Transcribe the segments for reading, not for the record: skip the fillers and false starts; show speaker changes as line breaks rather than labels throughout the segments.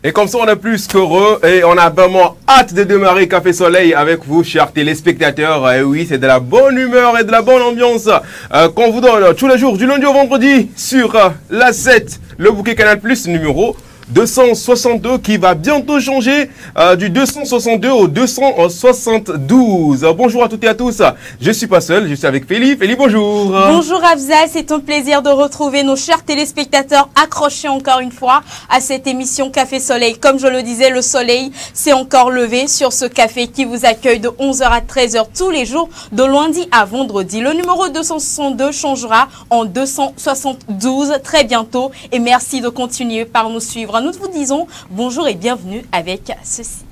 Et comme ça, on est plus qu'heureux et on a vraiment hâte de démarrer Café Soleil avec vous, chers téléspectateurs. Et oui, c'est de la bonne humeur et de la bonne ambiance qu'on vous donne tous les jours, du lundi au vendredi, sur la 7, le bouquet Canal Plus numéro 262 qui va bientôt changer du 262 au 272. Bonjour à toutes et à tous. Je suis pas seul, je suis avec Félie. Félie, bonjour.
Bonjour Afzal, c'est un plaisir de retrouver nos chers téléspectateurs accrochés encore une fois à cette émission Café Soleil. Comme je le disais, le soleil s'est encore levé sur ce café qui vous accueille de 11h à 13h tous les jours, de lundi à vendredi. Le numéro 262 changera en 272 très bientôt et merci de continuer par nous suivre. Nous vous disons bonjour et bienvenue avec ceci.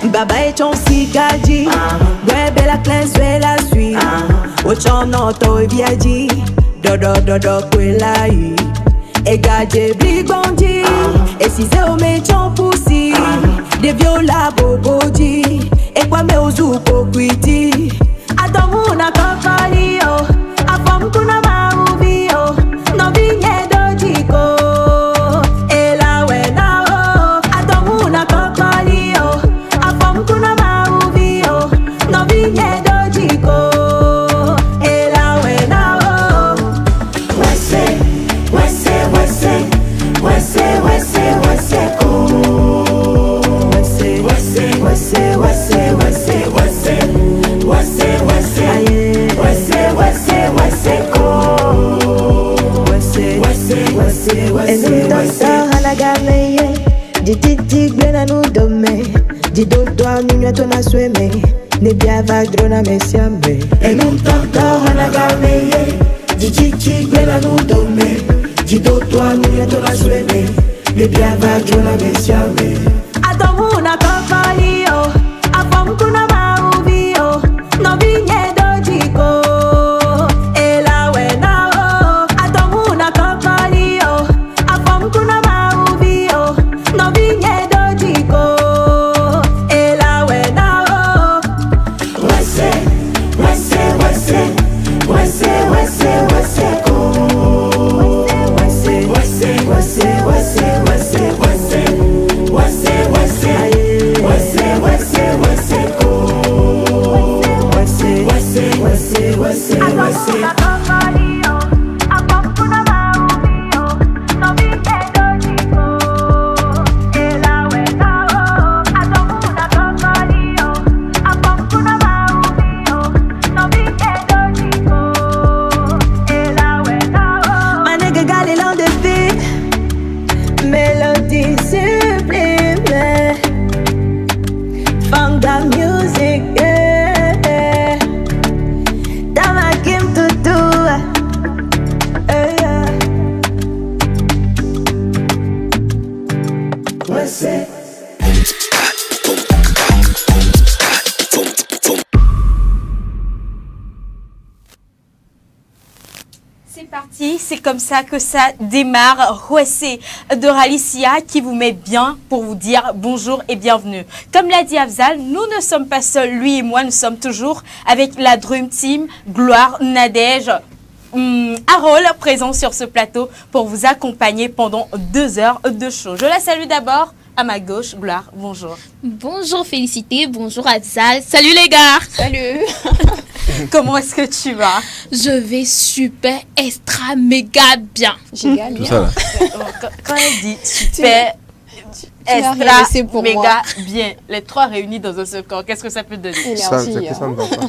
Baba est ton cigadi, ouais bella classe, ouais la suite. Ochono to biaji, do kwelai. Egaje bligondi, et si ze ome chon poussi. De viola boboji, et kwa me ozu pokwiti. Atomu na kokoli yo, afam kuna maubi yo. No binye dojiko, ela we na o. Atomu na kokoli yo, afam kuna maubi yo. No binye dojiko.
Diti glena nu dome, di do doa minha tona sweme, ne biava drona mesiame.
En un doctor hanagameye, diti glena nu dome, di do doa minha tona sweme, ne biava drona mesiame. Atomu na kokoli yo, afam kuna maubi yo, no binye dojiko. Ela we na o, atomu na kokoli yo, afam kuna maubi yo, no binye dojiko. Ela we na o. Wase ko.
C'est parti, c'est comme ça que ça démarre. Huessé de Ralicia qui vous met bien pour vous dire bonjour et bienvenue. Comme l'a dit Afzal, nous ne sommes pas seuls, lui et moi, nous sommes toujours avec la Dream Team, Gloire, Nadège, Harold présent sur ce plateau pour vous accompagner pendant 2 heures de show. Je la salue d'abord. À ma gauche, Gloire, bonjour.
Bonjour Félicité, bonjour Afzal. Salut les gars.
Salut. Comment est-ce que tu vas?
Je vais super, extra, méga bien.
Génial.
Tout ça là.
Quand elle dit super, extra, méga bien, les trois réunis dans un seul corps, qu'est-ce que ça peut donner?
Ça ne va pas.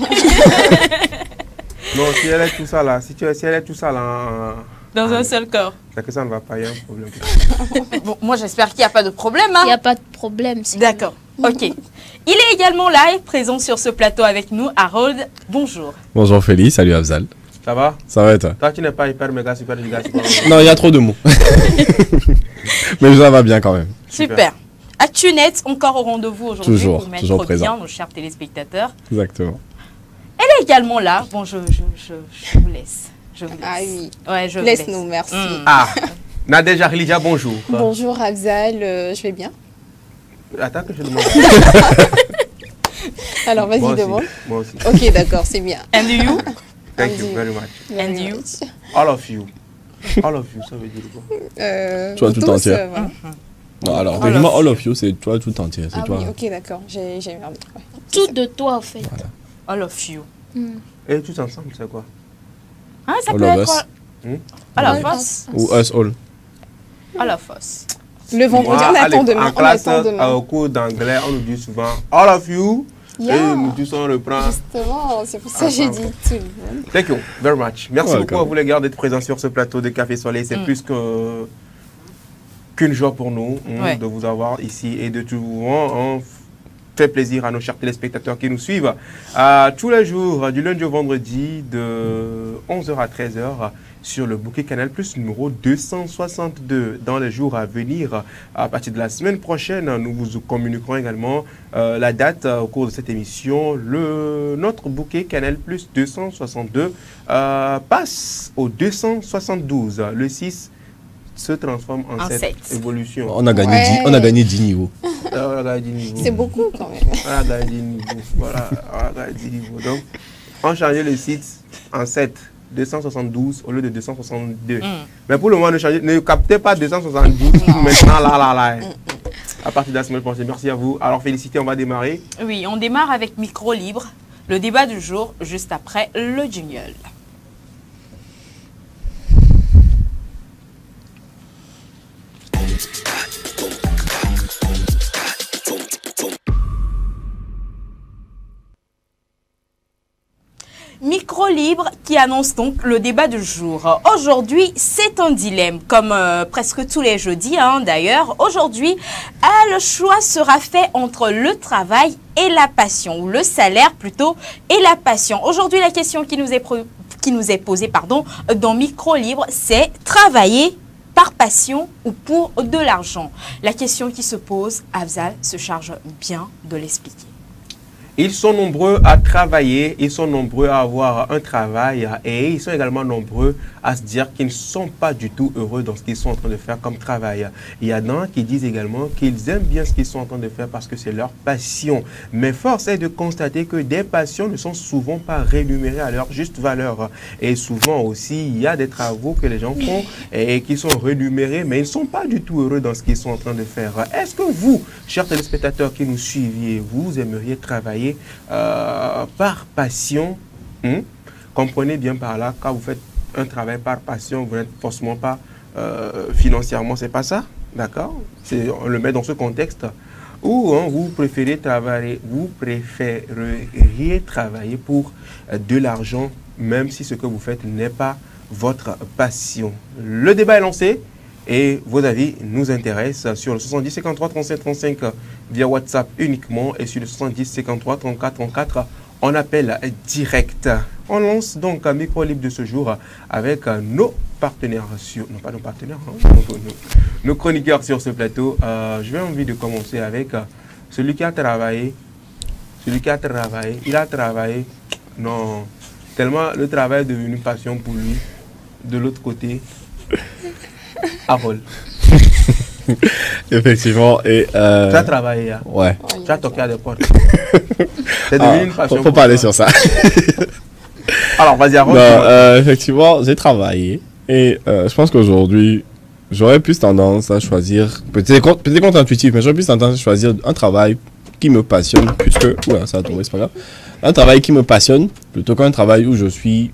Non, si elle est tout ça là, si elle est tout ça là...
Dans un seul corps.
C'est que ça ne va pas, il y a un problème.
Bon, moi j'espère qu'il n'y a pas de problème. Hein?
Il n'y a pas de problème.
D'accord, ok. Il est également là et présent sur ce plateau avec nous, Harold. Bonjour.
Bonjour Félix, salut Afzal.
Ça va?
Ça va et toi?
Toi tu n'es pas hyper méga super giga super.
Non, il y a trop de mots. Mais ça va bien quand même.
Super. ActuNet, encore au rendez-vous aujourd'hui pour mettre
toujours présent.
bien nos chers téléspectateurs.
Exactement.
Elle est également là. Bon, je vous laisse. Je vous laisse.
Ah oui.
Ouais, je vous
Laisse-nous, merci.
Ah, Nadège Arlija, bonjour.
Bonjour Afzal, je vais bien.
Attends que je demande.
Alors vas-y,
Moi aussi,
demande.
moi aussi.
Ok, d'accord, c'est bien.
And you?
Thank you very much.
And you?
All of you. All of you, ça veut dire quoi?
Toi, tout entier.
Voilà.
Non, alors,
All
effectivement,
of
all of you, c'est toi tout entier. C'est
Ah
toi.
oui, ok, d'accord, j'ai merdé. Ouais.
Tout de toi, en fait.
All of you.
Et tous ensemble, c'est quoi?
Ah, ça
All
peut
of
être
us.
all of us.
Ou us all.
All of us.
Le vendredi, on attend demain.
En
On
classe,
attend demain.
au cours d'anglais, on nous dit souvent all of you.
Yeah.
Et nous tous on reprend.
Justement, c'est pour ça que j'ai dit tout le monde.
Thank you very much. Merci
Welcome.
beaucoup à vous les gars d'être présents sur ce plateau de Café Soleil. C'est plus qu'une joie pour nous de vous avoir ici et de tout. On fait plaisir à nos chers téléspectateurs qui nous suivent tous les jours, du lundi au vendredi, de 11h à 13h. Sur le bouquet Canal Plus numéro 262. Dans les jours à venir, à partir de la semaine prochaine, nous vous communiquerons également la date au cours de cette émission. Notre bouquet Canal Plus 262 passe au 272. Le 6 se transforme en 7. Évolution.
On a gagné,
Ouais.
on a gagné 10 niveaux.
On a gagné 10 niveaux.
C'est beaucoup quand même.
On a gagné 10 niveaux. Voilà, on a gagné 10 niveaux. Donc, on changeait le site en 7. 272 au lieu de 262. Mais pour le moment, ne captez pas 272 maintenant, là. À partir de la semaine prochaine. Merci à vous. Alors, félicitez, on va démarrer.
Oui, on démarre avec Micro Libre, le débat du jour, juste après le jingle. Micro Libre qui annonce donc le débat du jour. Aujourd'hui, c'est un dilemme, comme presque tous les jeudis d'ailleurs. Aujourd'hui, le choix sera fait entre le travail et la passion, ou le salaire plutôt et la passion. Aujourd'hui, la question qui nous est posée dans Micro Libre, c'est travailler par passion ou pour de l'argent. La question qui se pose, Afzal se charge bien de l'expliquer.
Ils sont nombreux à travailler, ils sont nombreux à avoir un travail et ils sont également nombreux à se dire qu'ils ne sont pas du tout heureux dans ce qu'ils sont en train de faire comme travail. Il y en a qui disent également qu'ils aiment bien ce qu'ils sont en train de faire parce que c'est leur passion. Mais force est de constater que des passions ne sont souvent pas rémunérées à leur juste valeur. Et souvent aussi, il y a des travaux que les gens font et qui sont rémunérés, mais ils ne sont pas du tout heureux dans ce qu'ils sont en train de faire. Est-ce que vous, chers téléspectateurs qui nous suiviez, vous aimeriez travailler par passion? Comprenez bien par là, quand vous faites un travail par passion, vous n'êtes forcément pas financièrement, c'est pas ça, d'accord? On le met dans ce contexte. Ou vous préféreriez travailler pour de l'argent, même si ce que vous faites n'est pas votre passion. Le débat est lancé. Et vos avis nous intéressent sur le 70 53 37 35 via WhatsApp uniquement et sur le 70 53 34 34 en appel direct. On lance donc un micro libre de ce jour avec nos partenaires, non pas nos partenaires, nos chroniqueurs sur ce plateau. Je vais envie de commencer avec celui qui a travaillé. Il a travaillé, non, tellement le travail est devenu une passion pour lui. De l'autre côté, Harold.
Effectivement. Et
Tu as travaillé, hein?
ouais.
Tu as toqué à des portes. C'est devenu une passion.
Faut pas aller sur ça.
Alors, vas-y, Harold.
Effectivement, j'ai travaillé. Et je pense qu'aujourd'hui, j'aurais plus tendance à choisir, peut-être contre-intuitif, mais j'aurais plus tendance à choisir un travail qui me passionne, puisque, oula, ça a tombé, c'est pas grave. Un travail qui me passionne, plutôt qu'un travail où je suis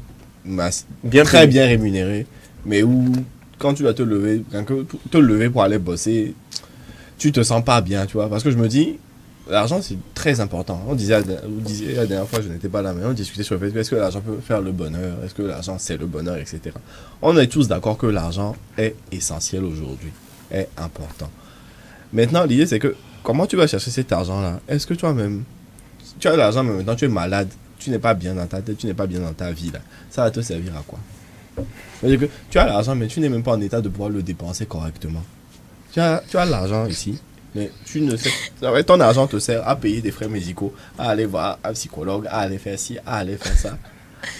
très bien rémunéré, mais où, quand tu dois te lever pour aller bosser, tu te sens pas bien, tu vois. Parce que je me dis, l'argent, c'est très important. Vous disiez la dernière fois, je n'étais pas là, mais on discutait sur le fait, est-ce que l'argent peut faire le bonheur? Est-ce que l'argent, c'est le bonheur, etc. On est tous d'accord que l'argent est essentiel aujourd'hui, est important. Maintenant, l'idée, c'est que, comment tu vas chercher cet argent-là? Est-ce que toi-même, tu as l'argent, mais maintenant tu es malade, tu n'es pas bien dans ta tête, tu n'es pas bien dans ta vie, là. Ça va te servir à quoi? C'est-à-dire que tu as l'argent, mais tu n'es même pas en état de pouvoir le dépenser correctement. Tu as l'argent ici, mais tu ne sais, ton argent te sert à payer des frais médicaux, à aller voir un psychologue, à aller faire ci, à aller faire ça.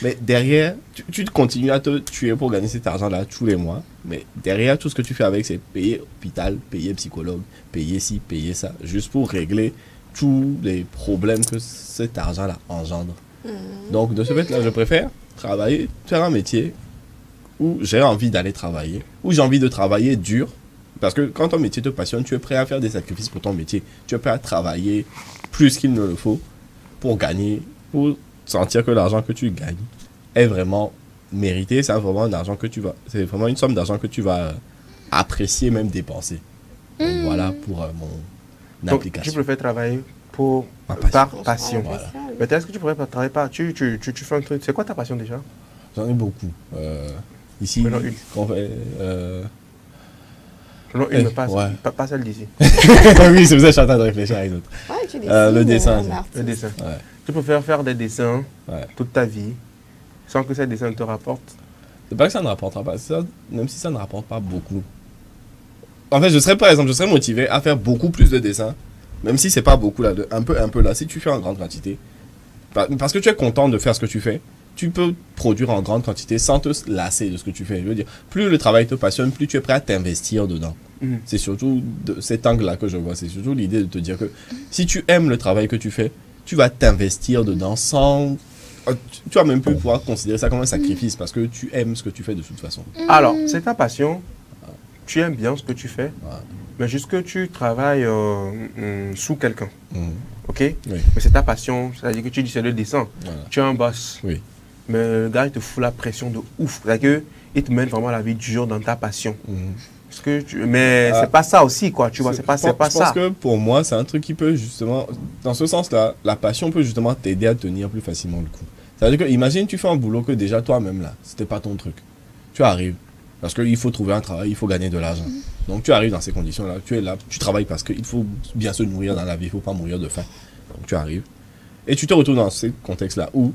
Mais derrière, tu continues à te tuer pour gagner cet argent-là tous les mois. Mais derrière, tout ce que tu fais avec, c'est payer hôpital, payer psychologue, payer ci, payer ça, juste pour régler tous les problèmes que cet argent-là engendre. Donc, de ce fait-là, je préfère travailler, faire un métier où j'ai envie d'aller travailler, où j'ai envie de travailler dur. Parce que quand ton métier te passionne, tu es prêt à faire des sacrifices pour ton métier. Tu es prêt à travailler plus qu'il ne le faut pour gagner, pour sentir que l'argent que tu gagnes est vraiment mérité. C'est vraiment un argent que tu vas, c'est vraiment une somme d'argent que tu vas apprécier, même dépenser. Donc, voilà pour mon application.
Tu préfères travailler par passion.
Voilà.
Mais est-ce que tu pourrais travailler par... Tu fais un truc... C'est quoi ta passion déjà?
J'en ai beaucoup. Ici,
Prenons une.
on fait,
Non, une, mais
ouais.
pas celle d'ici.
oui, c'est pour ça que je suis en train de réfléchir à une autre.
Ouais, tu dessines,
le dessin.
un artiste.
Le dessin.
Ouais.
Tu préfères faire des dessins
Ouais.
toute ta vie sans que ces dessins te rapportent?
C'est pas que ça ne rapportera pas, ça, même si ça ne rapporte pas beaucoup. En fait, je serais motivé à faire beaucoup plus de dessins, même si c'est pas beaucoup là, un peu là, si tu fais en grande quantité. Parce que tu es content de faire ce que tu fais, tu peux produire en grande quantité sans te lasser de ce que tu fais. Je veux dire, plus le travail te passionne, plus tu es prêt à t'investir dedans. C'est surtout de cet angle-là que je vois. C'est surtout l'idée de te dire que si tu aimes le travail que tu fais, tu vas t'investir dedans sans... Tu vas même plus pouvoir considérer ça comme un sacrifice parce que tu aimes ce que tu fais de toute façon.
Alors, c'est ta passion. Tu aimes bien ce que tu fais. Mais jusque tu travailles sous quelqu'un. Ok?
Oui.
Mais c'est ta passion. C'est-à-dire que tu dis c'est le dessin.
Voilà.
Tu es un boss.
Oui.
Mais le gars, il te fout la pression de ouf. C'est-à-dire qu'il te mène vraiment à la vie dure dans ta passion. Mais c'est pas ça aussi, quoi. Tu vois, c'est pas ça.
Je pense que pour moi, c'est un truc qui peut justement, dans ce sens-là, la passion peut justement t'aider à tenir plus facilement le coup. C'est-à-dire que, imagine, tu fais un boulot que déjà toi-même, là, c'était pas ton truc. Tu arrives, parce qu'il faut trouver un travail, il faut gagner de l'argent. Donc tu arrives dans ces conditions-là, tu es là, tu travailles parce qu'il faut bien se nourrir dans la vie, il ne faut pas mourir de faim. Donc tu arrives, et tu te retrouves dans ce contexte-là où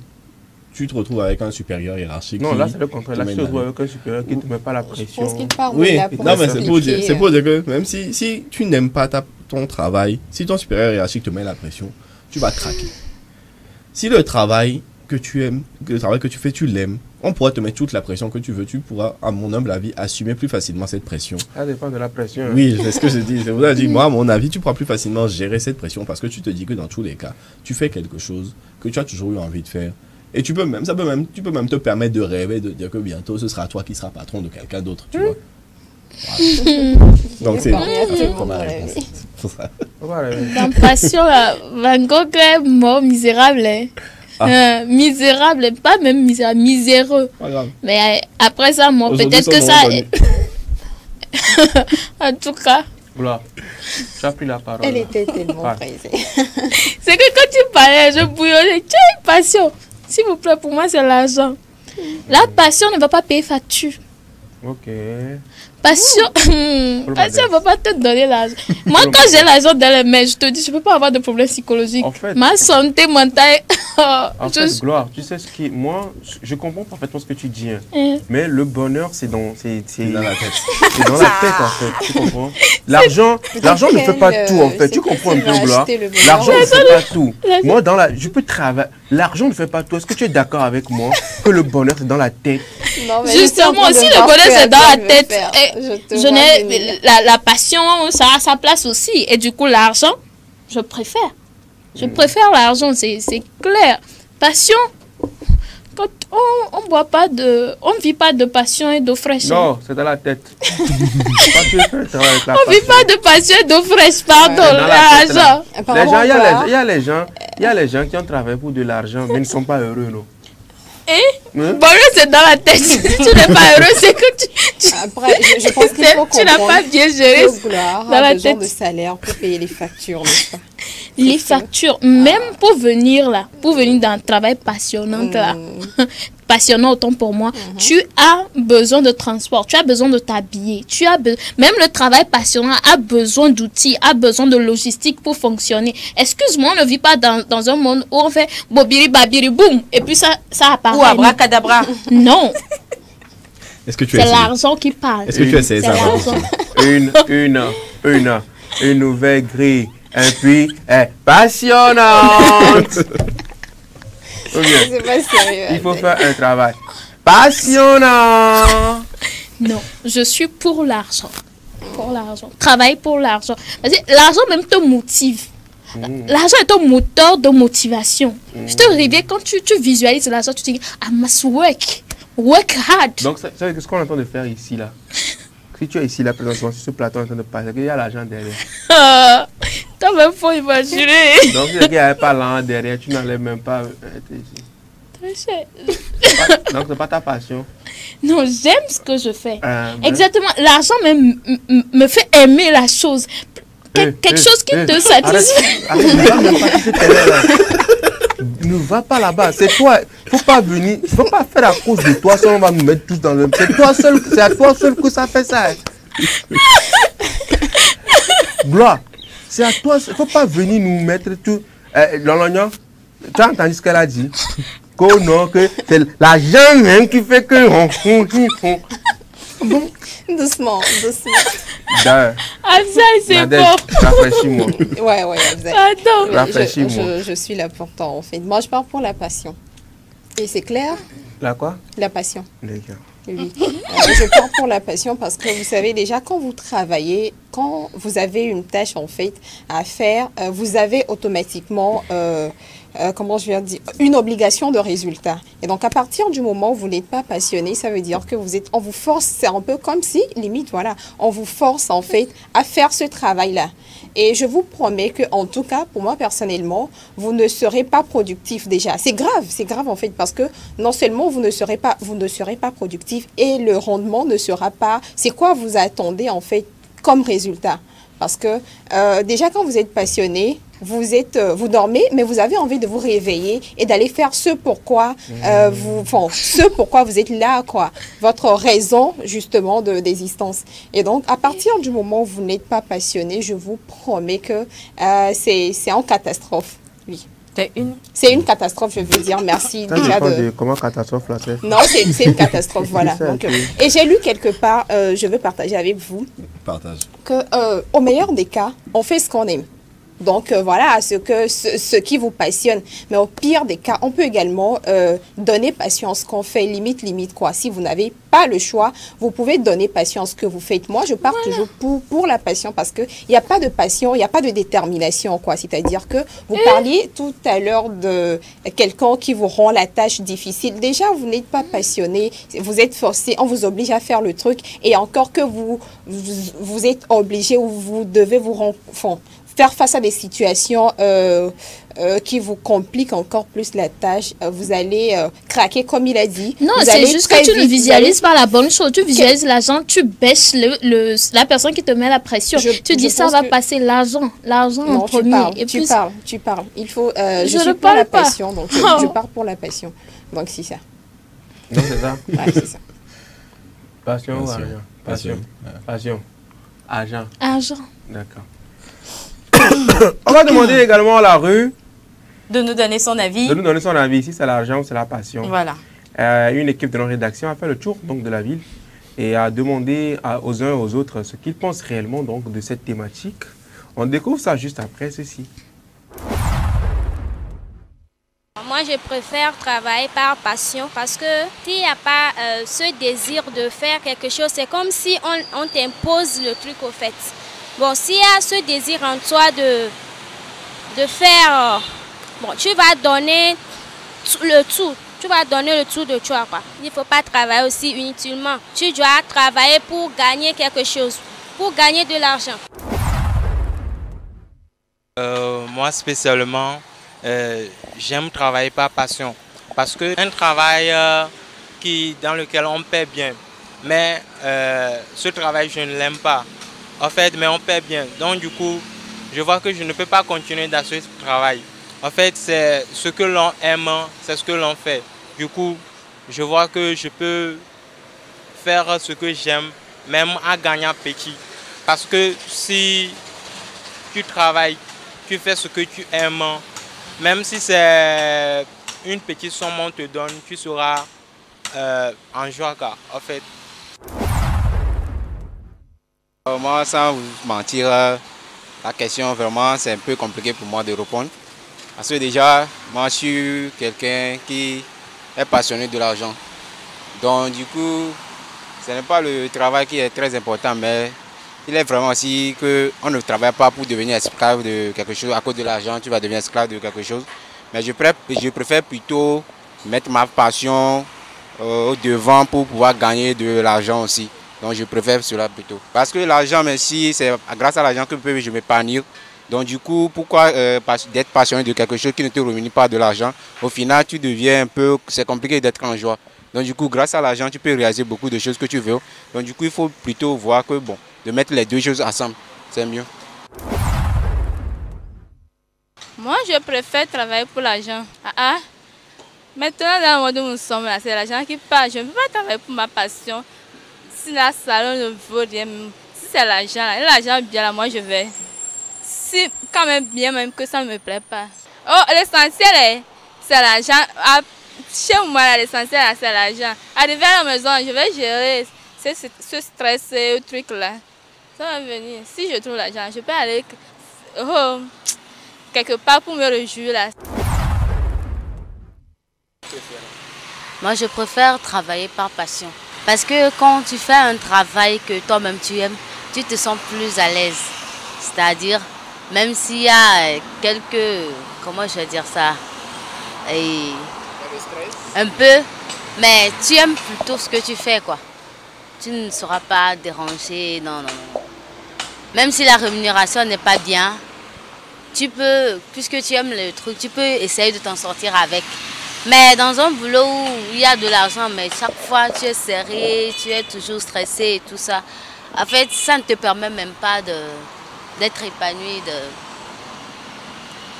tu te retrouves avec un supérieur hiérarchique.
Non, là c'est le contraire. Là tu te retrouves avec un supérieur qui ne te met pas la pression.
Je pense qu'il parle
oui,
là pour
non, mais c'est pour dire que même si tu n'aimes pas ton travail, si ton supérieur hiérarchique te met la pression, tu vas craquer. Si le travail que tu aimes, le travail que tu fais, tu l'aimes, on pourra te mettre toute la pression que tu veux. Tu pourras, à mon humble avis, assumer plus facilement cette pression.
Ça dépend de la pression.
Oui, c'est ce que je dis. C'est pour ça que je dis, moi, à mon avis, tu pourras plus facilement gérer cette pression parce que tu te dis que dans tous les cas, tu fais quelque chose que tu as toujours eu envie de faire. Et tu peux même te permettre de rêver, de dire que bientôt, ce sera toi qui seras patron de quelqu'un d'autre, tu vois. Voilà. Donc, c'est pour ma réponse. C'est pour ça.
Dans Passion, là, Van Gogh est mort misérable. Misérable, pas même misérable, miséreux.
Pas grave.
Mais après ça, moi, peut-être que ça... En tout cas...
Voilà. Tu as pris la parole.
Elle était tellement pressée.
C'est que quand tu parlais, je bouillonnais. Tu as une passion. S'il vous plaît, pour moi, c'est l'argent. La passion ne va pas payer facture.
Ok.
Passion ne va pas te donner l'argent. Moi, quand j'ai l'argent dans les mains, je te dis, je ne peux pas avoir de problème psychologique.
En fait,
ma santé mentale...
en fait, Gloire, tu sais ce qui... Moi, je comprends parfaitement ce que tu dis. Hein. Mais le bonheur, c'est dans la tête. C'est dans la tête, en fait. Tu comprends? L'argent ne fait pas tout, en fait. Tu comprends un peu, Gloire? L'argent ne fait pas tout. Moi, je peux travailler. L'argent ne fait pas tout. Est-ce que tu es d'accord avec moi que le bonheur, c'est dans la tête?
Non, mais justement, si le bonheur, c'est dans la tête, la passion, ça a sa place aussi. Et du coup, l'argent, je préfère. Je préfère l'argent, c'est clair. Passion, quand on boit pas on ne vit pas de passion et d'eau fraîche.
Non, c'est dans la tête.
On ne vit pas de passion et d'eau fraîche, pardon, l'argent.
Il y a les gens qui ont travaillé pour de l'argent, mais ne sont pas heureux, non?
Bonheur, c'est dans la tête. Si tu n'es pas heureux, c'est que
Après, je pense qu'il faut
tu n'as pas bien géré
dans la besoin de salaire pour payer les factures, n'est-ce pas?
Les factures, même pour venir là, pour venir dans un travail passionnant là, passionnant autant pour moi, tu as besoin de transport, tu as besoin de t'habiller, même le travail passionnant a besoin d'outils, a besoin de logistique pour fonctionner. Excuse-moi, on ne vit pas dans un monde où on fait bobiri babiri boum et puis ça apparaît.
Ou abracadabra.
Non.
Est-ce que tu
c'est l'argent qui parle.
Est-ce que tu essaies ça?
Une nouvelle grille. Et puis, passionnante. Ou bien,
C'est pas sérieux.
il faut faire un travail passionnant.
Non, je suis pour l'argent. Pour l'argent. Travaille pour l'argent. Parce que l'argent même te motive. L'argent est un moteur de motivation. Je te réveille quand tu visualises l'argent, tu te dis, I must work. Work hard.
Donc, ça veut dire ce qu'on est en train de faire ici, là. Si tu es ici, là, présentement, sur ce plateau en train de passer, il y a l'argent derrière.
T'as même pas imaginé.
Donc, si il n'y avait pas l'argent derrière, tu n'allais même pas être ici.
Très cher.
Donc, ce n'est pas ta passion.
Non, j'aime ce que je fais.
Ben,
Exactement. L'argent me fait aimer la chose. Quelque chose qui te satisfait.
Arrête, ne va même pas quitter tes lèvres, là. Ne va pas là-bas. C'est toi. Il ne faut pas venir. Il ne faut pas faire à cause de toi. Sinon, on va nous mettre tous dans le. C'est toi seul. C'est à toi seul que ça fait ça. Gloire. C'est à toi. Il ne faut pas venir nous mettre tout. Lolognon, tu as entendu ce qu'elle a dit? Que non, que c'est l'argent même qui fait que. Bon.
Doucement, doucement.
Afzal, c'est
Nadège,
bon.
rafraîchis-moi.
Ouais, Abzal.
Attends.
Rafraîchis-moi.
Je suis là pour toi, en fait. Moi, je pars pour la passion. Et c'est clair?
La quoi?
La passion.
D'accord.
Oui. Je pars pour la passion parce que vous savez déjà, quand vous travaillez, quand vous avez une tâche en fait à faire, vous avez automatiquement, comment je vais dire, une obligation de résultat. Et donc à partir du moment où vous n'êtes pas passionné, ça veut dire que on vous force, c'est un peu comme si, limite, voilà, on vous force en fait à faire ce travail-là. Et je vous promets que, en tout cas, pour moi personnellement, vous ne serez pas productif déjà. C'est grave en fait, parce que non seulement vous ne serez pas productif et le rendement ne sera pas. C'est quoi vous attendez en fait comme résultat? Parce que déjà quand vous êtes passionné, vous dormez, mais vous avez envie de vous réveiller et d'aller faire ce pourquoi vous êtes là, quoi. Votre raison, justement, d'existence. Et donc, à partir du moment où vous n'êtes pas passionné, je vous promets que c'est en catastrophe. Oui. C'est une catastrophe, je veux dire. Merci
Ça
déjà
dépend de comment catastrophe là c'est.
Non, c'est une catastrophe, voilà. Donc, et j'ai lu quelque part, je veux partager avec vous, que au meilleur des cas, on fait ce qu'on aime. Donc voilà, ce qui vous passionne. Mais au pire des cas, on peut également donner passion à ce qu'on fait, limite quoi. Si vous n'avez pas le choix, vous pouvez donner passion à ce que vous faites. Moi, je pars toujours pour la passion parce qu'il n'y a pas de passion, il n'y a pas de détermination, quoi. C'est-à-dire que vous parliez tout à l'heure de quelqu'un qui vous rend la tâche difficile. Déjà, vous n'êtes pas passionné, vous êtes forcé, on vous oblige à faire le truc et encore que vous êtes obligé ou vous devez faire face à des situations qui vous compliquent encore plus la tâche. Vous allez craquer, comme il a dit.
Non, c'est juste que tu ne visualises pas la bonne chose. Tu visualises l'argent, tu baisses la personne qui te met la pression. Tu dis ça va passer l'argent en premier.
Tu parles. Il faut, je suis pour la passion, donc je pars pour la passion. Donc c'est ça.
Non, c'est ça.
Ouais, c'est ça.
Passion ou argent? Passion. Argent. D'accord. On va demander également à la rue
de nous donner son avis.
Si c'est l'argent ou c'est la passion.
Voilà.
Une équipe de notre rédaction a fait le tour donc, de la ville et a demandé aux uns et aux autres ce qu'ils pensent réellement donc, de cette thématique. On découvre ça juste après ceci.
Moi, je préfère travailler par passion parce que s'il n'y a pas ce désir de faire quelque chose, c'est comme si on t'impose le truc au fait. Bon, s'il y a ce désir en toi de faire, bon, tu vas donner le tout. Tu vas donner le tout de toi, quoi. Il ne faut pas travailler aussi inutilement. Tu dois travailler pour gagner quelque chose, pour gagner de l'argent.
Moi, spécialement, j'aime travailler par passion. Parce qu'un travail dans lequel on paie bien, mais ce travail, je ne l'aime pas. En fait, mais on paie bien. Donc, du coup, je vois que je ne peux pas continuer dans ce travail. En fait, c'est ce que l'on aime, c'est ce que l'on fait. Du coup, je vois que je peux faire ce que j'aime, même en gagnant petit. Parce que si tu travailles, tu fais ce que tu aimes, même si c'est une petite somme qu'on te donne, tu seras en joie, en fait.
Moi, sans vous mentir, la question vraiment c'est un peu compliqué pour moi de répondre. Parce que déjà, moi je suis quelqu'un qui est passionné de l'argent. Donc du coup, ce n'est pas le travail qui est très important, mais il est vraiment aussi qu'on ne travaille pas pour devenir esclave de quelque chose. À cause de l'argent, tu vas devenir esclave de quelque chose. Mais je préfère plutôt mettre ma passion au devant pour pouvoir gagner de l'argent aussi. Donc je préfère cela plutôt. Parce que l'argent, merci, c'est grâce à l'argent que je m'épanouir. Donc du coup, pourquoi d'être passionné de quelque chose qui ne te rémunère pas de l'argent? Au final, tu deviens un peu, c'est compliqué d'être en joie. Donc du coup, grâce à l'argent, tu peux réaliser beaucoup de choses que tu veux. Donc du coup, il faut plutôt voir que bon, de mettre les deux choses ensemble, c'est mieux.
Moi, je préfère travailler pour l'argent. Maintenant, dans le monde où nous sommes, c'est l'argent qui parle. Je ne peux pas travailler pour ma passion. Si la salon ne vaut rien, si c'est l'argent bien là, moi je vais. Si quand même bien, même que ça ne me plaît pas. Oh, l'essentiel, c'est l'argent. Chez moi, l'essentiel, c'est l'argent. Arrivé à la maison, je vais gérer ce stress, ce truc-là. Ça va venir. Si je trouve l'argent, je peux aller quelque part pour me réjouir là.
Moi, je préfère travailler par passion. Parce que quand tu fais un travail que toi-même tu aimes, tu te sens plus à l'aise. C'est-à-dire, même s'il y a quelques, comment je vais dire ça, un peu, mais tu aimes plutôt ce que tu fais, quoi. Tu ne seras pas dérangé, non. Même si la rémunération n'est pas bien, tu peux, puisque tu aimes le truc, tu peux essayer de t'en sortir avec. Mais dans un boulot où il y a de l'argent, mais chaque fois tu es serré, tu es toujours stressé et tout ça, en fait, ça ne te permet même pas d'être épanoui.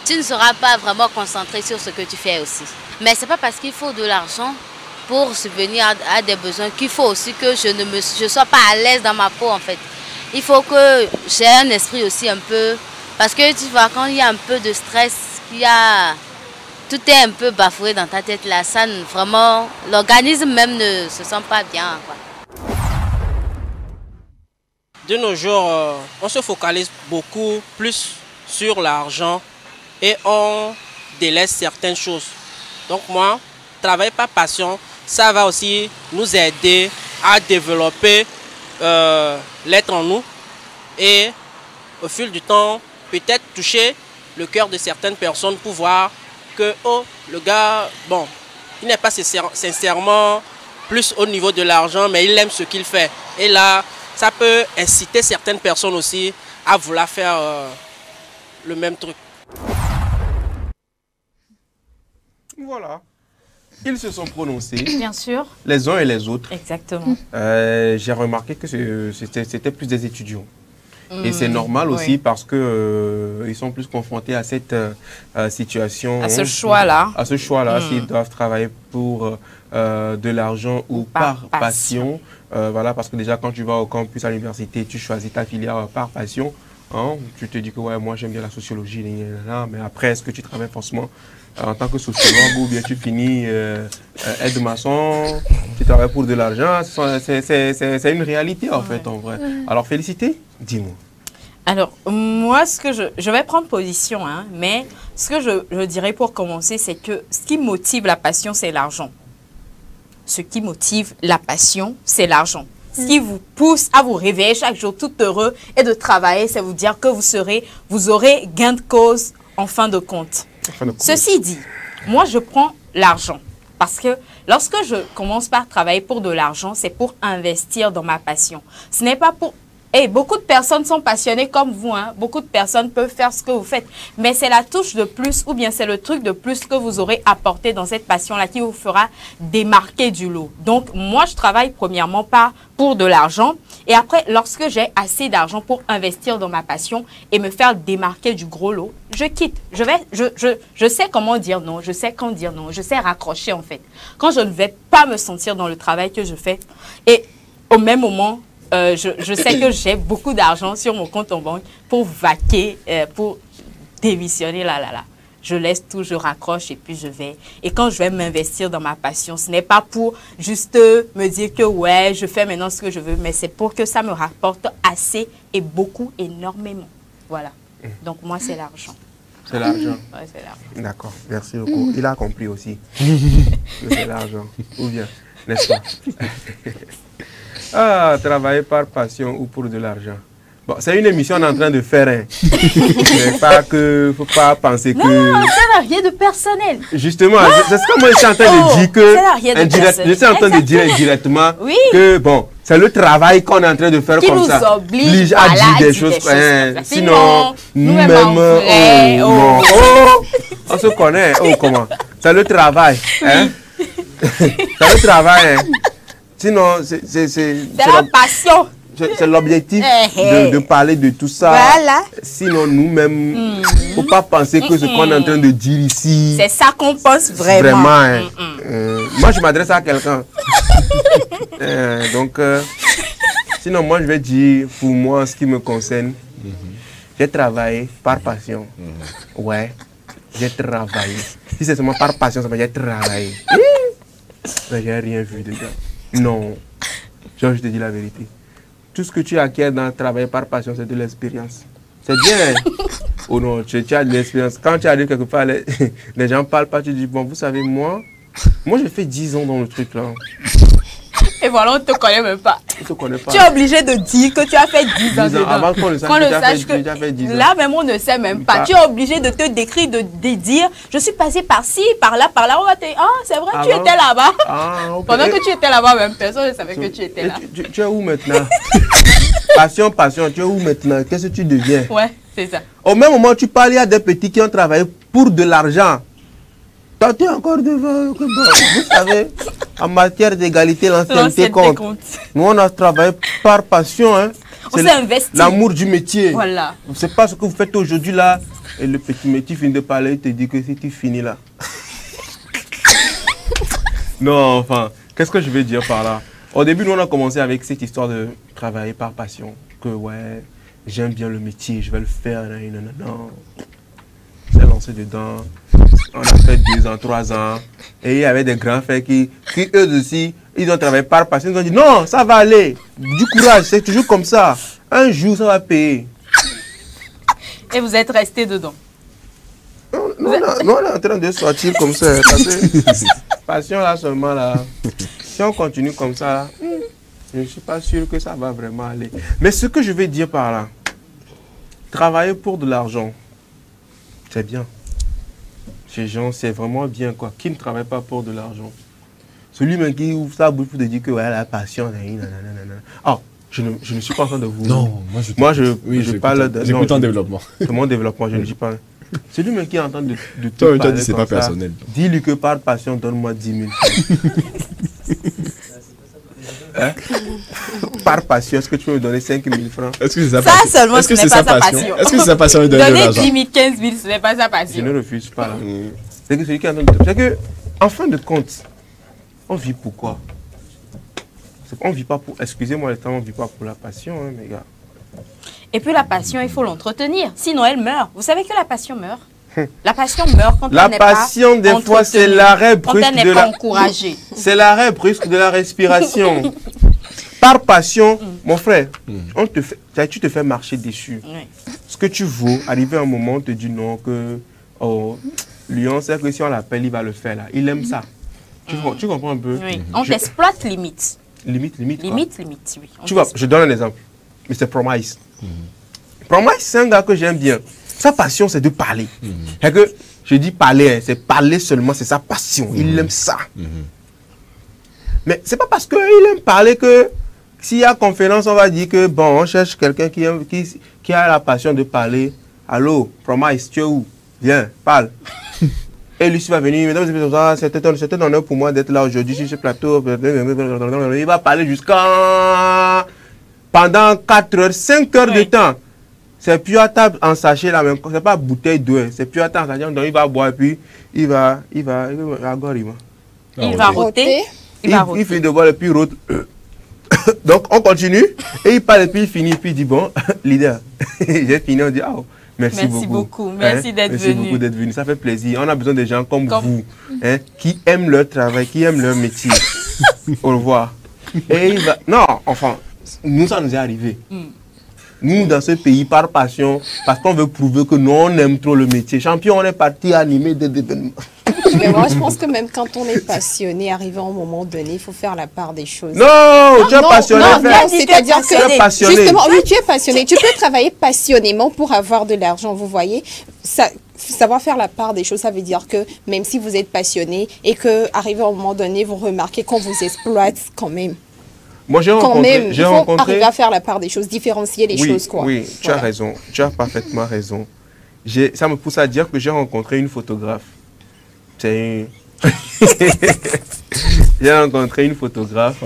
Tu ne seras pas vraiment concentré sur ce que tu fais aussi. Mais ce n'est pas parce qu'il faut de l'argent pour subvenir à des besoins qu'il faut aussi que je ne sois pas à l'aise dans ma peau en fait. Il faut que j'ai un esprit aussi un peu... Parce que tu vois, quand il y a un peu de stress, tout est un peu bafoué dans ta tête là, ça vraiment... L'organisme même ne se sent pas bien, quoi.
De nos jours, on se focalise beaucoup plus sur l'argent et on délaisse certaines choses. Donc moi, travailler par passion, ça va aussi nous aider à développer l'être en nous et au fil du temps, peut-être toucher le cœur de certaines personnes pour voir que oh, le gars, bon, il n'est pas sincèrement plus au niveau de l'argent, mais il aime ce qu'il fait. Et là, ça peut inciter certaines personnes aussi à vouloir faire le même truc.
Voilà. Ils se sont prononcés.
Bien sûr.
Les uns et les autres.
Exactement.
J'ai remarqué que c'était plus des étudiants. Et c'est normal aussi parce que ils sont plus confrontés à cette situation.
À ce choix-là.
À ce choix-là, s'ils doivent travailler pour de l'argent ou par passion. Voilà, parce que déjà quand tu vas au campus à l'université, tu choisis ta filière par passion. Hein, tu te dis que ouais, moi j'aime bien la sociologie, mais après est-ce que tu travailles forcément en tant que sociologue ou bien tu finis aide-maçon, tu travailles pour de l'argent? C'est une réalité en fait, en vrai. Alors félicité, dis-moi.
Alors moi, ce que je vais prendre position, hein, mais ce que je dirais pour commencer, c'est que ce qui motive la passion, c'est l'argent. Ce qui motive la passion, c'est l'argent. Ce qui vous pousse à vous réveiller chaque jour tout heureux et de travailler, c'est vous dire que vous aurez gain de cause en fin de compte. Ceci dit, moi je prends l'argent parce que lorsque je commence par travailler pour de l'argent, c'est pour investir dans ma passion. Ce n'est pas pour... Et beaucoup de personnes sont passionnées comme vous, hein. Beaucoup de personnes peuvent faire ce que vous faites. Mais c'est la touche de plus ou bien c'est le truc de plus que vous aurez apporté dans cette passion-là qui vous fera démarquer du lot. Donc, moi, je travaille premièrement pour de l'argent. Et après, lorsque j'ai assez d'argent pour investir dans ma passion et me faire démarquer du gros lot, je quitte. Je sais comment dire non. Je sais quand dire non. Je sais raccrocher, en fait. Quand je ne vais pas me sentir dans le travail que je fais. Et au même moment... je sais que j'ai beaucoup d'argent sur mon compte en banque pour vaquer, pour démissionner là. Je laisse tout, je raccroche et puis je vais. Et quand je vais m'investir dans ma passion, ce n'est pas pour juste me dire que ouais, je fais maintenant ce que je veux, mais c'est pour que ça me rapporte assez et beaucoup, énormément. Voilà. Donc moi, c'est l'argent.
C'est l'argent.
Ouais, c'est l'argent.
D'accord, merci beaucoup. Il a compris aussi. Que c'est l'argent. Ou bien, n'est-ce pas? Ah, travailler par passion ou pour de l'argent. Bon, c'est une émission qu'on est en train de faire. Hein. Faut pas penser que...
Non, ça n'a rien de personnel.
Justement, c'est ce que moi je suis en train de dire que...
Ça n'a rien de personnel.
Je suis en train de dire indirectement
oui.
que, bon, c'est le travail qu'on est en train de faire
qui
comme ça.
Qui nous oblige
à dire des choses. Sinon, nous-mêmes, on se connaît. Oh, comment? C'est le travail. Hein? C'est le travail. Hein? Sinon, c'est
la passion.
C'est l'objectif de parler de tout ça.
Voilà.
Sinon, nous-mêmes, il ne faut pas penser que ce qu'on est en train de dire ici...
C'est ça qu'on pense vraiment.
Vraiment. Moi, je m'adresse à quelqu'un. Donc, sinon, moi, je vais dire, pour moi, en ce qui me concerne, j'ai travaillé par passion. Ouais, j'ai travaillé. Si c'est seulement par passion, ça veut dire j'ai travaillé. Mais j'ai rien vu dedans. Non. Je te dis la vérité. Tout ce que tu acquiers dans le travail par passion, c'est de l'expérience. C'est bien. Oh non, tu as de l'expérience. Quand tu arrives quelque part, les gens ne parlent pas, tu dis, bon, vous savez, moi j'ai fait 10 ans dans le truc là.
Et voilà, on ne te connaît même pas.
On te connaît pas.
Tu es obligé de dire que tu as fait 10 ans dedans.
Avant qu'on le sache, tu as fait 10 ans.
Là même, on ne sait même pas. Tu es obligé de te décrire, de dire, je suis passé par-ci, par là. On va te dire, ah, c'est vrai, tu étais là-bas.
Okay.
Pendant que tu étais là-bas, même personne ne savait que tu étais là.
Tu es où maintenant? Passion, tu es où maintenant? Qu'est-ce que tu deviens?
Ouais, c'est ça.
Au même moment, tu parles, il y a des petits qui ont travaillé pour de l'argent. Toi, tu es encore devant. Vous savez, en matière d'égalité, l'ancienneté compte. Nous, on a travaillé par passion. Hein.
On s'est investi.
L'amour du métier.
Voilà.
C'est pas ce que vous faites aujourd'hui là. Et le petit métier finit de parler, il te dit que si tu finis là. Non, enfin, qu'est-ce que je vais dire par là? Au début, nous, on a commencé avec cette histoire de travailler par passion. Que ouais, j'aime bien le métier, je vais le faire. Non. On s'est lancé dedans. On a fait 2 ans, 3 ans. Et il y avait des grands frères qui eux aussi, ils ont travaillé par passion. Ils ont dit non, ça va aller. Du courage, c'est toujours comme ça. Un jour, ça va payer.
Et vous êtes resté dedans?
Non, on est en train de sortir comme ça. Parce que passion là seulement là. Si on continue comme ça, là, je ne suis pas sûr que ça va vraiment aller. Mais ce que je vais dire par là, travailler pour de l'argent, c'est bien. Ces gens, c'est vraiment bien quoi. Qui ne travaille pas pour de l'argent? Celui même qui ouvre sa bouche pour te dire que ouais, la passion, oh, je ne suis pas en train de vous...
Non,
moi je parle de...
J'écoute en développement.
C'est mon développement, je ne dis pas... Celui même qui est en train de
toi, tu as dit c'est pas personnel.
Dis-lui que par passion, donne-moi 10 000 francs. Hein? Par passion, est-ce que tu peux me donner 5 000 francs?
Est-ce que c'est
ça seulement, ce n'est pas sa passion.
Est-ce que c'est sa passion de donner
Donner 10 000, 15 000, ce n'est pas sa passion.
Je ne refuse pas là. C'est que celui qui est en train de... C'est que, en fin de compte, on vit pourquoi? On vit pas pour... Excusez-moi le temps, on vit pas pour la passion, hein, mes gars.
Et puis la passion, il faut l'entretenir. Sinon, elle meurt. Vous savez que la passion meurt? La passion meurt quand on n'est pas
La passion, des fois, c'est l'arrêt brusque de la...
encouragé.
C'est l'arrêt brusque de la respiration. Par passion, mon frère, on te fait... tu te fais marcher dessus. Oui. Ce que tu vaux, arriver à un moment, on te dit non, que... Oh, Lyon, c'est que si on l'appelle, il va le faire là. Il aime ça. Tu comprends un peu?
Oui. On t'exploite limite.
Limite,
oui.
Tu vois, je donne un exemple. Mr. Promise. Promise, c'est un gars que j'aime bien. Sa passion, c'est de parler. C'est que, je dis parler, hein, c'est parler seulement, c'est sa passion. Il aime ça. Mais c'est pas parce qu'il aime parler que, s'il y a conférence, on va dire que, bon, on cherche quelqu'un qui a la passion de parler. Allô, Promise, tu es où? Viens, parle. Et lui, il va venir, mesdames et messieurs, c'était un honneur pour moi d'être là aujourd'hui sur ce plateau. Il va parler jusqu'à... Pendant 4 heures, 5 heures de temps. C'est plus à table en sachet là, c'est pas bouteille d'eau, c'est plus à table en sachet, donc il va boire et puis il va
rôter.
Il finit de boire et puis rôte. Donc on continue et il parle et puis il finit, puis il dit bon, leader, j'ai fini, on dit oh, merci beaucoup.
Merci d'être venu.
Merci beaucoup d'être venu, ça fait plaisir. On a besoin de gens comme vous, hein, qui aiment leur travail, qui aiment leur métier. Au revoir. Et il va, non, enfin, nous ça nous est arrivé. Nous, dans ce pays, par passion, parce qu'on veut prouver que nous, on aime trop le métier. Champion, on est parti animer des événements.
Mais moi, je pense que même quand on est passionné, arrivé à un moment donné, il faut faire la part des choses.
Non, tu es passionné.
C'est-à-dire que,
passionné.
justement, oui, tu es passionné. Tu peux travailler passionnément pour avoir de l'argent, vous voyez. Savoir faire la part des choses, ça veut dire que même si vous êtes passionné et que, arrivé à un moment donné, vous remarquez qu'on vous exploite quand même.
Moi, j'ai rencontré...
arriver à faire la part des choses, différencier les choses, quoi.
Oui, tu as raison. Tu as parfaitement raison. Ça me pousse à dire que j'ai rencontré une photographe. J'ai rencontré une photographe.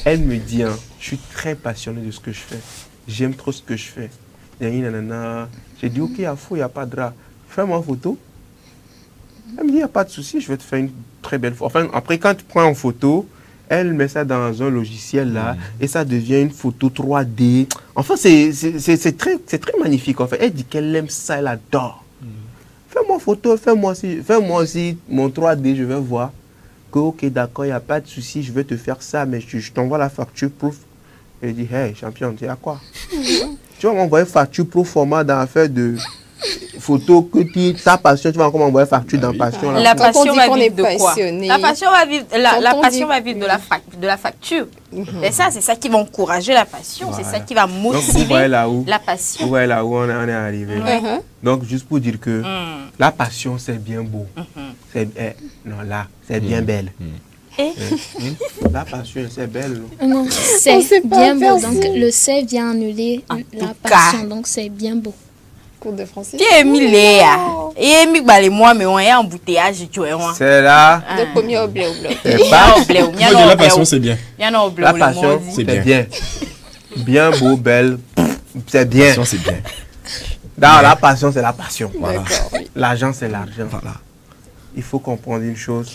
Elle me dit, hein, je suis très passionné de ce que je fais. J'aime trop ce que je fais. J'ai dit, ok, il n'y a pas de drap. Fais-moi une photo. Elle me dit, il n'y a pas de souci, je vais te faire une très belle photo. Enfin, après, quand tu prends une photo, elle met ça dans un logiciel là et ça devient une photo 3D. Enfin, c'est très magnifique. En fait. Elle dit qu'elle aime ça, elle adore. Fais-moi photo, fais-moi aussi mon 3D, je vais voir. Que, ok, d'accord, il n'y a pas de souci, je vais te faire ça, mais je t'envoie la facture proof. Elle dit, hey, champion, tu as quoi? Tu vas m'envoyer facture pro format dans l'affaire de photo que ta passion, tu vas encore m'envoyer facture dans passion.
La passion va vivre de quoi? La passion va vivre, la passion va vivre de la facture. C'est ça qui va encourager la passion, c'est ça qui va motiver la passion.
Vous voyez là où on est arrivé. Donc, juste pour dire que la passion, c'est bien beau. Non, là, c'est bien belle. La passion, c'est belle.
Non, c'est bien beau. Donc, le c'est vient annuler la passion. Donc, c'est bien beau.
Cours de français.
Qui est mis Léa? Et mis moi, mais on est embouteillage.
C'est là.
Le premier au blé.
La passion, c'est bien.
La passion, c'est bien. Bien beau, belle. C'est bien. La passion, c'est bien. Non, la passion, c'est la passion. Voilà. L'argent, c'est l'argent. Voilà. Il faut comprendre une chose.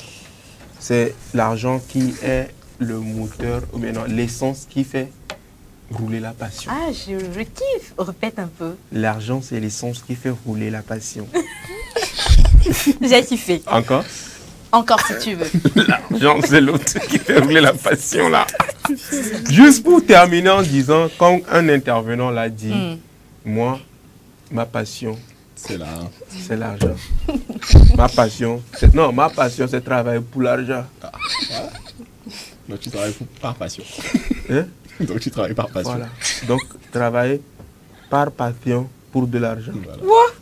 C'est l'argent qui est le moteur, ou bien l'essence qui fait rouler la passion.
Ah, je kiffe. Répète un peu.
L'argent, c'est l'essence qui fait rouler la passion.
J'ai kiffé.
Encore?
Encore si tu veux.
L'argent, c'est l'autre qui fait rouler la passion, là. Juste pour terminer en disant, comme un intervenant l'a dit, moi, ma passion, c'est l'argent. Ma passion, c'est travailler pour l'argent.
Donc tu travailles par passion.
Hein?
Donc tu travailles par passion.
Voilà. Donc travailler par passion pour de l'argent. Voilà.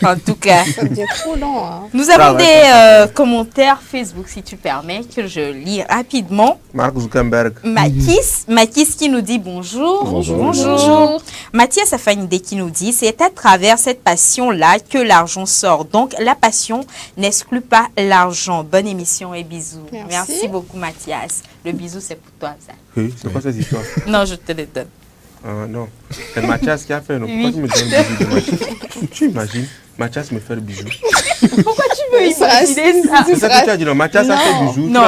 En tout cas,
ça devient trop long. Hein.
Nous avons des commentaires Facebook, si tu permets, que je lis rapidement.
Mark Zuckerberg.
Makis qui nous dit bonjour. Bonjour. Mathias Afanide qui nous dit, c'est à travers cette passion-là que l'argent sort. Donc, la passion n'exclut pas l'argent. Bonne émission et bisous. Merci beaucoup, Mathias. Le bisou, c'est pour toi, ça.
Oui, c'est quoi cette histoire?
Non, je te le donne.
Ah non, c'est Mathias qui a fait. Non. Pourquoi tu me donnes le bisou de Mathias? Tu imagines Mathias me fait le bisou.
Pourquoi tu veux imaginer ça?
C'est ça que tu as dit, non, Mathias a fait bisou.
Non,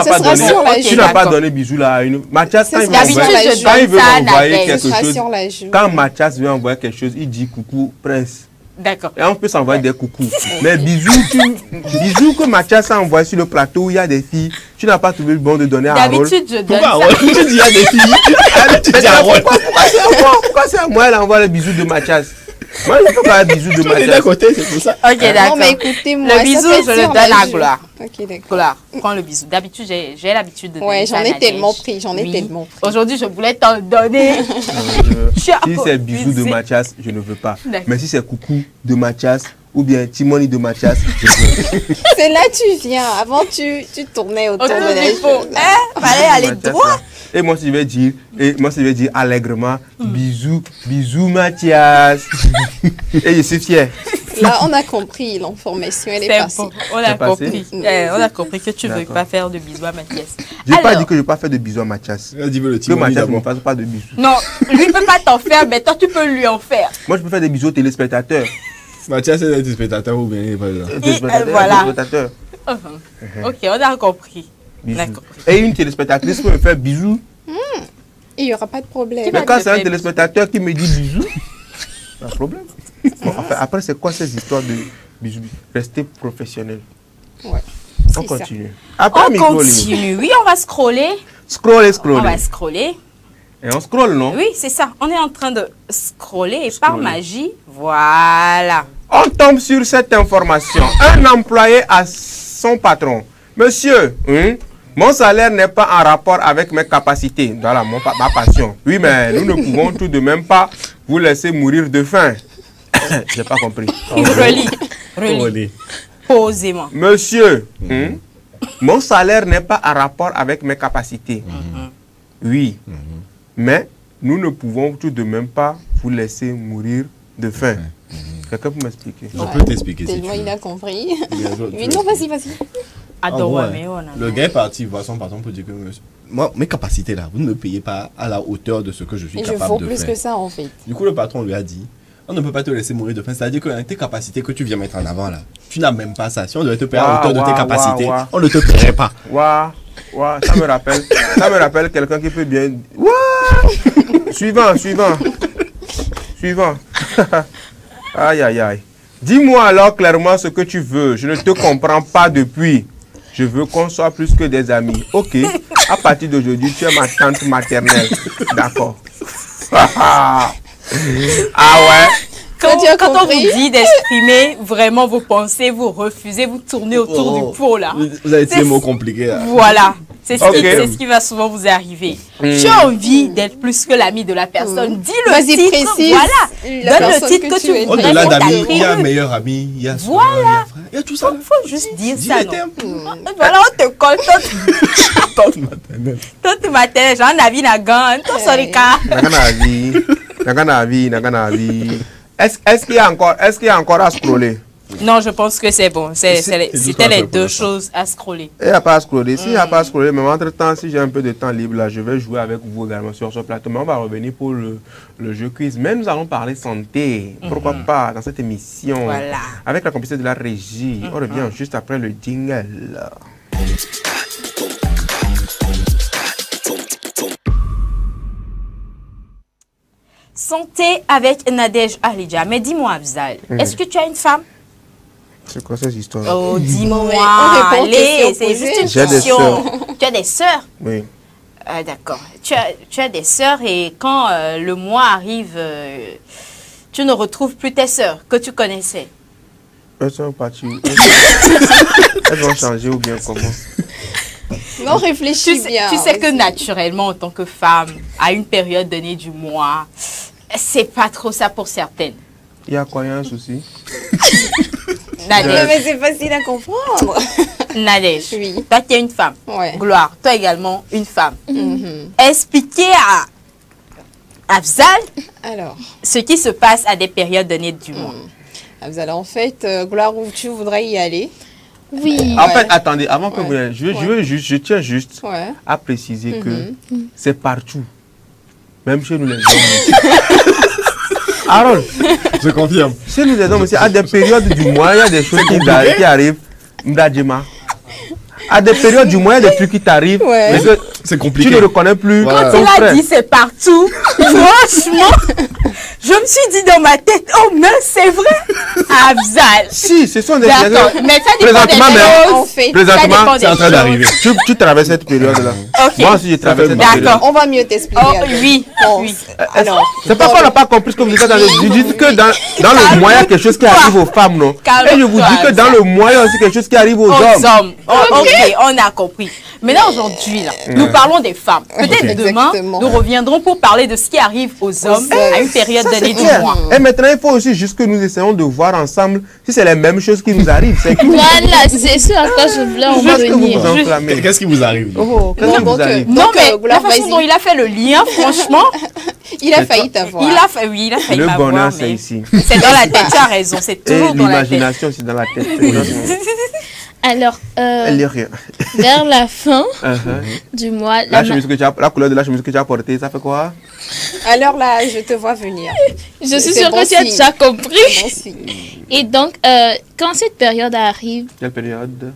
tu n'as pas donné bisou là à une. Mathias, quand il veut envoyer quelque chose, quand Mathias veut envoyer quelque chose, il dit coucou, prince.
D'accord.
Et on peut s'envoyer des coucous. Mais bisous que Mathias a envoyé sur le plateau où il y a des filles, tu n'as pas trouvé le bon de donner à Harold.
D'habitude, je donne ça.
Tu dis il y a des filles. Pourquoi c'est à moi elle envoie les bisous de Mathias? Moi, je ne peux pas un bisou de Mathias.
D'à côté, c'est pour ça.
Ok, d'accord.
Non, mais écoutez-moi.
Le bisou, je le donne à Gloire.
Ok, d'accord.
Gloire, prends le bisou. D'habitude, j'ai l'habitude de donner ça à
j'en ai
Nadège.
tellement pris, tellement pris.
Aujourd'hui, je voulais t'en donner.
Si c'est bisou de Mathias, je ne veux pas. Mais si c'est coucou de Mathias, ou bien Timoni de Mathias, je veux.
C'est là tu viens. Avant, tu tournais autour de la chose.
Fallait aller droit.
Et moi, je vais dire allègrement, bisous Mathias. Et je suis fier.
Là, on a compris, l'information, elle est passée.
Bon, on a compris. On a compris que tu ne veux pas faire de bisous à Mathias.
Je n'ai pas dit que je ne veux pas faire de bisous à Mathias. Que Mathias ne me fasse pas de bisous.
Non, lui ne peut pas t'en faire, mais toi, tu peux lui en faire.
Moi, je peux faire des bisous aux téléspectateurs.
Mathias est un téléspectateur ou bien il n'est pas là.
Voilà. Ok, on a compris.
Et une téléspectatrice peut me faire bisous.
Il n'y aura pas de problème.
Mais quand c'est un téléspectateur qui me dit bisous, pas de problème. Bon, après, c'est quoi ces histoires de bisous? Rester professionnel.
Ouais.
On continue.
Après, on continue. Oui, on va scroller.
Scroller.
On va scroller.
Et on scrolle, non?
Oui, c'est ça. On est en train de scroller et par magie, voilà.
On tombe sur cette information. Un employé a son patron. Monsieur, mon salaire n'est pas en rapport avec mes capacités. Voilà, ma passion. Oui, mais nous ne pouvons tout de même pas vous laisser mourir de faim. J'ai pas compris.
Relis. Posément.
Monsieur, mon salaire n'est pas en rapport avec mes capacités. Oui, mais nous ne pouvons tout de même pas vous laisser mourir de faim. Quelqu'un peut m'expliquer?
Je peux t'expliquer si tu veux.
Il a compris. Oui, non, vas-y.
Le gars est parti voir son patron pour dire que moi, mes capacités là, vous ne me payez pas à la hauteur de ce que je suis capable de faire.
Je vaux plus que ça en fait.
Du coup, le patron lui a dit, on ne peut pas te laisser mourir de faim. C'est-à-dire que tes capacités que tu viens mettre en avant là, tu n'as même pas ça. Si on devait te payer à la hauteur de tes capacités, on ne te paierait pas.
Ça me rappelle quelqu'un qui peut bien... Suivant. Aïe. Dis-moi alors clairement ce que tu veux. Je ne te comprends pas depuis. Je veux qu'on soit plus que des amis. Ok. À partir d'aujourd'hui, tu es ma tante maternelle. D'accord. Ah ouais.
Quand on vous dit d'exprimer vraiment vos pensées, vous refusez, vous tournez autour du pot là.
Vous avez des mots compliqués. Là.
Voilà. C'est ce qui va souvent vous arriver. Tu as envie d'être plus que l'ami de la personne. Dis le titre. Précise. Voilà. Donne le titre que tu veux.
Au-delà d'amis, il y a un meilleur ami, il y a son frère. Il y a tout ça.
Il faut juste dire ça. Voilà, on te colle. Tante maternelle, j'en ai vu la gagne. Toi, Sorika.
Est-ce qu'il y a encore à scroller?
Non, je pense que c'est bon. C'était les deux choses à scroller.
Il n'y a pas à scroller. S'il n'y a pas à scroller, mais entre-temps, si j'ai un peu de temps libre, là, je vais jouer avec vous également sur ce plateau. Mais on va revenir pour le jeu quiz. Mais nous allons parler santé. Pourquoi pas dans cette émission?
Voilà.
Avec la complicité de la régie. On revient juste après le jingle.
Santé avec Nadège Alidja. Mais dis-moi, Afzal, est-ce que tu as une femme?
C'est quoi cette histoire?
Oh, dis-moi. Allez, c'est juste une question. Tu as des sœurs?
Oui.
D'accord. Tu as des sœurs et quand le mois arrive, tu ne retrouves plus tes sœurs que tu connaissais.
Elles sont parties. Elles vont changer ou bien comment?
Non, réfléchis bien.
Tu sais que naturellement, en tant que femme, à une période donnée du mois, c'est pas trop ça pour certaines.
Il y a quoi, il y a un souci?
Mais c'est facile à comprendre.
Nadège,
oui.
Toi qui es une femme.
Ouais.
Gloire, toi également une femme. Expliquez à Afzal ce qui se passe à des périodes données du mois.
Afzal, en fait, Gloire, où tu voudrais y aller?
Oui.
En fait, attendez, avant que vous... Je tiens juste à préciser que c'est partout. Même chez nous les hommes. Harold,
je confirme.
Chez nous les hommes aussi, à des périodes du mois, il y a des choses qui arrivent. Mdadjima. À des périodes du mois, il y a des trucs qui t'arrivent. Mais
c'est compliqué.
Tu ne reconnais plus.
Quand il a dit c'est partout, franchement, je me suis dit dans ma tête, oh mais c'est vrai, Afzal.
Si, ce sont des
d'accord, mais ça dépend des choses.
Présentement, c'est en train d'arriver. Tu traverses cette période-là. Moi aussi, je traverse cette période.
D'accord, on va mieux t'expliquer.
Oui.
Alors, c'est pas qu'on n'a pas compris ce que vous dites. Je dis que dans le mois, il y a quelque chose qui arrive aux femmes, non? Et je vous dis que dans le mois, il y a aussi quelque chose qui arrive aux hommes.
Ok, on a compris. Mais là, aujourd'hui, nous parlons des femmes. Peut-être demain, nous reviendrons pour parler de ce qui arrive aux hommes à une période donnée du mois.
Et maintenant, il faut aussi juste que nous essayons de voir ensemble si c'est les mêmes choses qui nous arrivent.
Voilà, c'est ce à quoi je voulais en venir.
Qu'est-ce qui vous arrive?
Non, mais la façon dont il a fait le lien, franchement...
Il a failli t'avoir.
Il a failli
le
m'avoir.
Bonheur, c'est ici.
C'est dans la tête, tu as raison. C'est toujours dans la tête.
L'imagination, c'est dans la tête.
Alors, vers la fin du mois...
La couleur de la chemise que tu as portée, ça fait quoi?
Alors là, je te vois venir.
Je suis sûre que tu as déjà compris. Et donc, quand cette période arrive...
Quelle période?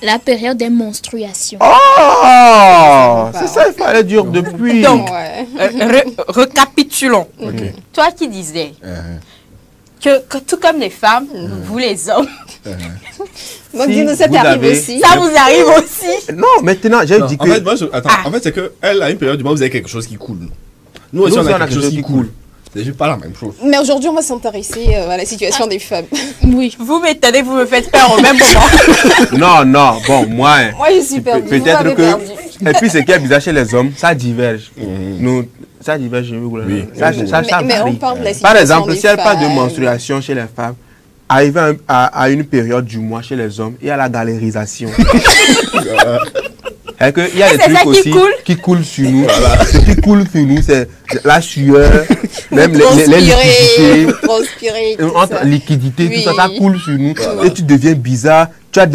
La période des menstruations.
Oh, c'est ça, il fallait dire depuis.
Donc, récapitulons. Toi qui disais, que tout comme les femmes, vous les hommes,
donc dis-nous, ça t'arrive aussi.
Ça vous arrive aussi.
Non, maintenant, j'ai dit que...
En fait, moi, en fait, c'est qu'elle, à une période du mois, vous avez quelque chose qui coule. Nous aussi, on a quelque chose qui coule. C'est pas la même chose.
Mais aujourd'hui, on va s'intéresser à la situation des femmes.
Oui. Vous m'étonnez, vous me faites peur au même moment.
Non, bon, moi...
Moi, je suis perdue.
Peut-être que... Et puis, ce qui est bizarre chez les hommes, ça diverge. Nous, ça diverge. Oui.
Mais on parle de la situation
par exemple,
des
s'il n'y a pas de
femmes.
menstruation chez les femmes, arrivé à une période du mois chez les hommes, il y a la galérisation. Il y a des trucs aussi qui coulent sur nous. Ce qui coule sur nous, c'est la sueur, même les liquidités. Entre liquidités, tout ça, ça coule sur nous. Et tu deviens bizarre. Tu as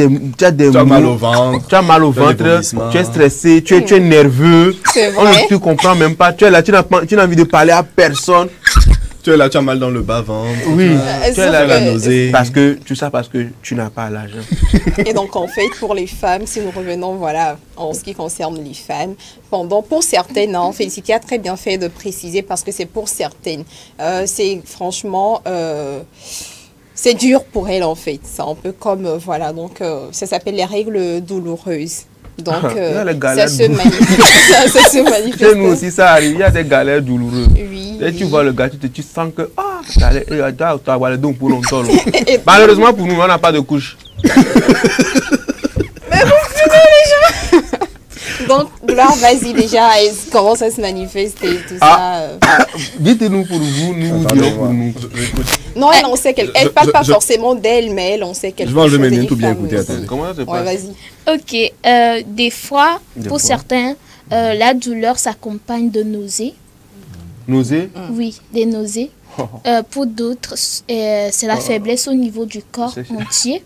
mal au ventre.
Tu as mal au ventre. Tu es stressé. Tu es nerveux. On ne te comprend même pas. Tu es là, tu n'as envie de parler à personne.
Tu es là, tu as mal dans le bas-ventre.
Oui, tu es là, la nausée. Parce que tu n'as pas l'argent.
Et donc, en fait, pour les femmes, si nous revenons, voilà, en ce qui concerne les femmes, pour certaines, en fait, c'est qui a très bien fait de préciser parce que c'est pour certaines. C'est franchement... c'est dur pour elles, en fait. C'est un peu comme, voilà, donc, ça s'appelle les règles douloureuses. Donc, ça se manifeste.
Chez nous aussi, ça arrive. Il y a des galères douloureuses.
Oui.
Et tu vois le gars, tu sens que, tu as avoir les dons pour longtemps. Malheureusement, pour nous, on n'a pas de couche.
Mais vous fumez, les gens. Donc, là, vas-y, déjà, comment ça se manifeste et tout ça.
Dites-nous pour vous, nous dirons pour nous.
Non, elle, on sait qu'elle ne parle pas forcément d'elle, mais elle, on sait qu'elle...
Je vais enlever mes lunettes ou bien écouter.
Comment ça se passe?
Ouais, vas-y.
Ok, des fois, pour certains, la douleur s'accompagne de nausées.
Nausées?
Oui, des nausées. Pour d'autres, c'est la faiblesse au niveau du corps entier.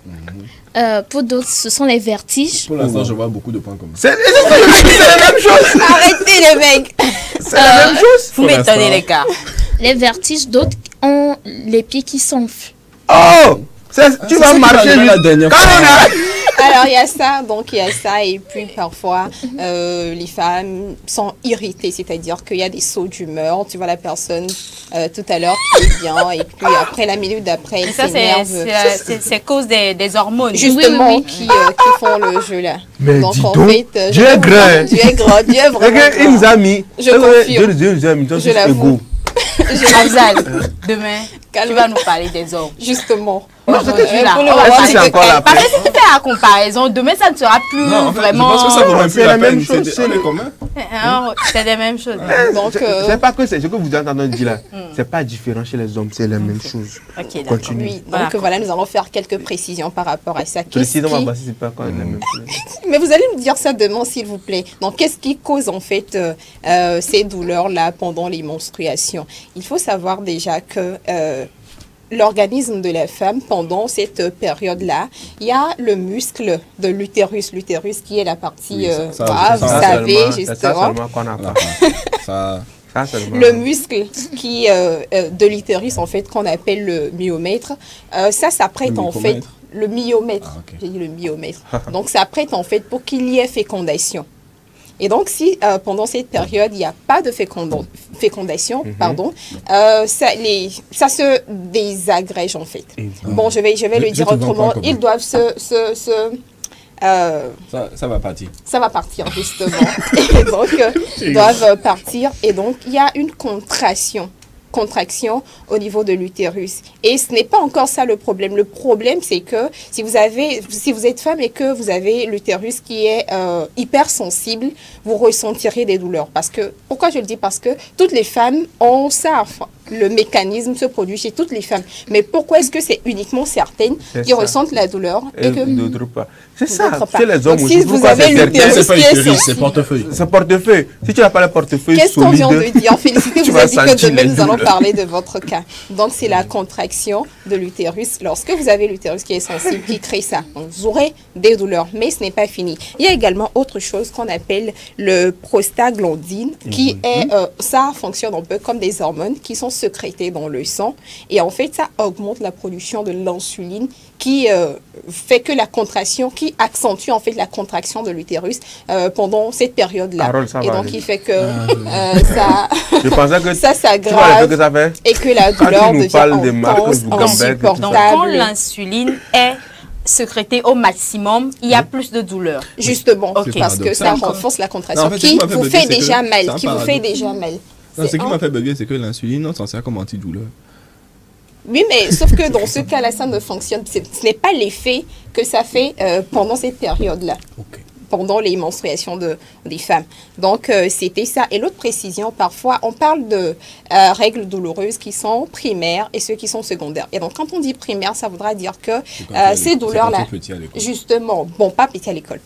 Pour d'autres, ce sont les vertiges.
Pour l'instant, je vois beaucoup de points comme
C'est
ça.
la même chose.
Arrêtez les mecs.
C'est la même chose.
Vous m'étonnez, les gars.
Les vertiges, d'autres ont les pieds qui s'enflent.
Oh, tu vas marcher
la dernière fois.
Alors, il y a ça, donc il y a ça, et puis parfois, les femmes sont irritées, c'est-à-dire qu'il y a des sauts d'humeur. Tu vois la personne tout à l'heure qui est bien, et puis après, la minute d'après, elle s'énerve.
C'est cause des hormones.
Justement, qui font le jeu là.
Mais
donc,
dis
en
donc,
fait,
Dieu est grand.
Dieu est grand, Dieu est vraiment grand.
Il nous a mis.
Je confirme.
Dieu nous a mis.
Je l'avoue.
Afzal, demain, tu vas nous parler des hommes.
Justement.
Parce que si tu fais la comparaison, demain ça ne sera plus vraiment.
Je pense que ça vaut même plus
la
la
même
peine.
chose.
C'est les communs.
C'est les mêmes choses.
Donc,
c'est pas que c'est ce que vous êtes en train de dire là. C'est pas différent chez les hommes, c'est la même chose.
Ok,
continue.
Oui, donc voilà, nous allons faire quelques précisions par rapport à ça.
Précisément, c'est pas quand même la même chose.
Mais vous allez me dire ça demain, s'il vous plaît. Donc, qu'est-ce qui cause en fait ces douleurs-là pendant les menstruations? Il faut savoir déjà que l'organisme de la femme, pendant cette période-là, il y a le muscle de l'utérus. L'utérus qui est la partie, vous savez, justement. Le muscle qui de l'utérus, en fait, qu'on appelle le myomètre, ça s'apprête en fait... Le myomètre, j'ai dit le myomètre. Donc, ça prête en fait pour qu'il y ait fécondation. Et donc, si pendant cette période, il n'y a pas de fécondation, ça se désagrège en fait. Bon, je vais le dire autrement. Ils doivent ça
va partir.
Ça va partir, justement. Et donc, ils doivent partir. Et donc, il y a une contraction au niveau de l'utérus. Et ce n'est pas encore ça le problème. Le problème, c'est que si vous êtes femme et que vous avez l'utérus qui est hypersensible, vous ressentirez des douleurs. Pourquoi je le dis? Parce que toutes les femmes ont ça. Enfin, le mécanisme se produit chez toutes les femmes. Mais pourquoi est-ce que c'est uniquement certaines qui ressentent la douleur et que
d'autres pas? C'est ça. Chez les hommes
donc,
aussi.
si vous avez l'utérus qui est sensible,
c'est portefeuille.
C'est portefeuille. Si tu n'as pas le portefeuille solide,
qu'est-ce qu'on vient de dire? Félicité, vous avez dit que demain nous allons
douleurs.
parler de votre cas. Donc, c'est la contraction de l'utérus. Lorsque vous avez l'utérus qui est sensible, qui crée ça, donc vous aurez des douleurs, mais ce n'est pas fini. Il y a également autre chose qu'on appelle le prostaglandine, qui est, ça fonctionne un peu comme des hormones qui sont sécrétée dans le sang. Et en fait, ça augmente la production de l'insuline qui fait que la contraction, qui accentue en fait la contraction de l'utérus pendant cette période-là. Et donc, il fait que ça,
je pensais que
ça s'aggrave et que la douleur devient intense, insupportable.
Donc, quand l'insuline est sécrétée au maximum, il y a plus de douleur.
Justement, parce que ça renforce la contraction qui vous fait déjà mal,
Ce qui m'a fait bugger, c'est que l'insuline, on s'en sert comme antidouleur.
Oui, mais sauf que dans ce cas-là, ça ne fonctionne. Ce n'est pas l'effet que ça fait pendant cette période-là. Pendant les menstruations des femmes. Donc, c'était ça. Et l'autre précision, parfois, on parle de règles douloureuses qui sont primaires et ceux qui sont secondaires. Et donc, quand on dit primaire, ça voudra dire que ces douleurs-là, justement, bon, pas petit à l'école,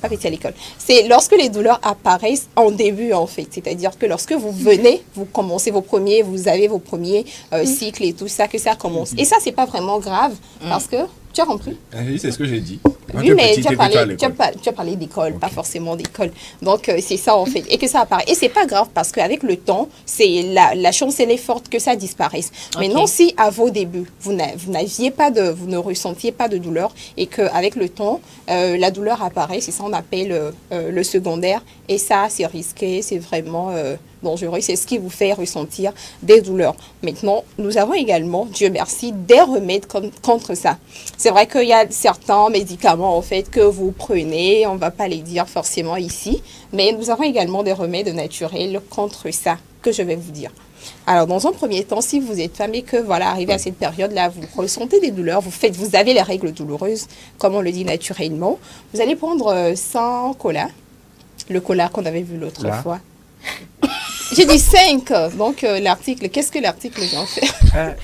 c'est lorsque les douleurs apparaissent en début, en fait. C'est-à-dire que lorsque vous venez, vous commencez vous avez vos premiers cycles et tout ça, que ça commence. Et ça, c'est pas vraiment grave parce que tu as compris?
C'est ce que j'ai dit.
Oui, mais tu as parlé d'école, pas forcément d'école. Donc, c'est ça, en fait. Et que ça apparaît. Et c'est pas grave parce qu'avec le temps, la chance, elle est forte que ça disparaisse. Maintenant, si à vos débuts, vous ne ressentiez pas de douleur et qu'avec le temps, la douleur apparaît, c'est ça on appelle le secondaire. Et ça, c'est risqué, c'est vraiment dangereux. C'est ce qui vous fait ressentir des douleurs. Maintenant, nous avons également, Dieu merci, des remèdes contre ça. C'est vrai qu'il y a certains médicaments, en fait, que vous prenez. On ne va pas les dire forcément ici. Mais nous avons également des remèdes naturels contre ça, que je vais vous dire. Alors, dans un premier temps, si vous êtes femme et que, voilà, arrivé à cette période-là, vous ressentez des douleurs, vous avez les règles douloureuses, comme on le dit naturellement, vous allez prendre 100 cola, le cola qu'on avait vu l'autre fois. J'ai dit 5. Donc, l'article, qu'est-ce que l'article vient faire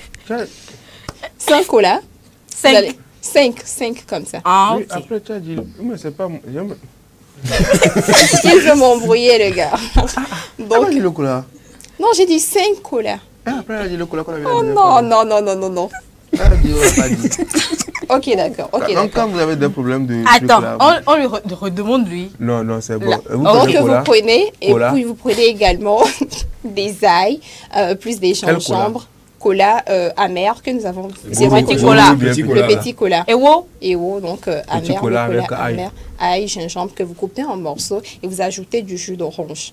5 cola. 5 comme ça.
Ah, oui, après, tu as dit, mais c'est pas...
Il veut m'embrouiller, le gars.
Donc, le cola.
Non, j'ai dit 5 cola.
Après, elle a dit le cola qu'on avait
Oh non.
Elle a dit, on l'a pas dit.
Ok, d'accord.
Donc, quand vous avez des problèmes de...
Attends, on lui redemande, lui.
Non, c'est bon.
Donc, vous prenez, et puis vous prenez également des ail, plus des gingembre, cola amer que nous avons. C'est vrai, le petit cola. Ewo, donc amer, cola amer, ail, gingembre que vous coupez en morceaux et vous ajoutez du jus d'orange.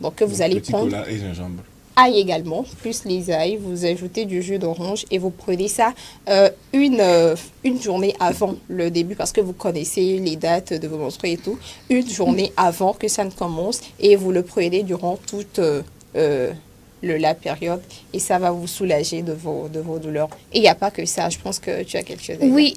Donc, vous allez prendre...
Petit cola et gingembre.
Ail également, plus les ail, vous ajoutez du jus d'orange et vous prenez ça une journée avant le début parce que vous connaissez les dates de vos menstrues et tout. Une journée avant que ça ne commence et vous le prenez durant toute la période et ça va vous soulager de vos douleurs. Et il n'y a pas que ça, je pense que tu as quelque chose à dire.
Oui,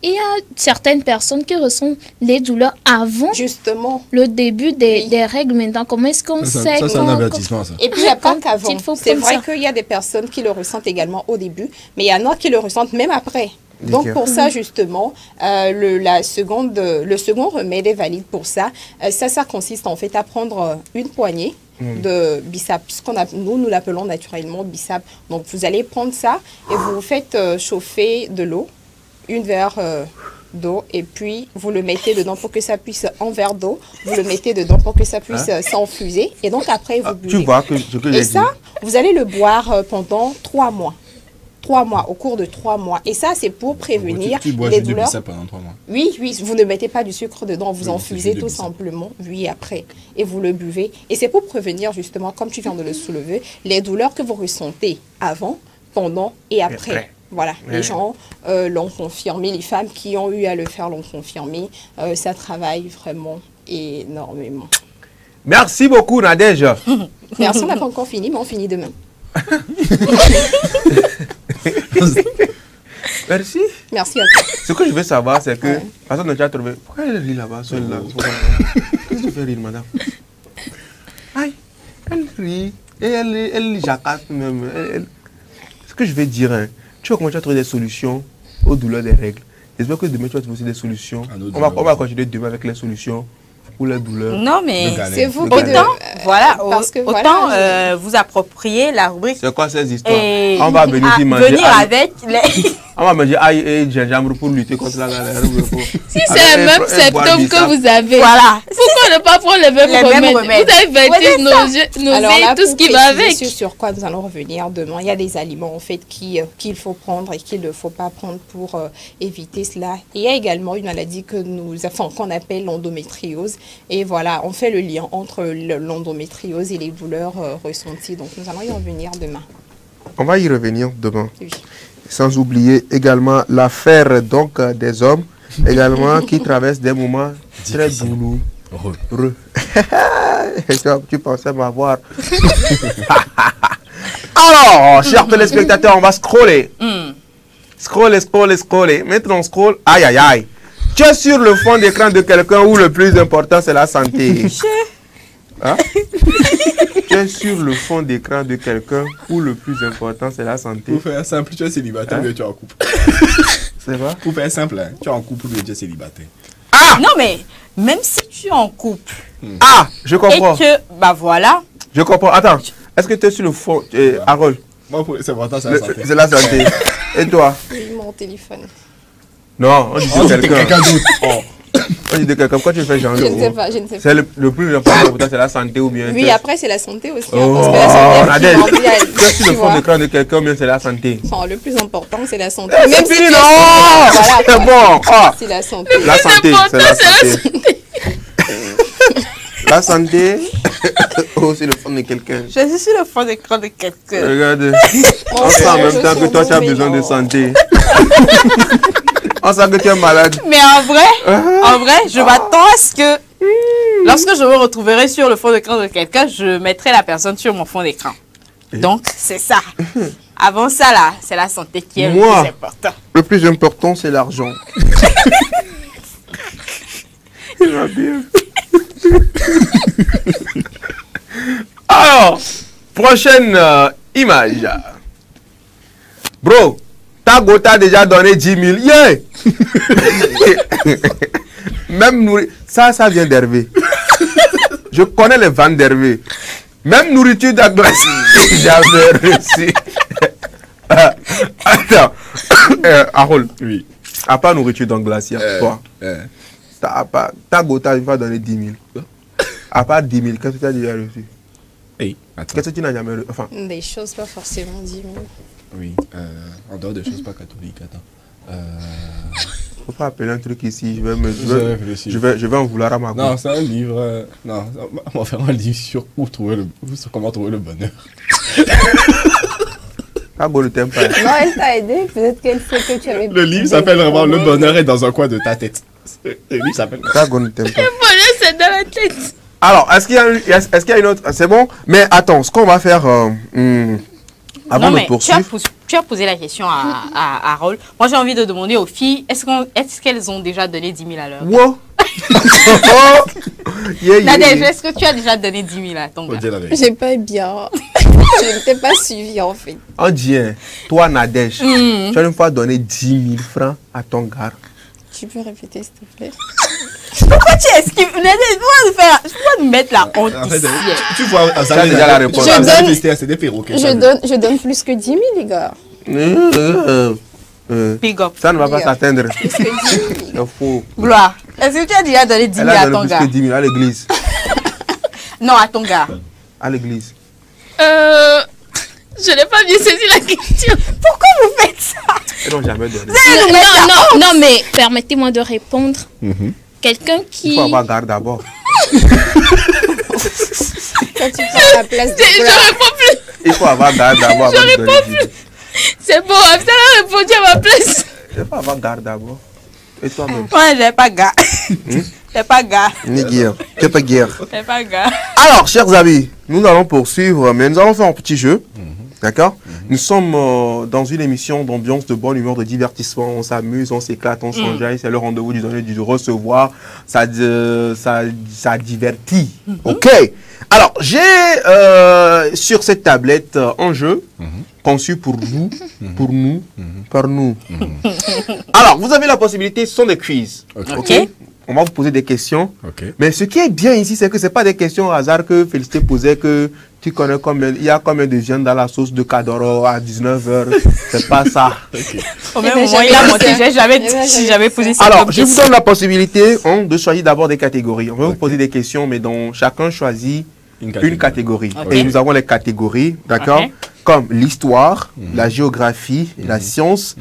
il y a certaines personnes qui ressentent les douleurs avant
justement
le début des règles. Maintenant, comment est-ce qu'on sait
ça, c'est un avertissement, ça.
Et puis, il n'y a pas qu'avant. C'est vrai qu'il y a des personnes qui le ressentent également au début, mais il y en a qui le ressentent même après. Donc, pour ça, justement, le second remède est valide pour ça. Ça consiste en fait à prendre une poignée de bissap, nous l'appelons naturellement bissap. Donc, vous allez prendre ça et vous faites chauffer de l'eau, une verre d'eau, et puis vous le mettez dedans pour que ça puisse, un verre d'eau, vous le mettez dedans pour que ça puisse s'enfuser. Et donc, après, vous buvez.
Tu vois ce que
et ça, vous allez le boire pendant 3 mois. 3 mois, au cours de 3 mois. Et ça, c'est pour prévenir
tu bois
les douleurs.
Pendant 3 mois.
Oui, vous ne mettez pas du sucre dedans, vous infusez tout simplement, après, et vous le buvez. Et c'est pour prévenir justement, comme tu viens de le soulever, les douleurs que vous ressentez avant, pendant et après. Voilà, les gens l'ont confirmé, les femmes qui ont eu à le faire l'ont confirmé. Ça travaille vraiment énormément.
Merci beaucoup, Nadège.
Merci, on n'a pas encore fini, mais on finit demain.
Merci.
Merci à toi.
Ce que je veux savoir, c'est que... Attends, tu as trouvé... Pourquoi elle rit là-bas, seule là? Qu'est-ce que tu fais rire, madame? Aïe, elle rit. Et elle jacasse même. Ce que je vais dire, hein, tu vas commencer à trouver des solutions aux douleurs des règles. J'espère que demain, tu vas trouver aussi des solutions. On va continuer demain avec les solutions pour les douleurs.
Non, mais
c'est vous qui
vous appropriez la rubrique.
C'est quoi ces histoires? On va venir manger. On va manger ail et gingembre pour lutter contre la galère.
Si c'est le même symptôme que vous avez,
voilà.
Pourquoi ne pas prendre le même remède? Vous avez vertige, nausées, tout ce qui va avec.
Sur quoi nous allons revenir demain. Il y a des aliments en fait qu'il faut prendre et qu'il ne faut pas prendre pour éviter cela. Et il y a également une maladie qu'on appelle l'endométriose. Et voilà, on fait le lien entre l'endométriose et les douleurs ressenties. Donc nous allons y revenir demain.
On va y revenir demain.
Oui.
Sans oublier également l'affaire donc des hommes, également qui traversent des moments très douloureux. Tu pensais m'avoir. Alors, chers téléspectateurs, on va scroller. Scroller. Maintenant, on scroll. Aïe, aïe, aïe. Tu es sur le fond d'écran de quelqu'un où le plus important, c'est la santé. Hein? Tu es sur le fond d'écran de quelqu'un où le plus important, c'est la santé.
Pour faire simple, tu es célibataire ou tu es en couple.
C'est vrai?
Pour faire simple, hein, tu es en couple ou tu es célibataire.
Ah! Non, mais même si tu es en couple.
Ah! Je comprends.
Et que, bah voilà.
Je comprends. Attends. Est-ce que tu es sur le fond, Harold?
Moi, c'est important, c'est la santé.
C'est la santé. Et toi?
Mon téléphone.
Non, on dit de
quelqu'un d'autre. Oh.
On dit de quelqu'un. Pourquoi tu fais genre?
Je ne sais pas, je ne sais pas.
C'est le plus important, c'est la santé ou bien?
Oui, après, c'est la santé aussi.
Oh,
parce que la santé est primordiale.
Tu es sur le fond d'écran de quelqu'un ou bien c'est la santé?
Enfin, le plus important, c'est la santé.
Même si non! Voilà, c'est bon. Ah.
C'est la santé.
La santé, c'est la santé. La santé, oh, c'est le fond de quelqu'un.
Je suis sur le fond d'écran de quelqu'un.
Regarde. On sent en même temps que toi, tu as besoin de santé. On sent que tu es malade.
Mais en vrai, je m'attends à ce que lorsque je me retrouverai sur le fond d'écran de quelqu'un, je mettrai la personne sur mon fond d'écran. Donc, c'est ça. Avant ça, là, c'est la santé qui est le plus important.
Le plus important, c'est l'argent. Il va bien. Alors, prochaine image. Bro, ta go t'a déjà donné 10 000. Yeah! Même nourriture. Ça vient d'Hervé. Je connais les ventes d'Hervé. Même nourriture d'aglace, j'avais reçu. Attends. Harold.
Oui.
À part nourriture d'anglacier, toi. Ta gota, il va donner 10 000. À part 10 000, qu'est-ce que tu as déjà reçu?
Hey,
qu'est-ce que tu n'as jamais reçu? Enfin,
des choses pas forcément 10 000.
Oui, en dehors des choses pas catholiques, attends.
Faut pas appeler un truc ici, je vais en vouloir à ma
Non, c'est un livre. Non, on va faire un livre sur comment trouver le bonheur.
Ta go ne t'aime pas.
Non, elle t'a aidé, peut-être qu'elle sait que tu avais.
Le livre s'appelle vraiment Le bonheur est dans un coin de ta tête. Le livre s'appelle.
Ta go ne t'aime pas.
Le bonheur, c'est dans la tête.
Alors, est-ce qu'il y a une autre? C'est bon? Mais attends, ce qu'on va faire avant de poursuivre.
Tu as posé la question à Harold. Moi, j'ai envie de demander aux filles, est-ce qu'elles ont déjà donné 10 000 à l'heure?
Wow.
Nadège, est-ce que tu as déjà donné 10 000 à ton gars?
J'ai pas bien. Je ne t'ai pas suivi en fait.
On dit, toi Nadège, tu as une fois donné 10 000 francs à ton gars.
Tu peux répéter s'il te plaît?
Pourquoi tu esquives? Tu vas nous mettre la honte ici.
Tu vois, ça
déjà la réponse.
Je donne plus que 10 000 les gars.
Big up.
Ça ne va pas s'atteindre. C'est faux.
Gloire. Est-ce que tu as déjà donné 10 000 à ton gars?
Plus que 10 000 à l'église.
Non, à ton gars.
À l'église.
Je n'ai pas bien saisi la question.
Pourquoi vous faites ça?
Ils n'ont jamais donné.
Non, mais permettez-moi de répondre. Quelqu'un qui...
Il faut avoir garde d'abord.
Quand tu prends la place de...
Je réponds plus.
Il faut avoir garde d'abord.
Je réponds plus. C'est bon, Abdel a répondu à ma place.
Il faut avoir garde d'abord. Et toi-même?
Moi, j'ai pas gars. J'ai pas gars.
Ni guerre. Tu n'es pas guerre.
J'ai pas gars.
Alors, chers amis, nous allons poursuivre, mais nous allons faire un petit jeu. D'accord? Nous sommes dans une émission d'ambiance, de bonne humeur, de divertissement. On s'amuse, on s'éclate, on s'enjaille. C'est le rendez-vous du donner, du recevoir. Ça divertit. OK? Alors, j'ai sur cette tablette un jeu conçu pour vous, par nous. Alors, vous avez la possibilité, ce sont des quiz. OK? on va vous poser des questions.
Okay.
Mais ce qui est bien ici, c'est que ce n'est pas des questions au hasard que Félicité posait, que tu connais il y a combien de viande dans la sauce de Kadoro à 19h. C'est pas ça.
Au même moment, il a monté, si j'avais posé ça.
Alors, je vous donne la possibilité de choisir d'abord des catégories. On va vous poser des questions, mais dont chacun choisit une catégorie. Et nous avons les catégories, d'accord, comme l'histoire, la géographie, la science,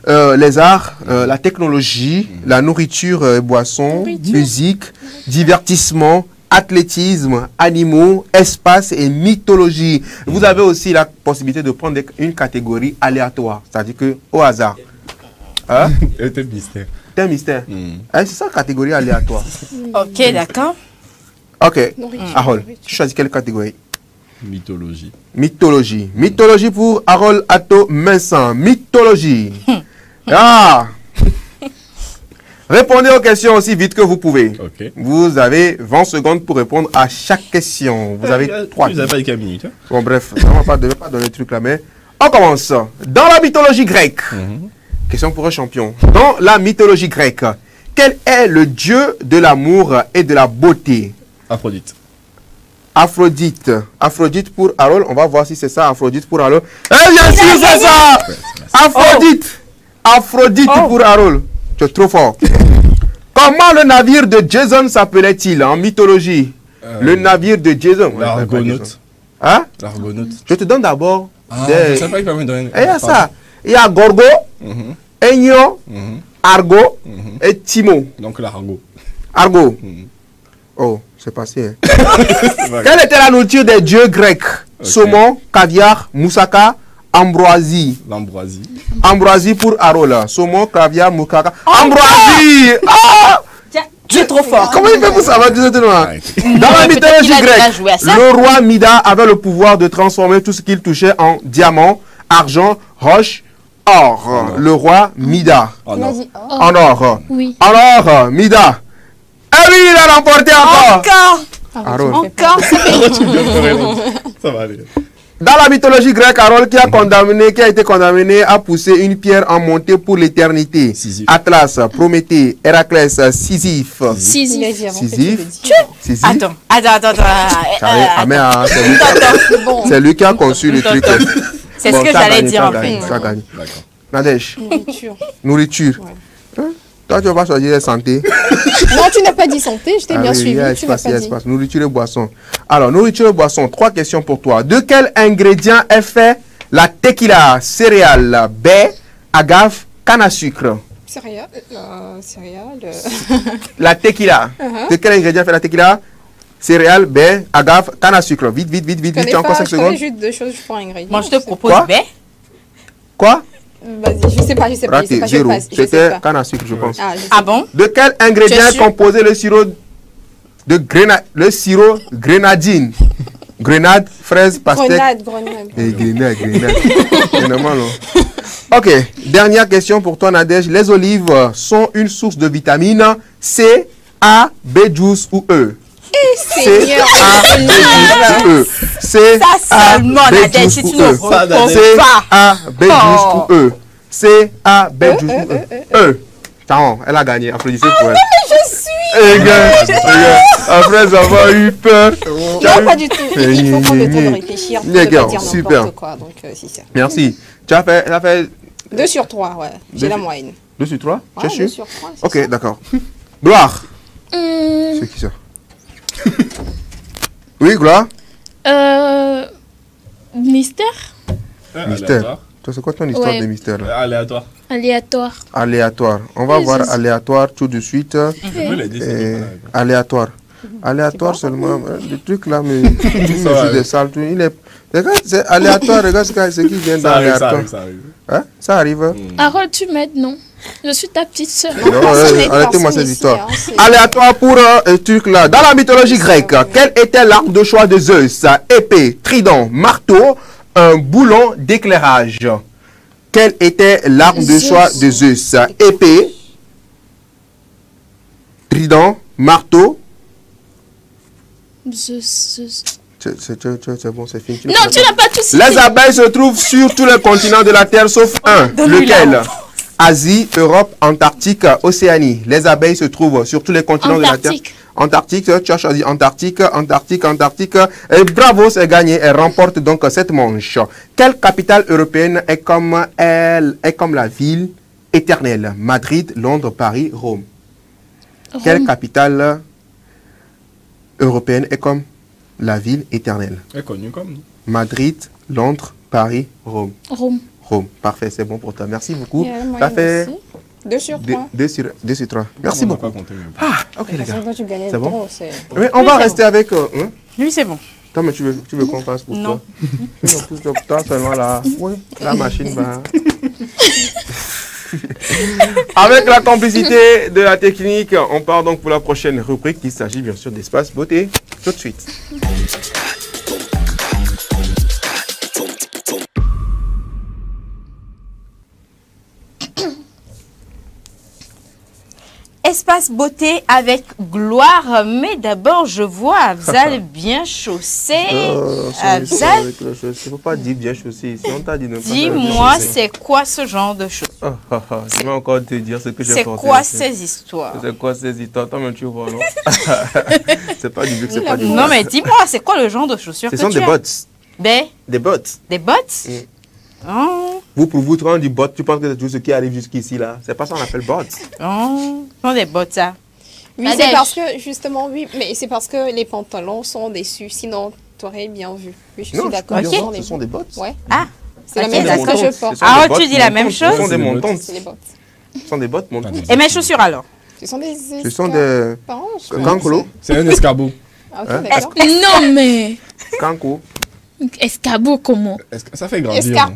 les arts, la technologie, la nourriture et boissons, musique, divertissement, athlétisme, animaux, espace et mythologie. Vous avez aussi la possibilité de prendre une catégorie aléatoire, c'est-à-dire que au hasard. Hein?
Thème mystère.
Thème mystère. C'est ça, catégorie aléatoire.
Ok, d'accord.
Ok. Harold, tu choisis quelle catégorie?
Mythologie.
Mythologie. Mythologie pour Harold Atto Vincent. Mythologie. Ah! Répondez aux questions aussi vite que vous pouvez.
Okay.
Vous avez 20 secondes pour répondre à chaque question. Vous avez 3 minutes.
Vous n'avez pas 15 minutes. Hein?
Bon, bref, on ne devait pas donner le truc là, mais on commence. Dans la mythologie grecque, question pour un champion. Dans la mythologie grecque, quel est le dieu de l'amour et de la beauté?
Aphrodite.
Aphrodite. Aphrodite pour Harold. On va voir si c'est ça, Aphrodite pour Harold. Eh bien sûr, c'est ça! Aphrodite. Aphrodite pour Harold. Tu es trop fort. Comment le navire de Jason s'appelait-il en mythologie? Le navire de Jason.
L'Argonaute.
Hein?
L'Argonaute.
Je te donne d'abord
des... Je sais pas qui peut me donner.
Il y a ça. Il y a Gorgo, Aignan, Argo et Timo.
Donc l'Argo.
Argo. Oh, c'est passé. Hein. Quelle était la nourriture des dieux grecs? Saumon, caviar, moussaka, ambroisie.
L'ambroisie.
Ambroisie pour Harold. Saumon, caviar, moussaka. Ambroisie! Ah!
Tu es trop fort.
Comment il fait pour savoir? Dans la mythologie grecque, le roi Mida avait le pouvoir de transformer tout ce qu'il touchait en diamant, argent, roche, or. Le roi Mida. En or.
Oui.
En or, Mida. Ah oui, il a remporté encore.
Encore.
Ça va aller.
Dans la mythologie grecque, Harold qui a été condamné à pousser une pierre en montée pour l'éternité. Atlas, Prométhée, Héraclès, Sisyphe.
Attends.
C'est lui qui a conçu le truc.
C'est ce que j'allais dire en fait.
Nadège. Nourriture. Toi, tu vas pas choisir la santé.
Non, tu n'as pas dit santé, je t'ai bien suivi. Tu n'as pas dit.
Nourriture et boisson. Alors, nourriture et boisson, 3 questions pour toi. De quel ingrédient est fait la tequila? Céréales, baie, agave, canne à sucre.
Céréales.
La tequila. De quel ingrédient est fait la tequila? Céréales, baie, agave, canne à sucre. Vite, tu as encore 5 secondes.
Je connais juste 2 choses pour ingrédients.
Moi, je te propose baie.
Quoi?
Vas-y, je sais pas.
Zéro. C'était canne à sucre, je pense.
Ah bon?
De quel ingrédient est composé le sirop de grenadine? Grenade, fraise, pastèque. Grenade. Ok, dernière question pour toi, Nadège. Les olives sont une source de vitamines C, A, B12 ou E?
C, A, B12
ou E. C, A, B12 ou E. C, A, B12 ou E. C, A, B12 ou E. Attends, elle a gagné. Applaudissez pour elle.
Non, mais je suis.
Après avoir eu peur.
Non, pas du tout. Il faut prendre le temps de réfléchir. Pour ne pas dire n'importe quoi. Donc,
merci. Tu as fait
2 sur 3, ouais. J'ai la moyenne.
2 sur 3?
Tu es sûr? 2 sur 3.
Ok, d'accord. Gloire. C'est qui ça? Oui, Gloire.
Mystère.
Mystère. Toi, c'est quoi ton histoire de mystère là?
Aléatoire.
On va voir aléatoire tout de suite. Aléatoire. Aléatoire seulement. Le truc là, mais des salles. Regarde, c'est aléatoire. Regarde ce qui vient d'aléatoire. Ça arrive.
Harold, tu m'aides, non? Je suis ta petite soeur.
Arrêtez-moi cette histoire. Aléatoire pour un truc là. Dans la mythologie grecque, quel était l'arme de choix de Zeus? Épée, trident, marteau, un boulon d'éclairage. Quelle était l'arme de choix de Zeus? Épée, trident, marteau.
Zeus.
C'est bon, c'est fini.
Non, tu n'as pas tout cité.
Les abeilles se trouvent sur tous les continents de la Terre sauf un. Lequel? Asie, Europe, Antarctique, Océanie. Les abeilles se trouvent sur tous les continents de la Terre. Antarctique, tu as choisi Antarctique. Et bravo, c'est gagné. Elle remporte donc cette manche. Quelle capitale européenne est comme la ville éternelle? Madrid, Londres, Paris, Rome. Quelle capitale européenne est comme la ville éternelle?
Est connue comme.
Madrid, Londres, Paris, Rome. Rome. Parfait, c'est bon pour toi. Merci beaucoup. Ça fait
2 sur 3.
2 sur 3. Merci beaucoup. Ok les gars.
C'est
bon. Mais on va rester avec...
Lui, c'est bon.
Toi, mais tu veux qu'on fasse pour toi? Non. Toi seulement là. Oui, la machine va... Avec la complicité de la technique, on part donc pour la prochaine rubrique. Il s'agit bien sûr d'Espace Beauté. Tout de suite.
Espace beauté avec gloire, mais d'abord je vois Afzal bien chaussé. Afzal,
il ne faut pas dire bien chaussé. Si on t'a dit
dis-moi, c'est quoi ce genre de choses?
Je vais encore te dire ce que j'ai porté.
C'est quoi ces histoires?
C'est quoi ces histoires? Toi-même tu vois, non? C'est pas du luxe, c'est pas du luxe.
Non mais dis-moi, c'est quoi le genre de chaussures que tu as?
Ce sont des bottes. Des bottes.
Des bottes? Oh.
Pour vous prendre du bot, tu penses que c'est tout ce qui arrive jusqu'ici là? C'est pas ça qu'on appelle bot.
Oh, ce sont des bottes ça.
Oui, c'est parce que justement, oui, mais c'est parce que les pantalons sont dessus, sinon tu aurais bien vu. Oui, je suis d'accord.
Ce sont des bottes.
Ouais.
Ah,
c'est la même chose que je porte.
Ah, tu dis la même chose?
Ce sont des montantes.
C'est les bottes.
Ce sont des bottes montantes.
Et mes chaussures alors?
Ce sont des...
Ce sont des... Cancolo.
C'est un escabeau.
Non mais...
Canco.
Escabeau comment?
Ça fait grandir.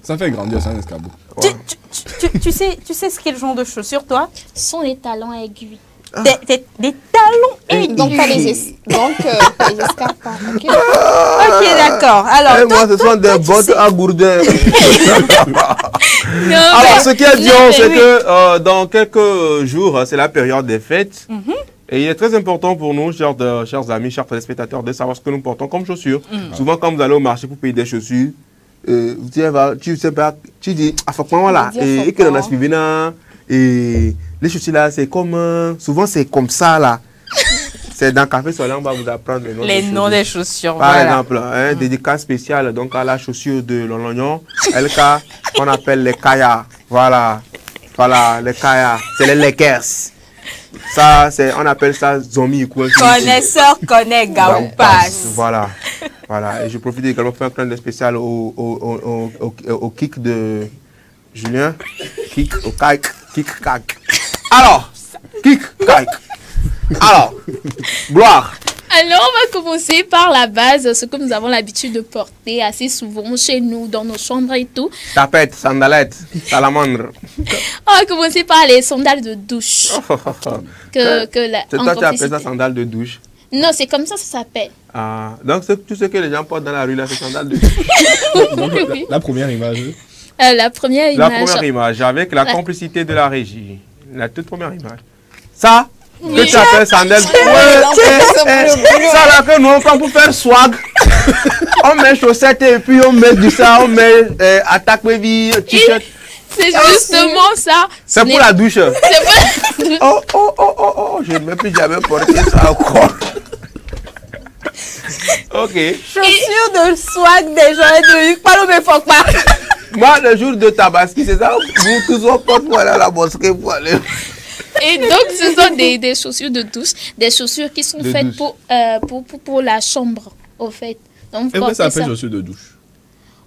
Ça fait grandir, c'est un escabeau.
Tu sais ce qu'est le genre de chaussures, toi?
Ce sont les talons aiguilles.
Des talons aiguilles.
Donc pas les escarpes. Ok,
d'accord. Alors,
moi, ce sont des bottes à gourdin. Alors, ce qui est bien, c'est que dans quelques jours, c'est la période des fêtes. Et il est très important pour nous, chers amis, chers téléspectateurs, de savoir ce que nous portons comme chaussures. Souvent, quand vous allez au marché pour payer des chaussures, tu sais pas, tu dis, ah, faut que là, et que l'on a suivi là, et les chaussures là, c'est comme, souvent c'est comme ça là. C'est dans Café Soleil, on va vous apprendre
les noms des chaussures.
Par exemple, dédicace spéciale donc à la chaussure de l'Olognon, LK, qu'on appelle les Kaya. Voilà, les Kaya, c'est les Lakers. Ça, on appelle ça zombie.
Connaisseur connaît Gaoupas.
Voilà. Et je profite également pour faire un clin d'œil spécial au kick de Julien. Kick, kak. Alors, kick, kak. Alors, gloire.
Alors, on va commencer par la base, ce que nous avons l'habitude de porter assez souvent chez nous, dans nos chambres et tout.
Tapette, sandalette, salamandre.
On va commencer par les sandales de douche.
Toi, tu appelles ça sandales de douche?
Non, c'est comme ça s'appelle.
Ah, donc tout ce que les gens portent dans la rue, là, c'est sandales de douche.
Donc, la première image.
La première
image, avec la complicité de la régie. La toute première image. Ça, que tu appelles sandales. Ça là que nous on prend pour faire swag. On met chaussettes et puis on met du ça, on met attaque baby, t-shirt.
C'est justement ça.
C'est pour la douche. Oh, je ne vais plus jamais porter ça encore. Ok.
Chaussures de swag des gens de pas le faut pas.
Moi, le jour de Tabaski, c'est ça. Vous tous on porte pour aller à la mosquée pour aller.
Et donc, ce sont des chaussures de douche, des chaussures qui sont faites pour la chambre, au fait. Donc,
et pourquoi ça s'appelle chaussures de douche?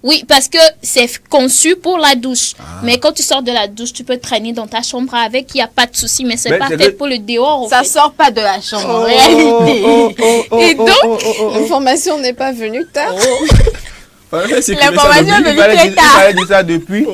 Oui, parce que c'est conçu pour la douche. Mais quand tu sors de la douche, tu peux traîner dans ta chambre avec, il n'y a pas de souci. Mais c'est pas fait pour le dehors.
Ça sort pas de la chambre, en réalité.
Et donc,
l'information n'est pas venue tard.
L'information est venue très tard.
Il fallait dire ça depuis.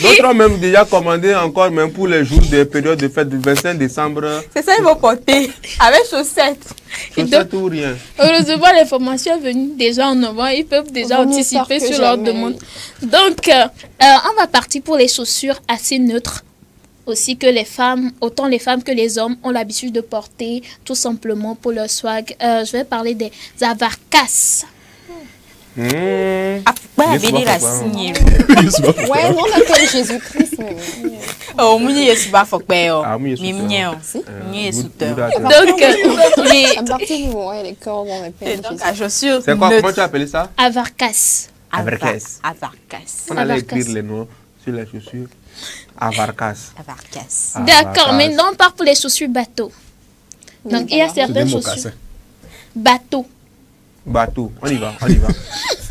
D'autres ont même déjà commandé encore, même pour les jours des périodes de fête du 25 décembre.
C'est ça, ils vont porter avec chaussettes.
Chaussettes ou rien.
Heureusement, l'information est venue déjà en novembre. Ils peuvent déjà anticiper sur leur demande. Donc, on va partir pour les chaussures assez neutres. Aussi que les femmes, autant les femmes que les hommes ont l'habitude de porter, tout simplement pour leur swag. Je vais parler des avarcas.
Des
Béni la signé.
Ouais, nous on appelle Jésus-Christ.
Oh, Mouni est pas fokpé.
Ah, Mouni est
Mais Mouni est souteur.
Donc,
À partir du moment où les cordes, on appelle
donc à chaussures.
C'est quoi? Comment tu as appelé ça?
Avarkas.
Avarkas.
Avarkas.
On allait écrire les noms sur les chaussures. Avarkas.
Avarkas.
D'accord, maintenant on part pour les chaussures bateau. Donc il y a certaines chaussures. Bateau.
Bateau. On y va, on y va.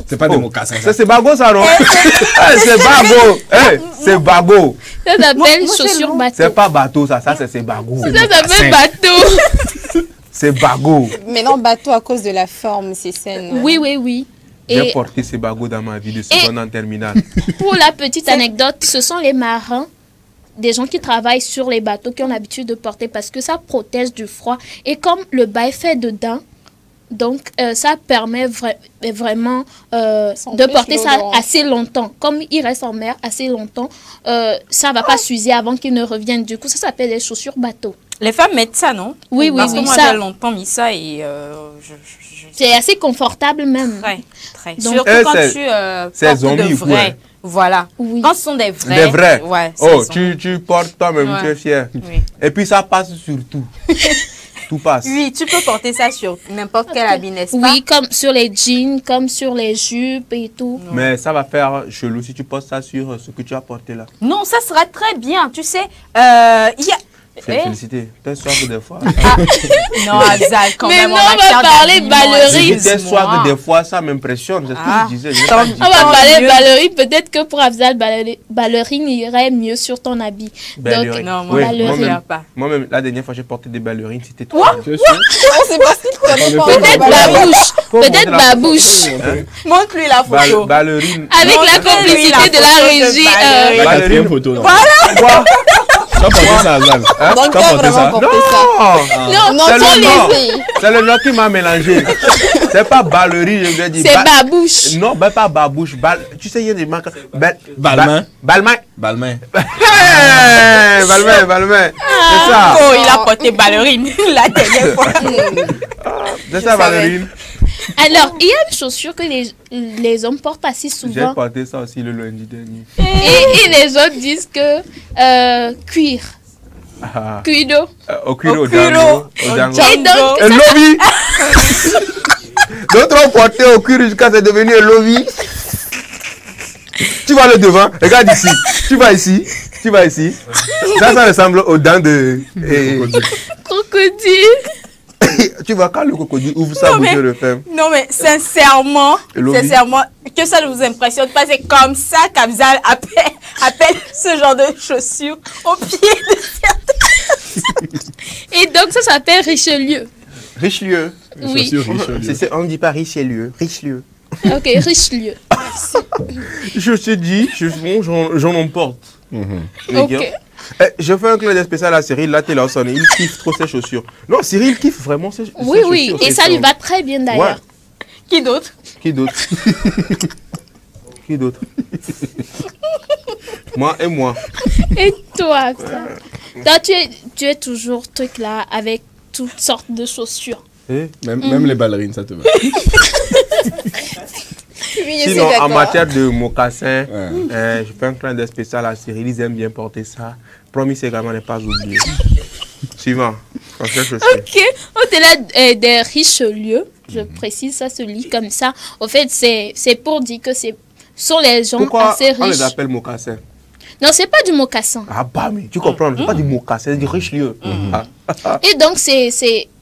C'est pas des mocassins.
Ça, c'est bago, ça, non? C'est bago. C'est bago.
Ça s'appelle chaussures bateau.
C'est pas bateau, ça c'est bago.
Ça s'appelle bateau.
C'est bago.
Mais non, bateau à cause de la forme, c'est saine.
Oui, oui, oui.
J'ai porté ces bagots dans ma vie de seconde en terminale.
Pour la petite anecdote, ce sont les marins, des gens qui travaillent sur les bateaux, qui ont l'habitude de porter parce que ça protège du froid. Et comme le bas est fait dedans, donc ça permet vraiment de porter ça assez longtemps. Comme il reste en mer assez longtemps, ça ne va pas s'user avant qu'il ne revienne. Du coup, ça s'appelle les chaussures bateau.
Les femmes mettent ça, non?
Oui, oui,
parce
oui.
que moi, j'ai longtemps mis ça et
c'est assez confortable même.
Très.
Donc,
surtout quand tu portes de vrais. Voilà. Oui. Quand ce sont des vrais.
Des vrais.
Ouais,
oh, tu portes toi-même, tu es fier.
Oui.
Et puis ça passe sur tout. Tout passe.
Oui, tu peux porter ça sur n'importe quel habit, n'est-ce pas?
Oui, comme sur les jeans, comme sur les jupes et tout.
Non. Mais ça va faire chelou si tu portes ça sur ce que tu as porté là.
Non, ça sera très bien. Tu sais, il y a...
Félicité. T'es soif des fois.
Non, Abzal, quand
mais
même.
Mais non, on va parler ballerine.
T'es soif des fois, ça m'impressionne. C'est ce que je disais.
On va parler ballerine. Peut-être que pour Abzal, ballerine irait mieux sur ton habit.
Ballerine.
Non, moi, ballerine.
Moi-même, la dernière fois, j'ai porté des ballerines. C'était trop.
C'est pas ce qu'il
Peut-être babouche.
Montre-lui la photo.
Ballerine.
Avec la complicité de la régie.
La quatrième photo.
Voilà.
Tu as porté ça, Azal?
Donc, tu as vraiment porté ça?
Non,
c'est le nom qui m'a mélangé. C'est pas ballerine, je lui ai dit.
C'est babouche.
Non, pas babouche. Tu sais, il y a des marques.
Balmain.
Balmain.
Balmain.
Balmain. C'est ça.
Oh, il a porté ballerine la dernière fois.
C'est ça, ballerine.
Alors, il y a une chaussure que les hommes portent assez souvent.
J'ai porté ça aussi le lundi dernier.
Et les autres disent que cuir. Cuido.
Au cuiro.
Et donc,
un lobby. D'autres ont porté au cuir jusqu'à c'est devenu un lobby. Tu vas le devant. Regarde ici. Tu vas ici. Ça ressemble aux dents de
crocodile.
Tu vois, quand le crocodile ouvre sa bouche, le ferme.
Non, mais sincèrement, que ça ne vous impressionne pas. C'est comme ça qu'Abzal appelle ce genre de chaussures au pied de certaines.
Et donc, ça s'appelle Richelieu.
Richelieu.
Oui.
On ne dit pas Richelieu. Richelieu.
Ok, Richelieu.
Je te dis, j'en emporte.
Ok.
Je fais un clin d'œil spécial à Cyril, là, t'es là, il kiffe trop ses chaussures. Non, Cyril kiffe vraiment ses chaussures.
Oui, et ça lui va très bien d'ailleurs.
Ouais. Qui d'autre
Moi et moi.
Et toi, toi tu es toujours truc là avec toutes sortes de chaussures.
Même les ballerines, ça te va.
Sinon, en matière de mocassins, je fais un clin d'œil spécial à Cyril. Ils aiment bien porter ça. Promis également ne pas oublier. Suivant.
Ok. Au-delà des Richelieu, je précise, ça se lit comme ça. Au fait, c'est pour dire que ce sont les gens assez riches.
Pourquoi on les appelle mocassins?
Non, c'est pas du mocassin.
Ah bah mais tu comprends, c'est pas du mocassin, c'est du Richelieu.
Et donc,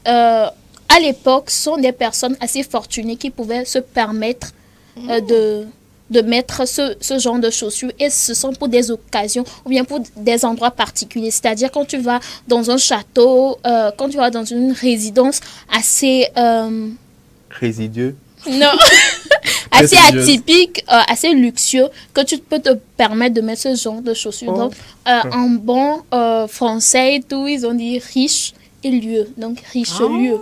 à l'époque, ce sont des personnes assez fortunées qui pouvaient se permettre de mettre ce genre de chaussures, et ce sont pour des occasions ou bien pour des endroits particuliers. C'est-à-dire quand tu vas dans un château, quand tu vas dans une résidence assez...
Résidieux?
Non, assez atypique, assez luxueux, que tu peux te permettre de mettre ce genre de chaussures. Donc, en bon français et tout, ils ont dit riche et lieu, donc Richelieu.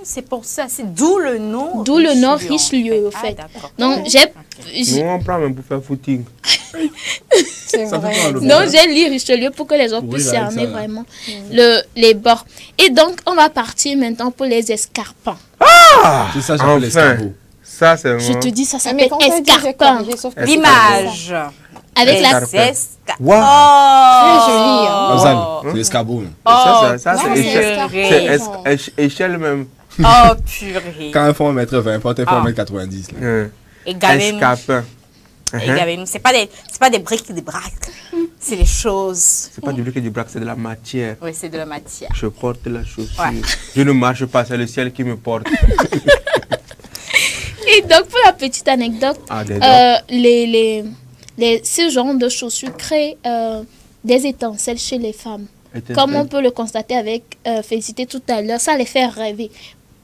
C'est pour ça, c'est d'où le nom.
D'où le nom Richelieu, en fait. Donc,
nous, on prend même pour faire footing.
C'est vrai. Donc, j'ai lu Richelieu pour que les gens puissent cerner vraiment les bords. Et donc, on va partir maintenant pour les escarpins.
Ah!
C'est ça, j'appelle l'escargot.
Ça, c'est
Je
moi.
te dis, ça
Mais
s'appelle
quand t'as dit, j'ai
escarpin.
corrigé, sauf que
L'image.
Avec la...
Wow.
Très joli. Hein.
Azal, c'est l'escabeau.
Ça,
non,
c'est
c'est
échelle.
escarpin.
C'est échelle même.
Oh, purée.
Quand il faut 1m20, il faut 1m90.
Et gavez-nous.
Escarpin.
Et gavez-nous. C'est pas des briques et des braques. C'est des choses.
C'est pas du brique et du braque, c'est de la matière.
Oui, c'est de la matière.
Je porte la chaussure.
Ouais.
Je ne marche pas, c'est le ciel qui me porte.
Et donc, pour la petite anecdote,
Ah,
ce genre de chaussures créent des étincelles chez les femmes. Comme on peut le constater avec Félicité tout à l'heure, ça les fait rêver.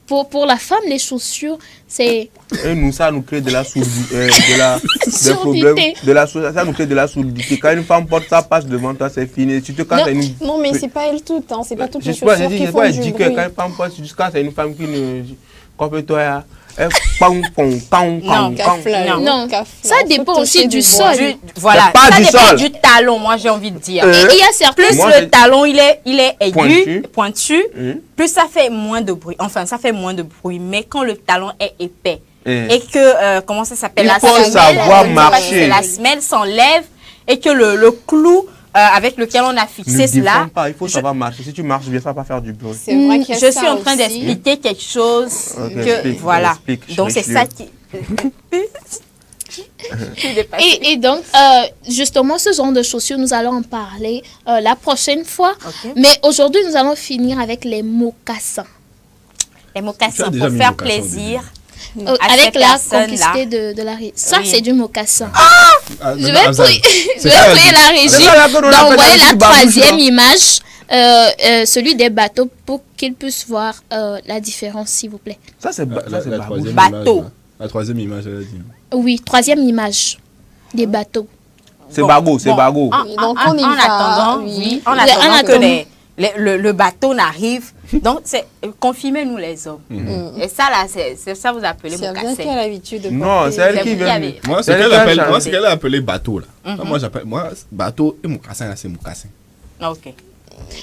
Pour la femme, les chaussures, c'est...
Et nous, ça nous crée de la sourdité,
Surdité.
ça nous crée de la sourdité. Quand une femme porte ça, passe devant toi, c'est fini. Tu te casses une...
Non, mais c'est pas elle toute, hein. C'est pas toutes
Je
les
sais pas,
chaussures qui
je
font du
dis que
bruit.
quand une femme porte, jusqu'à c'est une femme qui ne... Comme toi,
Non,
Non,
ça dépend aussi du sol.
Voilà,
pas
ça
du
dépend
sol.
du talon, moi j'ai envie de dire.
Et il y a certains...
Plus
Moi,
le
j'ai-
talon il est aigu,
Pointu.
pointu, plus ça fait moins de bruit. Enfin, ça fait moins de bruit. Mais quand le talon est épais
Eh.
et que, comment ça s'appelle,
Il
la
faut
semelle,
savoir
je sais pas si
marcher.
c'est la semelle s'enlève et que le clou avec lequel on a
Ne
fixé cela.
défends pas, il faut savoir marcher. Si tu marches bien, ça va pas faire du bruit.
C'est vrai qu'il y a
Je
ça
suis en train
aussi.
d'expliquer quelque chose
Ok,
que,
explique,
voilà.
explique,
Donc c'est
explique.
ça qui...
Et donc, justement, ce genre de chaussures, nous allons en parler la prochaine fois.
Ok.
Mais aujourd'hui, nous allons finir avec les mocassins.
Les
Tu as
mocassins
déjà
pour
mis
faire
mocassin au
plaisir. à
Avec
ces
la
personnes-là.
complicité de la régie. Ça,
Oui.
c'est du mocassin.
Ah,
Je
non,
vais
non, Azal.
prier, je
C'est
vais
ça,
prier la régie
C'est ça, là, qu'on appelle
d'envoyer
un
la
petit babouche,
troisième
là.
image, celui des bateaux, pour qu'ils puissent voir la différence, s'il vous plaît.
Ça, c'est
La
babouche.
troisième
Bateau.
image, la troisième image, elle a dit.
Oui, troisième image des bateaux.
C'est bagot, c'est bagot.
Donc, on y
en
va,
attendant,
oui.
oui, en
Oui,
attendant
en
que
attendant.
le bateau n'arrive. Donc, c'est confirmez-nous les hommes. Et ça, là, c'est ça vous appelez
C'est
mon
bien qui a l'habitude de
Non,
porter.
c'est elle
C'est
qui
vous qui
vient.
avez-
Moi,
C'est
c'est
elle
qu'elle
qui a
appelle,
changé.
moi, c'est qu'elle a appelé bateau, là. Moi, j'appelle, moi, bateau et mocassin, là, c'est mocassin.
Ok.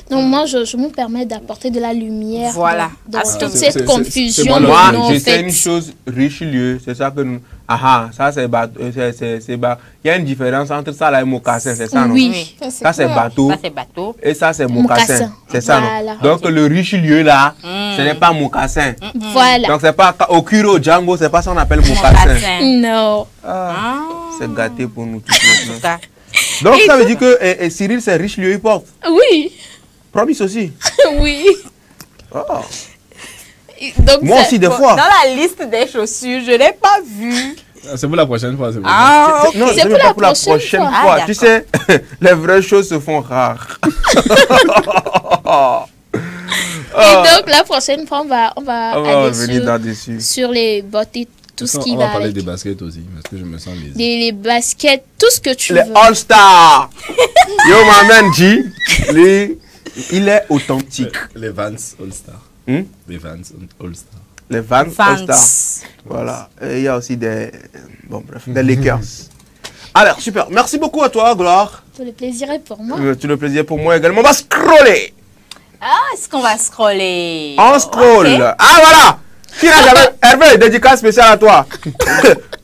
Donc, moi, je me permets d'apporter de la lumière
Voilà.
dans
Ah,
toute
c'est-
cette confusion.
moi,
Moi,
non,
je
en
sais
fait.
une chose, Richelieu, c'est ça que nous... Ah, ça c'est bateau, c'est bateau. Il y a une différence entre ça là et mocassin, c'est ça, non?
Oui.
Ça c'est bateau
Ça, c'est bateau.
et ça c'est mocassin,
Mocassin.
c'est ça,
Voilà.
non? Donc le Richelieu là, ce n'est pas mocassin.
Voilà.
Donc c'est pas au Kuro Django, c'est pas ça qu'on appelle mocassin.
Mocassin.
Non.
Ah, c'est gâté pour nous tous.
En tout cas,
Donc ça veut dire que Cyril c'est Richelieu il porte.
Oui.
Promis aussi.
Oui.
Oh.
Donc,
Moi
ça-
aussi des
bon,
fois.
dans la liste des chaussures, je n'ai pas vu.
C'est pour la prochaine fois, c'est pour
Ah, ok.
Non,
C'est
c'est
pour
même
la
pas pour la
prochaine
prochaine
fois.
fois.
Ah,
Tu sais, les vraies choses se font rares.
Et donc, la prochaine fois, on va
On va
aller
revenir là-dessus.
sur les bottes et tout ce qui
On va
va
parler
avec.
des baskets aussi, parce que je me sens lésé.
Les baskets, tout ce que tu
Les
veux.
All-Stars. Yo, ma man G, lui, il est authentique.
Les Vans All-Star.
Hmm?
Les Vans All-Star.
Les Vans
Vans.
All-Stars. Voilà. Et il y a aussi des, bon, bref, des Lakers. Alors, super. Merci beaucoup à toi, Gloire.
Tout le plaisir est pour moi.
Tout le plaisir pour moi également. On va scroller.
Ah, est-ce qu'on va scroller?
On scroll.
Ok.
Ah, voilà. Qui n'a jamais... Hervé, dédicace spéciale à toi.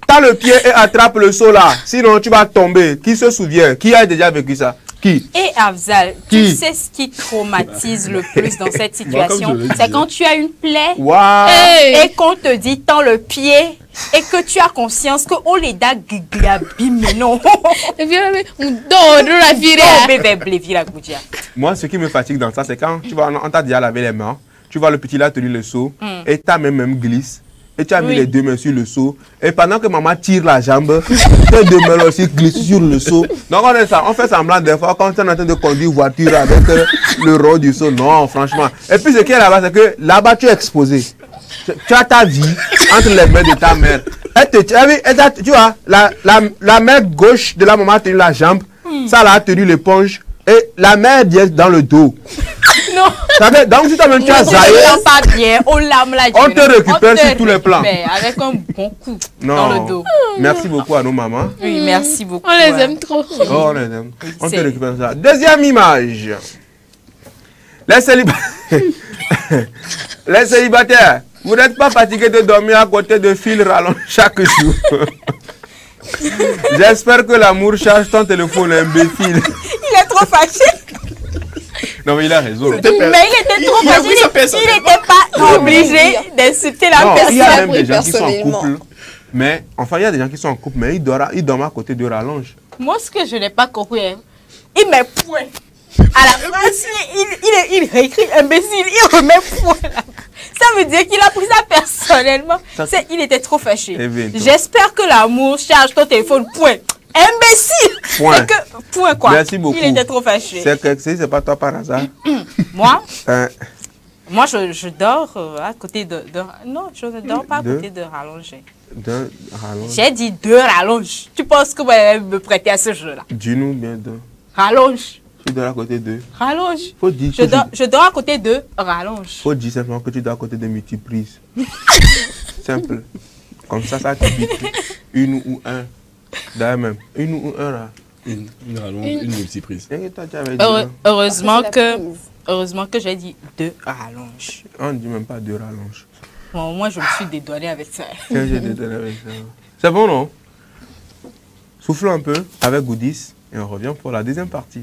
T'as le pied et attrape le seau là. Sinon, tu vas tomber. Qui se souvient? Qui a déjà vécu ça? Qui?
Et Afzal,
Qui?
tu sais ce qui traumatise le plus dans cette
Moi, comme
situation?
je le
C'est
dis.
quand tu as une plaie
Waouh.
et qu'on te dit tends le pied et que tu as conscience que on les da giglabi, mais non.
Et puis, on dort de la virée.
Oh, bébé, blévi, la goudia.
Moi, ce qui me fatigue dans ça, c'est quand tu vois, on t'a déjà lavé les mains, tu vois le petit là tenir le seau, et ta main même glisse, et tu as mis
Oui.
les deux mains sur le seau, et pendant que maman tire la jambe, tes deux mains aussi glissent sur le seau. Donc on est ça, on fait semblant des fois quand tu es en train de conduire voiture avec le rôle du seau. Non, franchement. Et puis ce qui est là-bas, c'est que là-bas tu es exposé. Tu as ta vie entre les mains de ta mère. Tu vois, la main gauche de la maman a tenu la jambe, ça là a tenu l'éponge, et la main est dans le dos.
Non.
Ça fait, donc si toi-même tu as zaillé,
pas bien. Oh, l'âme là.
on te récupère sur tous les plans.
Avec un bon coup dans
Non.
le dos.
Merci beaucoup à nos mamans.
Oui, merci beaucoup.
On les aime trop.
Oh, on les aime. On te
C'est-
récupère ça. Deuxième image. Les célibataires. Les célibataires. Vous n'êtes pas fatigué de dormir à côté de fil rallonge chaque jour. J'espère que l'amour charge ton téléphone, imbécile.
Il est trop fâché.
Non, mais il a raison.
Mais il était trop fâché. Il n'était pas obligé d'insulter la personne.
Il y a même des gens qui sont en couple. Mais, enfin, il y a des gens qui sont en couple, mais ils dorment à côté de rallonge.
Moi, ce que je n'ai pas compris, hein, il met point. À la fin, il réécrit imbécile, il remet point. Ça veut dire qu'il a pris ça personnellement. Il était trop fâché. J'espère que l'amour charge ton téléphone, point. Imbécile!
Point.
Point quoi.
Merci beaucoup.
Il était trop fâché.
C'est pas toi par hasard.
Moi? Moi, je dors à côté de... Non, je ne dors pas à côté de rallongé.
De rallonge.
J'ai dit deux rallonges. Tu penses que vous allez me prêter à ce jeu-là?
Dis-nous bien deux.
Rallonge.
Tu dors à côté d'eux.
Rallonge.
Faut dire
je dors à côté de rallonge.
Faut dire simplement que tu dors à côté de multiprises. Simple. Comme ça t'habite. Une ou un. D'ailleurs même. Une ou un là.
Une rallonge, une multiprise.
Heureusement que j'ai dit deux rallonges.
On ne dit même pas deux rallonges.
Bon, moi je me suis dédouané avec ça.
C'est bon non? Soufflons un peu avec Goodies et on revient pour la deuxième partie.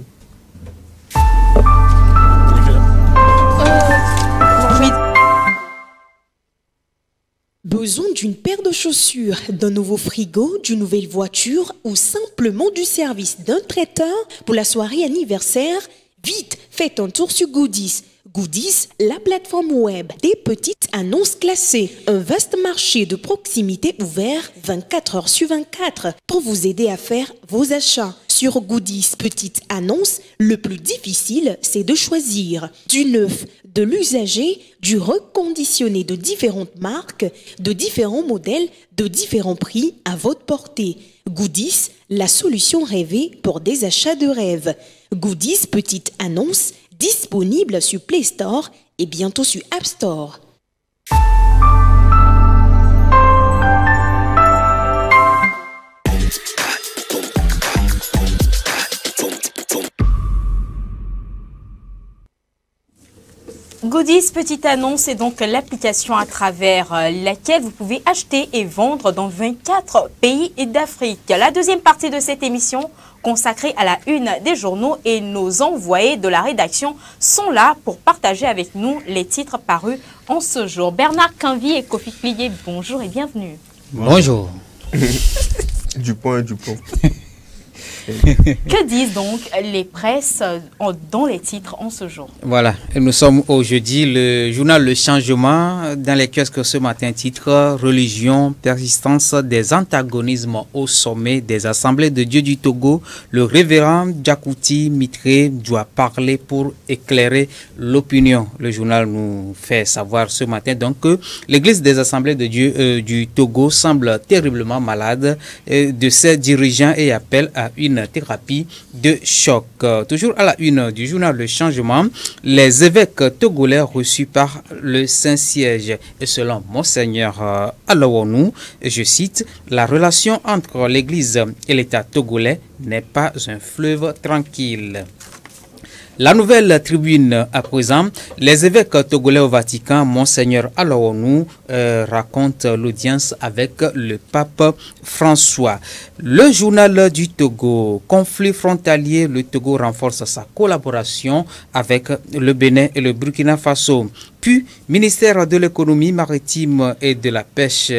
Besoin d'une paire de chaussures, d'un nouveau frigo, d'une nouvelle voiture ou simplement du service d'un traiteur pour la soirée anniversaire? Vite, faites un tour sur Goodies. Goodies, la plateforme web des petites annonces classées. Un vaste marché de proximité ouvert 24 heures sur 24 pour vous aider à faire vos achats. Sur Goodies Petites Annonces, le plus difficile, c'est de choisir du neuf, de l'usager, du reconditionné de différentes marques, de différents modèles, de différents prix à votre portée. Goodies, la solution rêvée pour des achats de rêve. Goodies Petites Annonces, disponible sur Play Store et bientôt sur App Store.
Goodies Petite Annonce est donc l'application à travers laquelle vous pouvez acheter et vendre dans 24 pays d'Afrique. La deuxième partie de cette émission consacrée à la une des journaux et nos envoyés de la rédaction sont là pour partager avec nous les titres parus en ce jour. Bernard Quinvy et Kofi Plié, bonjour et bienvenue.
Bonjour.
Dupont et Dupont.
Que disent donc les presses dans les titres en ce jour?
Voilà, nous sommes au jeudi, le journal Le Changement, dans les kiosques ce matin, titre Religion, persistance des antagonismes au sommet des assemblées de Dieu du Togo. Le révérend Djakouti Mitré doit parler pour éclairer l'opinion. Le journal nous fait savoir ce matin donc que l'église des assemblées de Dieu du Togo semble terriblement malade de ses dirigeants et appelle à une thérapie de choc. Toujours à la une du journal Le Changement, les évêques togolais reçus par le Saint-Siège. Et selon Monseigneur Alaouanou, je cite, la relation entre l'Église et l'État togolais n'est pas un fleuve tranquille. La nouvelle tribune à présent, les évêques togolais au Vatican, Monseigneur Alaouanou, raconte l'audience avec le pape François. Le journal du Togo, conflit frontalier, le Togo renforce sa collaboration avec le Bénin et le Burkina Faso. Puis, ministère de l'économie maritime et de la pêche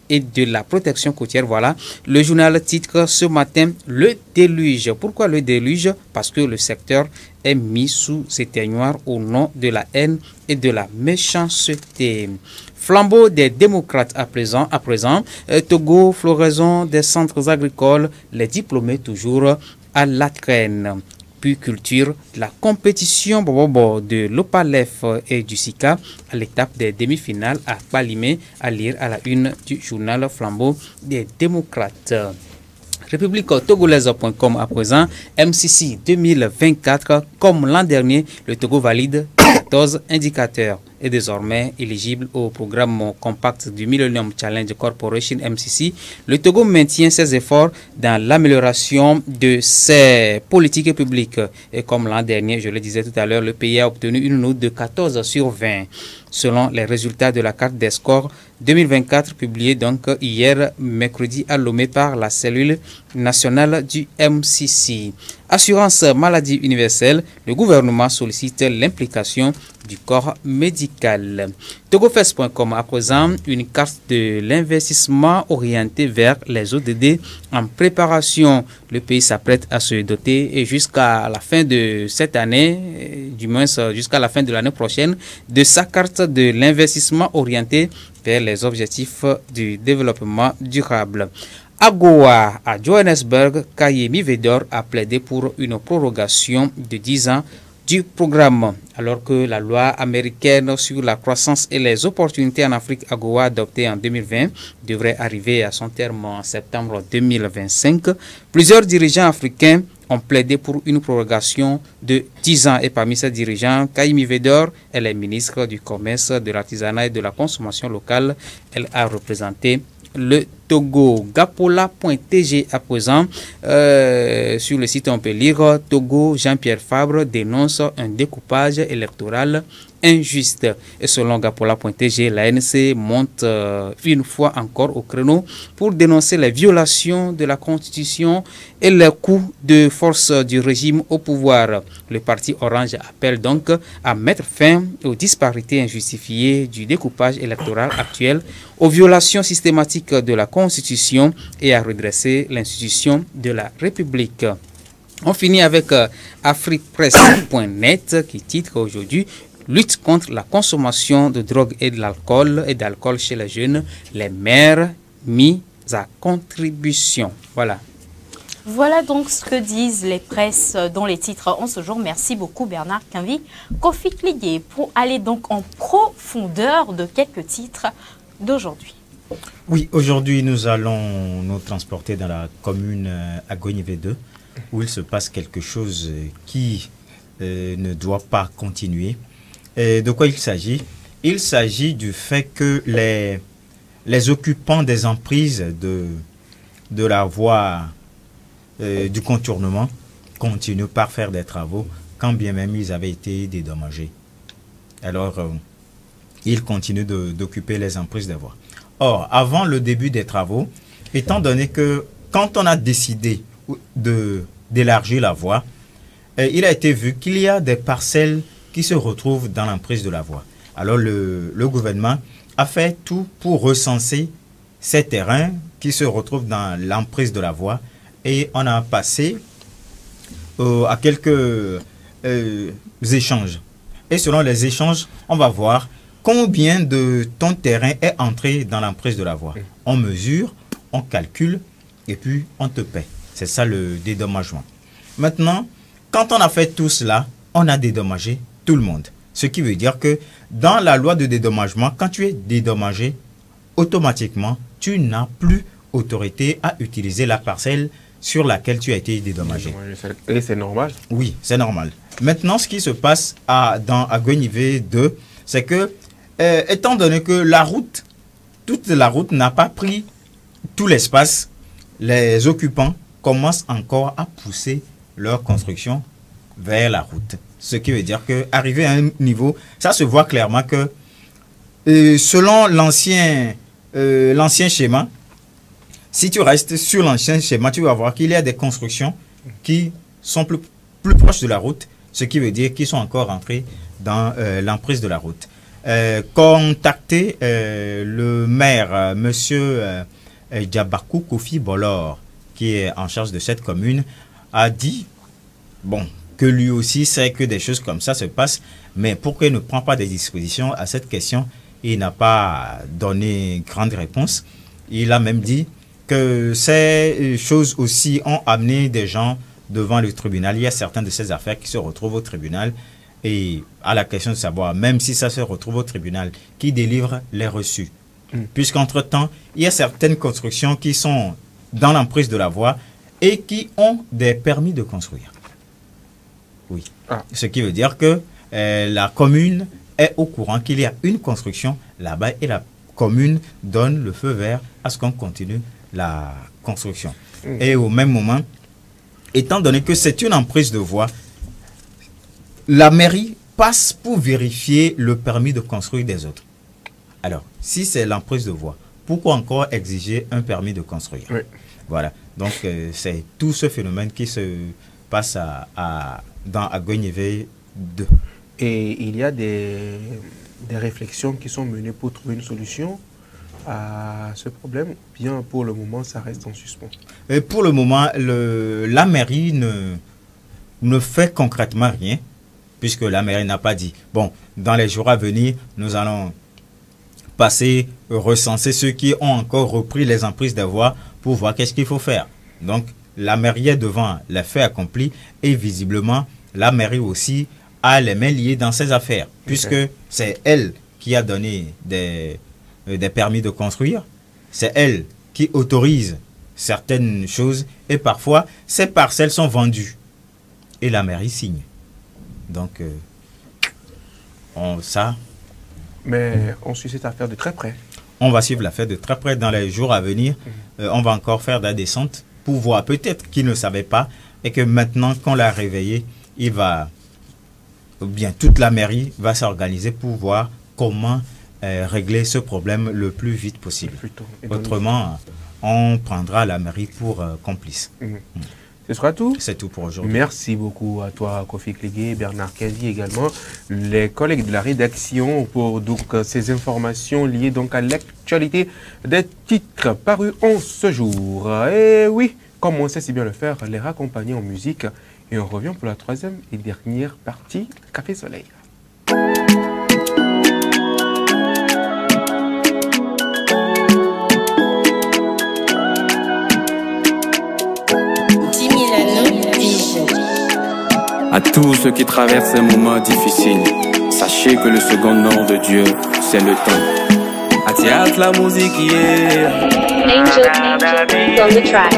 et de la protection côtière, voilà. Le journal titre ce matin le déluge. Pourquoi le déluge? Parce que le secteur est mis sous éteignoir au nom de la haine et de la méchanceté. Flambeau des démocrates à présent, Togo, floraison des centres agricoles, les diplômés toujours à la traîne. Puis culture, la compétition de l'Opalef et du SICA à l'étape des demi-finales à Palimé, à lire à la une du journal Flambeau des démocrates. République togolaise.com à présent, MCC 2024, comme l'an dernier, le Togo valide 14 indicateurs est désormais éligible au programme compact du Millennium Challenge Corporation MCC. Le Togo maintient ses efforts dans l'amélioration de ses politiques publiques. Et comme l'an dernier, je le disais tout à l'heure, le pays a obtenu une note de 14 sur 20. Selon les résultats de la carte des scores 2024 publiée donc hier mercredi à Lomé par la cellule nationale du MCC. Assurance maladie universelle, le gouvernement sollicite l'implication du corps médical. Togofest.com à présent, une carte de l'investissement orientée vers les ODD en préparation. Le pays s'apprête à se doter et jusqu'à la fin de cette année, du moins jusqu'à la fin de l'année prochaine, de sa carte de l'investissement orienté vers les objectifs du développement durable. AGOA à Johannesburg, Kayemi Vedor a plaidé pour une prorogation de 10 ans du programme, alors que la loi américaine sur la croissance et les opportunités en Afrique AGOA adoptée en 2020 devrait arriver à son terme en septembre 2025. Plusieurs dirigeants africains ont plaidé pour une prorogation de 10 ans et parmi ces dirigeants, Kayemi Vedor, elle est ministre du Commerce, de l'Artisanat et de la Consommation locale. Elle a représenté le Togo. Gapola.tg à présent, sur le site on peut lire Togo, Jean-Pierre Fabre dénonce un découpage électoral injuste. Et selon Gapola.tg, l'ANC monte une fois encore au créneau pour dénoncer les violations de la Constitution et les coups de force du régime au pouvoir. Le parti Orange appelle donc à mettre fin aux disparités injustifiées du découpage électoral actuel, aux violations systématiques de la Constitution et à redresser l'institution de la République. On finit avec afriquepresse.net qui titre aujourd'hui lutte contre la consommation de drogue et d'alcool chez les jeunes, les maires mis à contribution. Voilà.
Voilà donc ce que disent les presses dans les titres en ce jour. Merci beaucoup Bernard Quinvi. Kofi Klié pour aller donc en profondeur de quelques titres d'aujourd'hui.
Oui, aujourd'hui nous allons nous transporter dans la commune Agonive 2 où il se passe quelque chose qui ne doit pas continuer. Et de quoi il s'agit? Il s'agit du fait que les occupants des emprises de la voie du contournement continuent par faire des travaux quand bien même ils avaient été dédommagés. Alors, ils continuent d'occuper les emprises des voies. Or, avant le début des travaux, étant donné que quand on a décidé d'élargir la voie, il a été vu qu'il y a des parcelles qui se retrouvent dans l'emprise de la voie. Alors le gouvernement a fait tout pour recenser ces terrains qui se retrouvent dans l'emprise de la voie et on a passé à quelques échanges. Et selon les échanges, on va voir combien de ton terrain est entré dans l'emprise de la voie. On mesure, on calcule et puis on te paie. C'est ça le dédommagement. Maintenant, quand on a fait tout cela, on a dédommagé tout le monde. Ce qui veut dire que dans la loi de dédommagement, quand tu es dédommagé, automatiquement, tu n'as plus autorité à utiliser la parcelle sur laquelle tu as été dédommagé.
Et c'est normal?
Oui, c'est normal. Maintenant, ce qui se passe dans Agonive 2, c'est que, étant donné que la route, toute la route n'a pas pris tout l'espace, les occupants commencent encore à pousser leur construction vers la route. Ce qui veut dire qu'arrivé à un niveau, ça se voit clairement que selon l'ancien schéma, si tu restes sur l'ancien schéma, tu vas voir qu'il y a des constructions qui sont plus proches de la route, ce qui veut dire qu'ils sont encore entrés dans l'emprise de la route. Contacter le maire, monsieur Djabakou Kofi Bolor, qui est en charge de cette commune, a dit, bon, que lui aussi sait que des choses comme ça se passent, mais pourquoi il ne prend pas des dispositions à cette question? Il n'a pas donné grande réponse. Il a même dit que ces choses aussi ont amené des gens devant le tribunal. Il y a certaines de ces affaires qui se retrouvent au tribunal et à la question de savoir, même si ça se retrouve au tribunal, qui délivre les reçus. Puisqu'entre-temps, il y a certaines constructions qui sont dans l'emprise de la voie et qui ont des permis de construire. Oui. Ce qui veut dire que la commune est au courant qu'il y a une construction là-bas et la commune donne le feu vert à ce qu'on continue la construction. Et au même moment, étant donné que c'est une emprise de voie, la mairie passe pour vérifier le permis de construire des autres. Alors, si c'est l'emprise de voie, pourquoi encore exiger un permis de construire? Voilà. Donc, c'est tout ce phénomène qui se passe dans Agogne-Éveil 2.
Et il y a des réflexions qui sont menées pour trouver une solution à ce problème. Bien, pour le moment, ça reste en suspens.
Et pour le moment, la mairie ne fait concrètement rien, puisque la mairie n'a pas dit, bon, dans les jours à venir, nous allons recenser ceux qui ont encore repris les emprises de voie pour voir qu'est-ce qu'il faut faire. Donc, la mairie est devant les faits accomplis et visiblement, la mairie aussi a les mains liées dans ses affaires, puisque c'est elle qui a donné des permis de construire, c'est elle qui autorise certaines choses et parfois, ces parcelles sont vendues et la mairie signe. Donc,
Mais on suit cette affaire de très près.
On va suivre l'affaire de très près dans les jours à venir. On va encore faire de la descente pour voir peut-être qu'il ne savait pas et que maintenant qu'on l'a réveillé, toute la mairie va s'organiser pour voir comment régler ce problème le plus vite possible. Autrement, on prendra la mairie pour complice.
Ce sera tout.
C'est tout pour aujourd'hui.
Merci beaucoup à toi, Kofi Klégué, Bernard Kendi également, les collègues de la rédaction pour ces informations liées donc à l'actualité des titres parus en ce jour. Et oui, comme on sait si bien le faire, les raccompagner en musique. Et on revient pour la troisième et dernière partie, Café Soleil.
À tous ceux qui traversent un moment difficile, sachez que le second nom de Dieu, c'est le temps. Atiat la musique hier.
Angel on the track.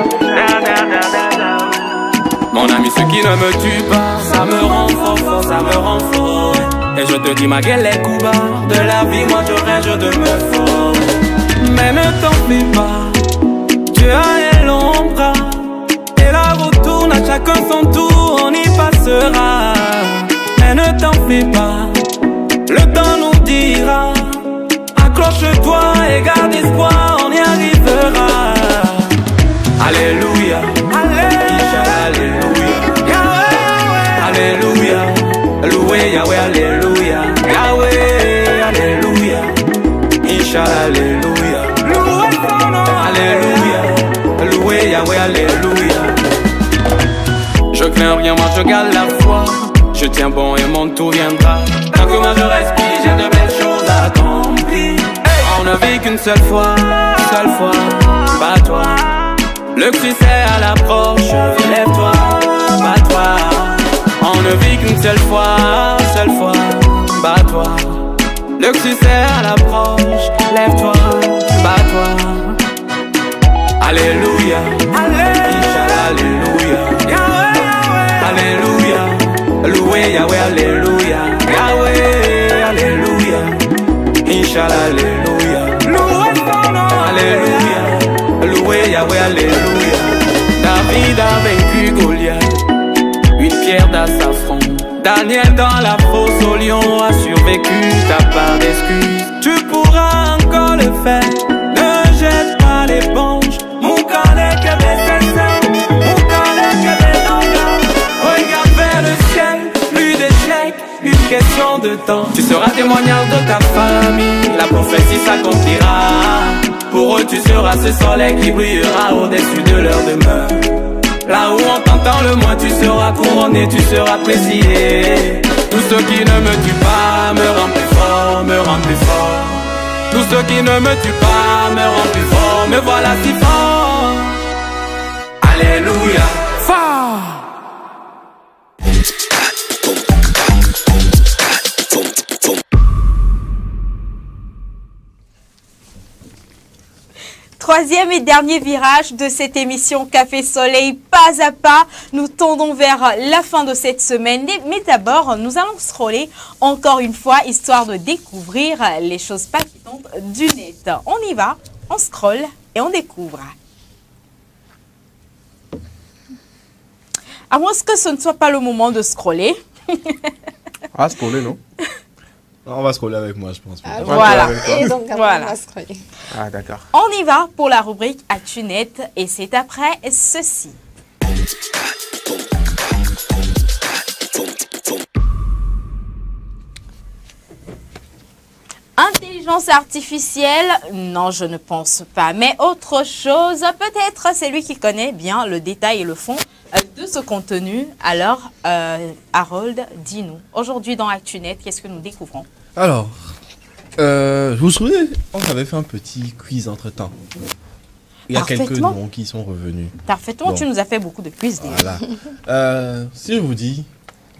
Mon ami, ce qui ne me tue pas, ça me rend fort, ça me rend fort. Et je te dis, ma gueule est couba, de la vie, moi je rêve de me fort. Mais ne t'en fais pas, Dieu a un long bras. Et la route tourne à chacun son tour, on y passera. Mais ne t'en fais pas, le temps nous dira. Accroche-toi et garde espoir, on y arrivera. Alléluia, Alléluia, Alléluia, loué Yahweh, Alléluia, Yahweh, Alléluia, Inch'Allah, Alléluia, Alléluia, loué Yahweh, Alléluia. Je crains rien, moi je garde la foi. Je tiens bon et mon tour viendra. Tant que moi je respire, j'ai de belles choses à accomplir. On ne vit qu'une seule fois, bats-toi. Le Christ est à l'approche, lève-toi, bats-toi. On ne vit qu'une seule fois, bats-toi. Le Christ est à l'approche, lève-toi, bats-toi. Alléluia, Inch'Allah, Alléluia, Alléluia, loué Yahweh, Alléluia, Yahweh, Alléluia, Inch'Allah, Alléluia, Alléluia, loué Yahweh, Alléluia. David a vaincu Goliath, une pierre d'assafran. Daniel dans la fosse au lion a survécu, t'as pas d'excuse. Tu pourras encore le faire, ne jette pas l'éponge. Mon calais que regarde vers le ciel, plus d'échecs, une question de temps. Tu seras témoignage de ta famille, la prophétie s'accomplira. Pour eux tu seras ce soleil qui brillera au-dessus de leur demeure. Là où on t'entend le moins, tu seras couronné, tu seras apprécié. Tout ce qui ne me tue pas me rend plus fort, me rend plus fort. Tout ce qui ne me tue pas me rend plus fort, me voilà si fort. Alléluia, fort.
troisième et dernier virage de cette émission Café Soleil, pas à pas. Nous tendons vers la fin de cette semaine. Mais d'abord, nous allons scroller encore une fois, histoire de découvrir les choses palpitantes du net. On y va, on scrolle et on découvre. À moins que ce ne soit pas le moment de scroller.
Ah, scroller, non?
On va scroller avec moi, je pense.
Voilà.
Et donc,
voilà.
on va scroller.
Ah, d'accord.
On y va pour la rubrique ActuNet et c'est après ceci. Intelligence artificielle, non, je ne pense pas. Mais autre chose, peut-être c'est lui qui connaît bien le détail et le fond de ce contenu. Alors, Harold, dis-nous, aujourd'hui dans ActuNet, qu'est-ce que nous découvrons?
Alors, vous vous souvenez, on avait fait un petit quiz entre-temps. Il y a quelques noms qui sont revenus.
Parfaitement, bon. Tu nous as fait beaucoup de quiz déjà.
Voilà. Si je vous dis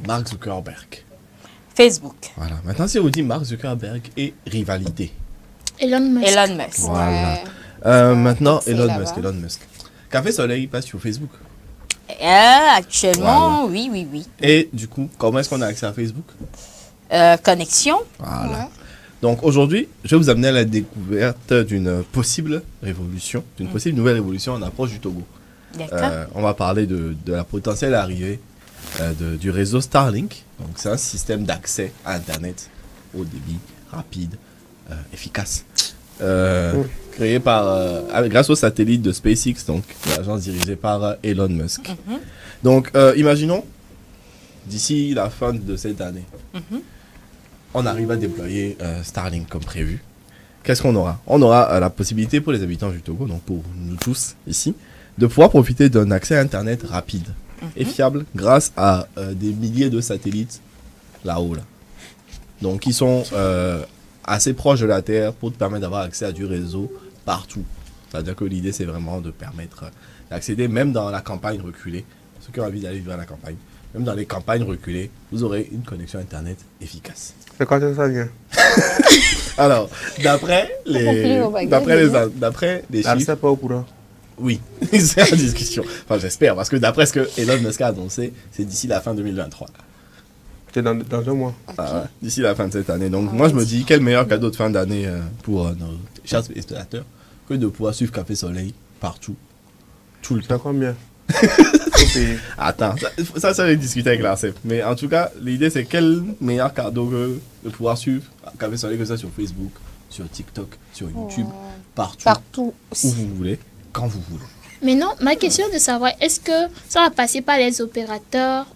Mark Zuckerberg.
Facebook.
Voilà. Maintenant, si je vous dis Mark Zuckerberg et rivalité.
Elon Musk.
Elon Musk.
Voilà.
Ouais.
Maintenant, Elon Musk. Café Soleil passe sur Facebook.
Actuellement, voilà. Oui.
Et du coup, comment est-ce qu'on a accès à Facebook?
Connexion.
Voilà.
Ouais.
Donc aujourd'hui, je vais vous amener à la découverte d'une possible révolution, d'une possible nouvelle révolution en approche du Togo. On va parler de la potentielle arrivée du réseau Starlink. Donc c'est un système d'accès à Internet haut débit, rapide, efficace, créé grâce au satellite de SpaceX, donc l'agence dirigée par Elon Musk. Donc imaginons, d'ici la fin de cette année, on arrive à déployer Starlink comme prévu. Qu'est-ce qu'on aura? On aura la possibilité pour les habitants du Togo, donc pour nous tous ici, de pouvoir profiter d'un accès à Internet rapide et fiable grâce à des milliers de satellites là-haut. Donc, ils sont assez proches de la Terre pour te permettre d'avoir accès à du réseau partout. C'est-à-dire que l'idée, c'est vraiment de permettre d'accéder, même dans la campagne reculée, ceux qui ont envie d'aller vivre à la campagne, même dans les campagnes reculées, vous aurez une connexion Internet efficace.
C'est quand ça vient?
Alors, d'après les chiffres...
C'est pas au courant.
Oui, c'est en discussion. Enfin, j'espère, parce que d'après ce que Elon Musk a annoncé, c'est d'ici la fin 2023.
C'est dans 2 mois.
Ah ouais, d'ici la fin de cette année. Donc, moi, je me dis, quel meilleur cadeau de fin d'année pour nos chers spectateurs que de pouvoir suivre Café Soleil partout, tout le temps.
C'est combien?
Attends, ça va discuter avec l'ARCEP. Mais en tout cas, l'idée, c'est quel meilleur cadeau que de pouvoir suivre Café Soleil que ça sur Facebook, sur TikTok, sur YouTube, partout où vous voulez. Quand vous voulez.
Mais non, ma question est de savoir, est-ce que ça va passer par les opérateurs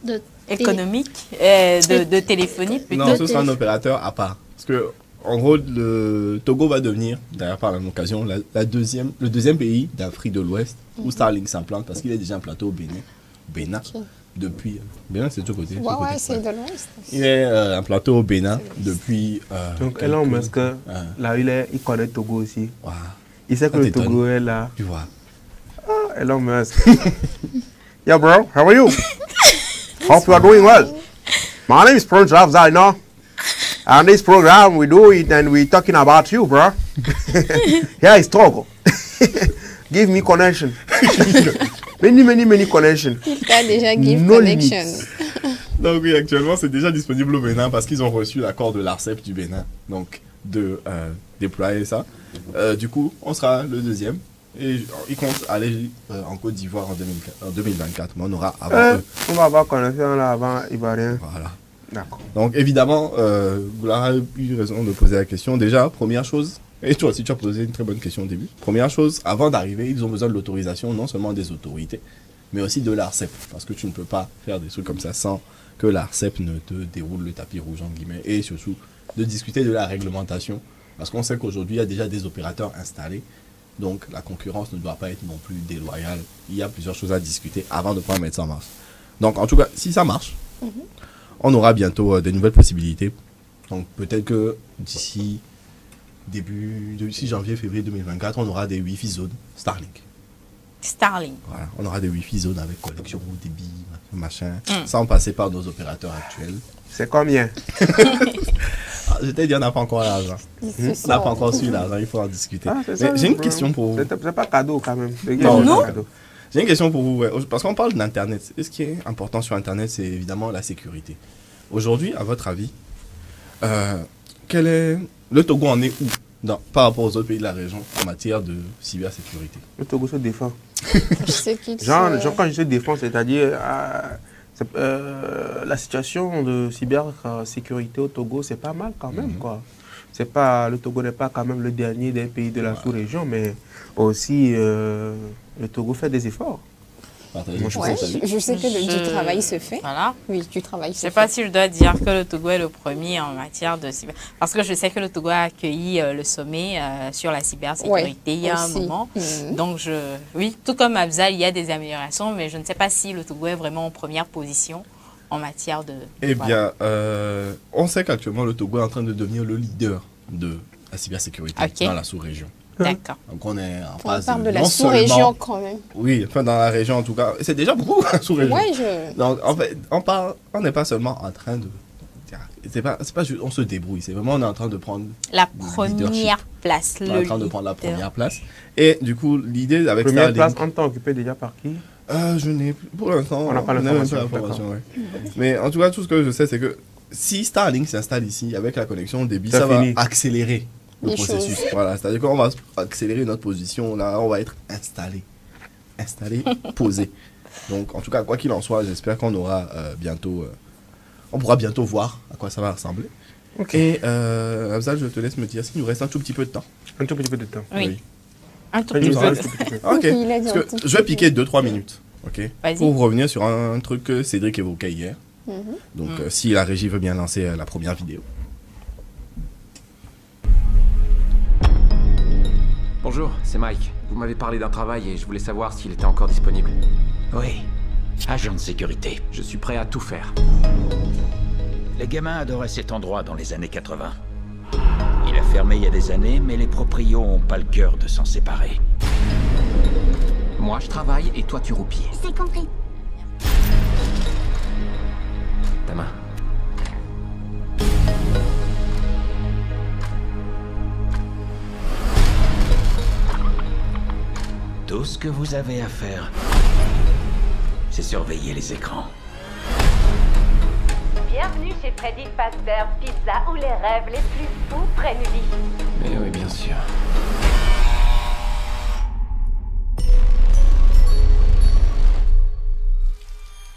économiques, de téléphonie plutôt?
Non, ce sera un opérateur à part. Parce que, en gros, le Togo va devenir, d'ailleurs par la même occasion, le deuxième pays d'Afrique de l'Ouest où Starlink s'implante parce qu'il est déjà implanté au Bénin. Depuis. Bénin, c'est de l'autre côté.
Ouais, c'est de l'Ouest.
Il est implanté au Bénin depuis.
Donc, Elon Musk, là, il connaît le Togo aussi.
Wow.
Il sait que le Togo est là.
Tu vois.
Ah, Elon Musk. Yeah, bro. How are you? Hope you are doing well. My name is Prince Afzal, and this program, we do it and we're talking about you, bro. Here is Togo. Give me connection. many connection.
Il t'a déjà give connection.
Donc oui, actuellement, c'est déjà disponible au Bénin parce qu'ils ont reçu l'accord de l'ARCEP du Bénin. Donc, de déployer ça. Du coup, on sera le deuxième. Et ils comptent aller en Côte d'Ivoire en 2024. Mais on aura avant eux.
On va avoir connexion là avant Ivoirien.
Voilà.
D'accord.
Donc évidemment, vous avez eu raison de poser la question. Déjà, première chose, et toi aussi tu as posé une très bonne question au début. Première chose, avant d'arriver, ils ont besoin de l'autorisation non seulement des autorités, mais aussi de l'ARCEP. Parce que tu ne peux pas faire des trucs comme ça sans que l'ARCEP ne te déroule le tapis rouge en guillemets. Et surtout, de discuter de la réglementation. Parce qu'on sait qu'aujourd'hui, il y a déjà des opérateurs installés. Donc, la concurrence ne doit pas être non plus déloyale. Il y a plusieurs choses à discuter avant de pouvoir mettre ça en marche. Donc, en tout cas, si ça marche, on aura bientôt des nouvelles possibilités. Donc, peut-être que d'ici janvier, février 2024, on aura des Wi-Fi zones Starlink. Voilà, on aura des Wi-Fi zones avec connexion haut débit, machin, sans passer par nos opérateurs actuels.
C'est combien?
je t'ai dit, on n'a pas encore l'argent. On n'a pas encore su l'argent, il faut en discuter. J'ai une question pour vous.
C'est pas cadeau quand même.
Non. J'ai une question pour vous, parce qu'on parle d'Internet. Et ce qui est important sur Internet, c'est évidemment la sécurité. Aujourd'hui, à votre avis, quel est le Togo en est où par rapport aux autres pays de la région en matière de cybersécurité?
Le Togo se défend.
Genre,
quand je se défends, c'est-à-dire la situation de cybersécurité au Togo, c'est pas mal quand même, quoi. Le Togo n'est pas quand même le dernier des pays de la sous-région, mais aussi le Togo fait des efforts.
Je sais que du travail se fait.
Voilà.
Oui, du travail se fait.
Je ne sais pas si je dois dire que le Togo est le premier en matière de cyber. Parce que je sais que le Togo a accueilli le sommet sur la cybersécurité il y a un moment. Donc, oui, tout comme Afzal, il y a des améliorations, mais je ne sais pas si le Togo est vraiment en première position en matière de...
Eh bien, on sait qu'actuellement, le Togo est en train de devenir le leader de la cybersécurité dans la sous-région.
D'accord.
Donc on est en
On
phase
parle de la sous-région quand même.
Oui, enfin dans la région en tout cas. C'est déjà beaucoup la sous-région.
Ouais,
Donc en fait, on n'est pas seulement en train de... C'est pas juste on se débrouille, c'est vraiment on est en train de prendre
la première place.
On est en train de prendre la première place. Et du coup, l'idée avec
Starlink... Première place en temps occupée déjà par qui?
Je n'ai pour l'instant,
on n'a pas l'information.
Mais en tout cas, tout ce que je sais, c'est que si Starlink s'installe ici avec la connexion débit, ça va accélérer le processus. Voilà, c'est-à-dire qu'on va accélérer notre position, là, on va être installé, posé. Donc, en tout cas, quoi qu'il en soit, j'espère qu'on aura bientôt, on pourra bientôt voir à quoi ça va ressembler. Et Afzal, je te laisse me dire s'il nous reste un tout petit peu de temps.
Un tout petit peu de temps.
Oui. Un tout petit peu.
Ok. Parce que je vais piquer 2-3 minutes. Ok. Pour revenir sur un truc que Cédric évoquait hier. Donc, si la régie veut bien lancer la première vidéo.
Bonjour, c'est Mike. Vous m'avez parlé d'un travail et je voulais savoir s'il était encore disponible.
Oui, agent de sécurité.
Je suis prêt à tout faire.
Les gamins adoraient cet endroit dans les années 80. Il a fermé il y a des années, mais les proprios n'ont pas le cœur de s'en séparer.
Moi, je travaille et toi, tu roupies.
C'est compris.
Ta main.
Tout ce que vous avez à faire, c'est surveiller les écrans.
Bienvenue chez Freddy Fazbear Pizza, où les rêves les plus fous prennent vie.
Mais oui, bien sûr.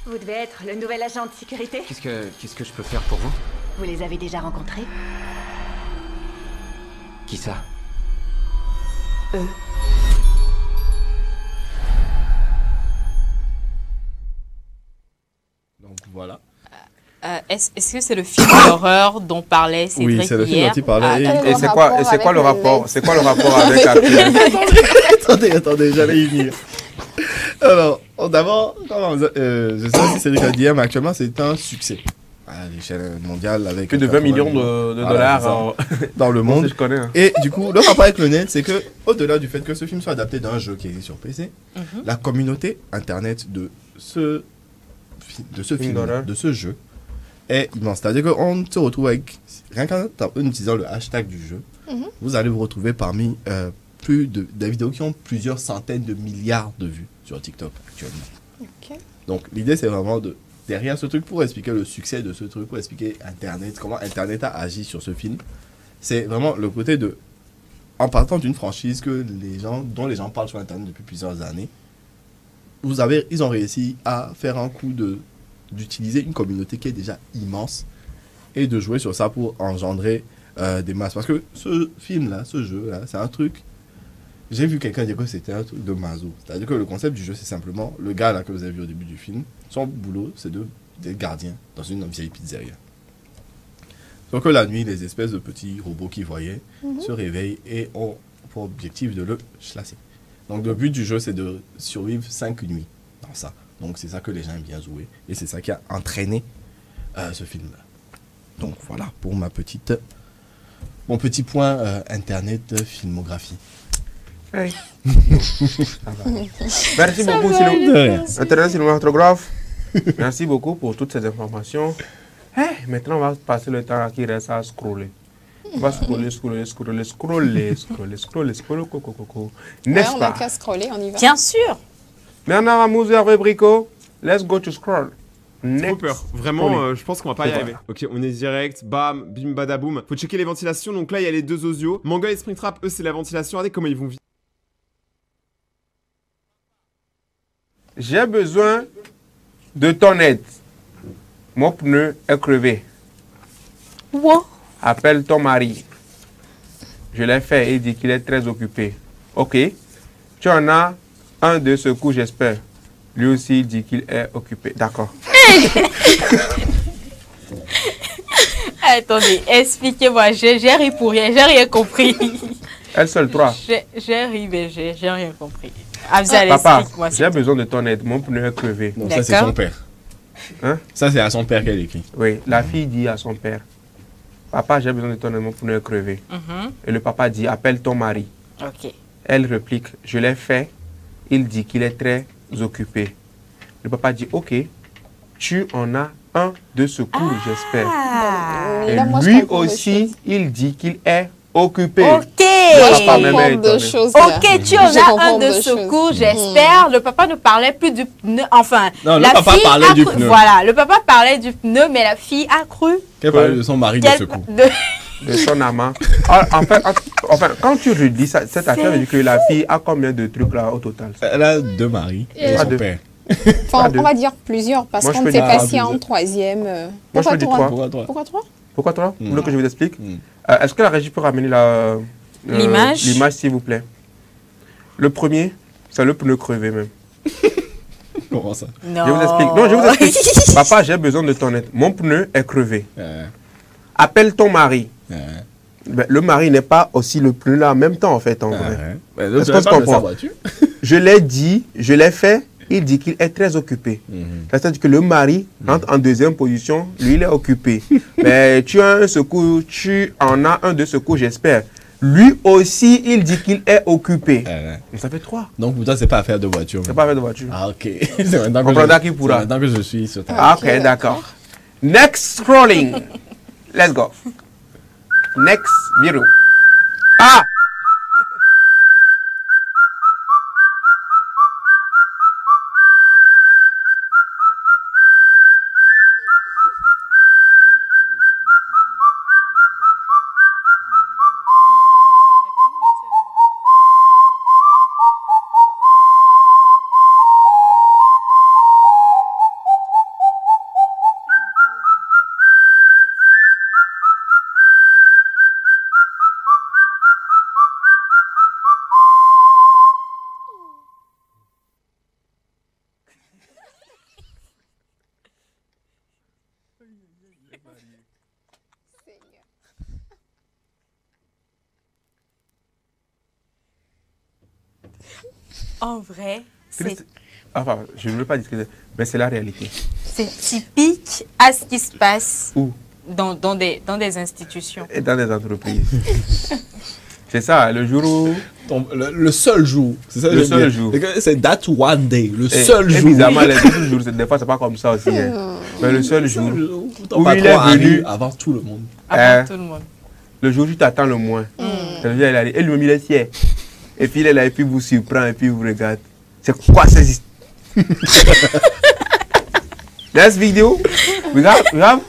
Vous devez être le nouvel agent de sécurité.
Qu'est-ce que je peux faire pour vous?
Vous les avez déjà rencontrés?
Qui ça?
Eux.
Donc voilà.
Est-ce que c'est le film d'horreur dont parlait Cédric hier?
Oui, c'est le film dont il parlait.
Et c'est quoi le rapport? C'est quoi le rapport avec
Attendez, j'allais y venir. Alors, d'abord, je sais pas si Cédric a dit, mais actuellement c'est un succès à l'échelle mondiale avec
plus de 20 millions de dollars
dans le monde.
Je connais, hein.
Et du coup, le rapport avec le net, c'est que au-delà du fait que ce film soit adapté d'un jeu qui est sur PC, la communauté internet de ce film, de ce jeu, est immense. C'est-à-dire qu'on se retrouve avec, rien qu'en utilisant le hashtag du jeu, vous allez vous retrouver parmi des vidéos qui ont plusieurs centaines de milliards de vues sur TikTok actuellement. Donc l'idée c'est vraiment derrière ce truc, pour expliquer le succès de ce truc, pour expliquer Internet, comment Internet a agi sur ce film. C'est vraiment le côté de, en partant d'une franchise dont les gens parlent sur Internet depuis plusieurs années, ils ont réussi à faire un coup d'utiliser une communauté qui est déjà immense et de jouer sur ça pour engendrer des masses. Parce que ce film-là, ce jeu-là, c'est un truc... J'ai vu quelqu'un dire que c'était un truc de maso. C'est-à-dire que le concept du jeu, c'est simplement le gars là que vous avez vu au début du film. Son boulot, c'est d'être gardien dans une vieille pizzeria. Donc la nuit, les espèces de petits robots qu'il voyait se réveillent et ont pour objectif de le chlasser. Donc le but du jeu, c'est de survivre 5 nuits dans ça. Donc c'est ça que les gens aiment bien jouer. Et c'est ça qui a entraîné ce film-là. Donc voilà pour mon petit point Internet filmographie.
Hey. Merci beaucoup, Internet cinématographe. Merci beaucoup pour toutes ces informations. Hey, maintenant, on va passer le temps qui reste à scroller. On va scroller. N'est-ce
On
pas?
n'a qu'à scroller, on y va.
Bien sûr.
Bernard Amouze, Hervé Bricot, let's go to scroll.
Trop peur. Vraiment, je pense qu'on va pas y arriver. Ok, on est direct. Bam, bim, badaboum. Faut checker les ventilations. Donc là, il y a les deux osios. Manga et Springtrap, eux, c'est la ventilation. Regardez comment ils vont vite.
J'ai besoin de ton aide. Mon pneu est crevé.
Wow.
Appelle ton mari. Je l'ai fait, il dit qu'il est très occupé. Ok. Tu en as un de secours, j'espère. Lui aussi, il dit qu'il est occupé. D'accord.
Attendez, expliquez-moi. J'ai ri pour rien. J'ai rien compris.
Elle seule, trois.
J'ai ri, mais j'ai rien compris. Afzal,
Papa,
explique-moi.
j'ai besoin de ton aide. Mon pneu est crevé.
Non, ça, c'est son père.
Hein?
Ça, c'est à son père qu'elle écrit.
Oui, la fille dit à son père, papa, j'ai besoin de ton aide, mon pneu est crevé. Et le papa dit, appelle ton mari.
Ok.
Elle réplique, je l'ai fait. Il dit qu'il est très occupé. Le papa dit, ok, tu en as un de secours, j'espère. Et
là, moi, je
lui
comprends des
aussi, il dit qu'il est occupé.
Ok.
Le papa même est étonné.
Ok, tu en as un de secours, j'espère. Le papa ne parlait plus du pneu. Enfin,
non, le
la
papa
fille
parlait du pneu.
Voilà, le papa parlait du pneu, mais la fille a cru.
Qu'elle parlait de son mari de secours.
De son amant. Enfin, quand tu redis cette affaire, veut dire que la fille a combien de trucs là au total?
Elle a deux maris et son père.
Enfin, on va dire plusieurs parce
Moi, je
qu'on ne
peux
sait
dire
pas
trois,
si en
plusieurs.
troisième.
Moi, je peux dire trois.
Pourquoi trois?
Pourquoi trois? Vous voulez que je vous explique? Est-ce que la régie peut ramener l'image, s'il vous plaît? Le premier, c'est le pneu crevé même.
Comment ça?
Non.
Je vous explique. Non, je vous explique. Papa, j'ai besoin de ton aide. Mon pneu est crevé. Appelle ton mari. Ben, le mari n'est pas aussi le pneu là en même temps en fait en vrai. Est-ce qu'on se comprend? Je l'ai dit, je l'ai fait. Il dit qu'il est très occupé. C'est-à-dire que le mari entre en deuxième position, lui il est occupé. Mais tu as un secours, tu en as un de secours, j'espère. Lui aussi, il dit qu'il est occupé. Ça fait trois.
Donc pour toi, c'est pas affaire de voiture.
C'est pas affaire de voiture.
Ah ok. C'est maintenant que je suis sur ta.
Ah, ok, d'accord. Next scrolling. Let's go. Next video. Ah!
En vrai, c'est
Enfin, je ne veux pas discuter, mais c'est la réalité.
typique à ce qui se passe
Où?
dans des institutions.
Et dans des entreprises. C'est ça, le jour où...
Le seul jour. C'est ça
le seul jour.
C'est that one day. Le seul jour.
Évidemment, les autres jours, des fois, c'est pas comme ça aussi. Hein. Mais le seul jour où il est venu...
Avant tout le monde.
Avant tout le monde.
Le jour où tu t'attends le moins. Et lui-même, il est fier. Et puis il est là, et puis vous surprend, et puis vous regarde. C'est quoi ces histoires? Next vidéo. Regarde.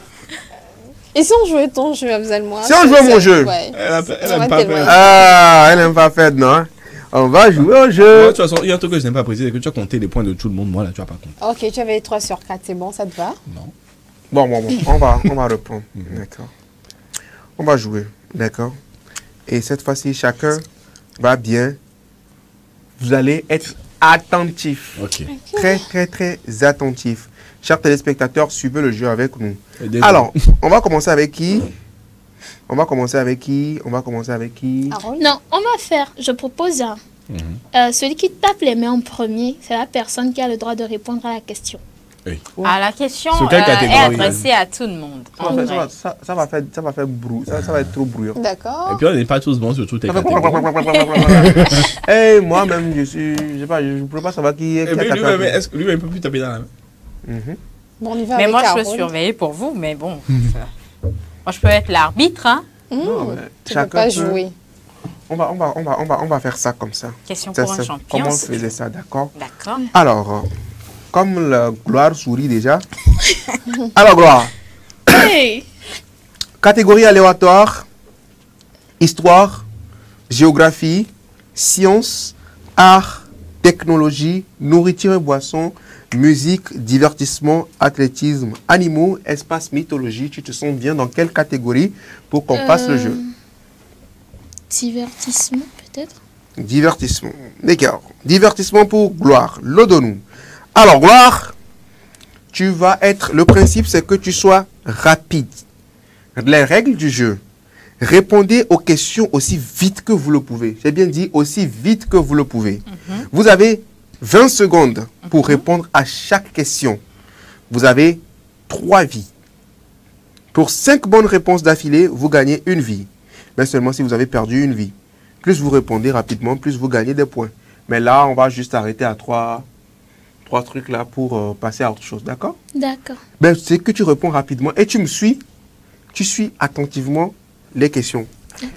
Et si on jouait ton jeu, Afzal, moi?
Si on jouait mon jeu.
Ouais.
Elle aime pas faire.
Ah, elle n'aime pas faire, non? On va jouer au jeu.
De toute façon, il y a un truc que je n'aime pas préciser, c'est que tu as compté les points de tout le monde. Moi, là, tu n'as pas compté.
Ok, tu avais 3 sur 4, c'est bon, ça te va?
Non.
Bon, on va reprendre. D'accord. On va jouer, d'accord? Et cette fois-ci, chacun va bien. Vous allez être attentif.
Ok.
Très, très, très attentif. Chers téléspectateurs, suivez le jeu avec nous. Alors, on va commencer avec qui? On va commencer avec qui?
Non, on va faire, je propose celui qui tape les mains en premier, c'est la personne qui a le droit de répondre à la question.
Oui.
Ah, la question est adressée à tout le monde.
Ça va faire brou. Ça va être trop bruyant.
D'accord.
Et puis on n'est pas tous bons sur toutes les catégories.
Moi-même, je ne pourrais pas savoir qui est.
Lui-même, il ne peut plus taper dans la main.
Bon, on y va
mais
avec
moi,
Carole.
je peux surveiller pour vous, mais bon. Moi, je peux être l'arbitre. Hein.
Tu ne peux pas jouer.
On va faire ça comme ça.
Question pour un champion.
Comment on faisait ça, d'accord?
D'accord.
Alors, comme la Gloire sourit déjà. Alors, Gloire.
Hey.
Catégorie aléatoire, histoire, géographie, sciences, art, technologie, nourriture et boissons, musique, divertissement, athlétisme, animaux, espace, mythologie. Tu te sens bien dans quelle catégorie pour qu'on fasse le jeu?
Divertissement, peut-être.
Divertissement. D'accord. Divertissement pour Gloire. L'Odonou. Alors, Gloire, tu vas être... Le principe, c'est que tu sois rapide. Les règles du jeu. Répondez aux questions aussi vite que vous le pouvez. J'ai bien dit aussi vite que vous le pouvez. Vous avez 20 secondes pour répondre à chaque question. Vous avez 3 vies. Pour 5 bonnes réponses d'affilée, vous gagnez une vie. Mais seulement si vous avez perdu une vie. Plus vous répondez rapidement, plus vous gagnez des points. Mais là, on va juste arrêter à 3 trucs là pour passer à autre chose. D'accord?
D'accord.
Ben, c'est que tu réponds rapidement et tu me suis. Tu suis attentivement les questions.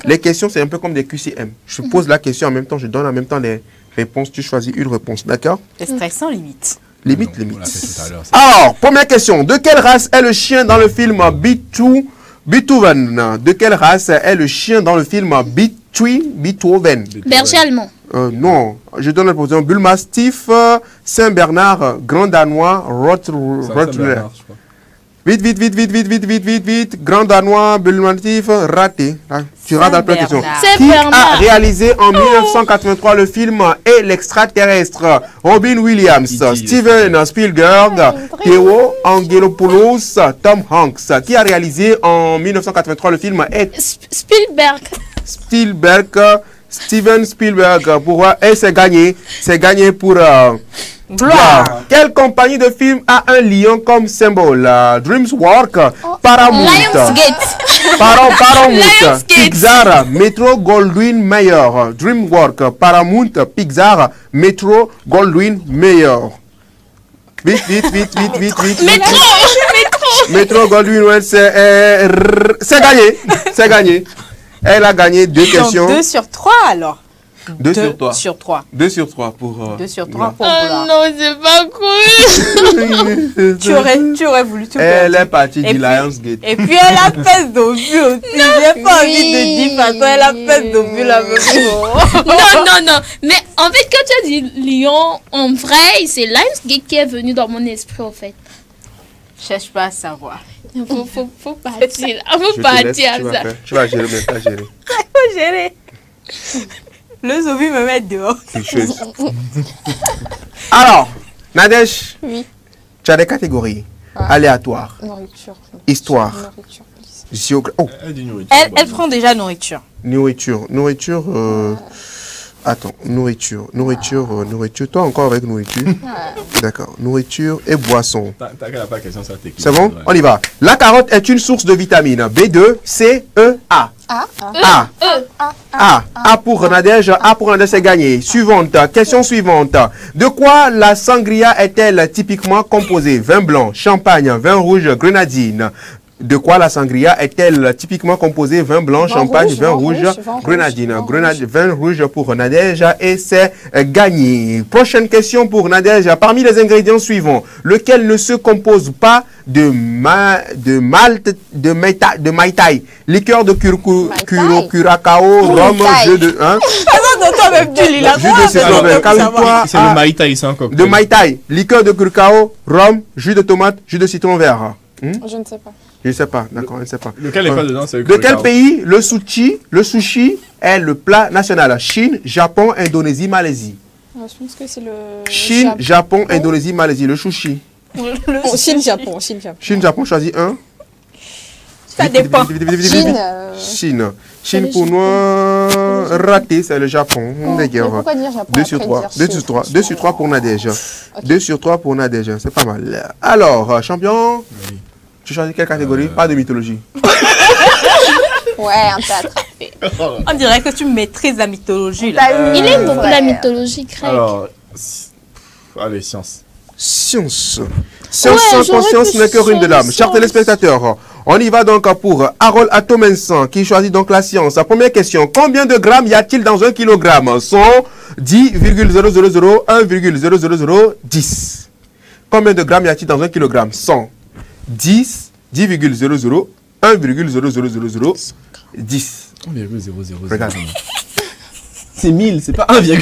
Les questions, c'est un peu comme des QCM. Je pose la question en même temps, je donne en même temps les réponses. Tu choisis une réponse. D'accord?
C'est stressant, limite.
Limite. Alors, première question. De quelle race est le chien dans le film Beethoven? De quelle race est le chien dans le film Beethoven?
Berger allemand.
Non, je donne la position. Bull Mastiff, Saint-Bernard, Grand Danois, Rottweiler. Vite. Grand Danois, Bull Mastiff, raté. Tu rates la première question. Qui a réalisé en 1983 le film Et l'extraterrestre? Robin Williams, Steven Spielberg, Theo Angelopoulos, Tom Hanks. Qui a réalisé en 1983 le film Steven Spielberg. Pourquoi? Et c'est gagné. C'est gagné pour Gloire. Quelle compagnie de films a un lion comme symbole? DreamWorks, Paramount, Paramount, Pixar, Metro Goldwyn Mayer. DreamWorks, Paramount, Pixar, Metro Goldwyn Mayer. Vite. Metro Goldwyn Mayer, c'est gagné. C'est gagné. Elle a gagné 2 questions.
2 sur 3 alors.
2 sur 3. 2 sur 3 pour...
2 sur 3 pour
Gloire. Non, c'est pas cool.
tu aurais voulu tout
Elle est partie du Lionsgate.
Et puis elle a fait d'obus aussi. J'ai pas envie de dire parce qu'elle a fait d'obus la même chose.
Non. Mais en fait, quand tu as dit Lyon, en vrai, c'est Lionsgate qui est venu dans mon esprit, en fait.
Cherche pas à savoir.
Faut partir. Faut partir.
Tu vas gérer, mais pas gérer.
Faut gérer. Le zombie me met dehors.
Alors, Nadège,
oui.
Tu as des catégories aléatoires.
Nourriture.
Histoire. Géographie. Oh.
Elle prend déjà nourriture.
Nourriture. Attends, nourriture. Toi encore avec nourriture. D'accord. Nourriture et boisson. C'est bon? On y va. La carotte est une source de vitamines B2, C, E, A. A pour Nadège, c'est gagné. Suivante, question suivante. De quoi la sangria est-elle typiquement composée? Vin blanc, champagne, vin rouge, grenadine. De quoi la sangria est-elle typiquement composée? Vin blanc, champagne, vin rouge, grenadine. Vin rouge pour Nadège et c'est gagné. Prochaine question pour Nadège. Parmi les ingrédients suivants, lequel ne se compose pas de maïtaï, liqueur de curacao, rhum, jus de...
C'est le maïtaï, c'est un cocktail.
De maïtaï, liqueur de curacao, rhum, jus de tomate, jus de citron vert.
Je ne sais pas.
Je ne sais pas, d'accord, je ne sais pas.
Lequel n'est pas dedans, c'est
de quel pays le sushi est le plat national? Chine, Japon, Indonésie, Malaisie.
Je pense que c'est le...
Chine, Japon, Indonésie, Malaisie, le sushi.
Chine, Japon.
Chine, Japon, choisis un.
Ça dépend.
Chine pour nous, raté, c'est le Japon.
Pourquoi dire Japon?
2 sur 3. 2 sur 3 pour Nadège. 2 sur 3 pour Nadège, c'est pas mal. Alors, champion, tu choisis quelle catégorie? Pas de mythologie.
Ouais, un peu attrapé.
On dirait que tu maîtrises la mythologie là.
Il aime beaucoup la mythologie grecque.
Alors, allez, science.
Science sans conscience n'est que ruine de l'âme. Chers téléspectateurs, On y va donc pour Harold Atomensan qui choisit donc la science. Première question, combien de grammes y a-t-il dans un kilogramme? Sont 10,000 1,00010. Combien de grammes y a-t-il dans un kilogramme? 100. 10, 10,00 1,00010.
1,00.
Regarde.
C'est 1000, c'est pas 1,00.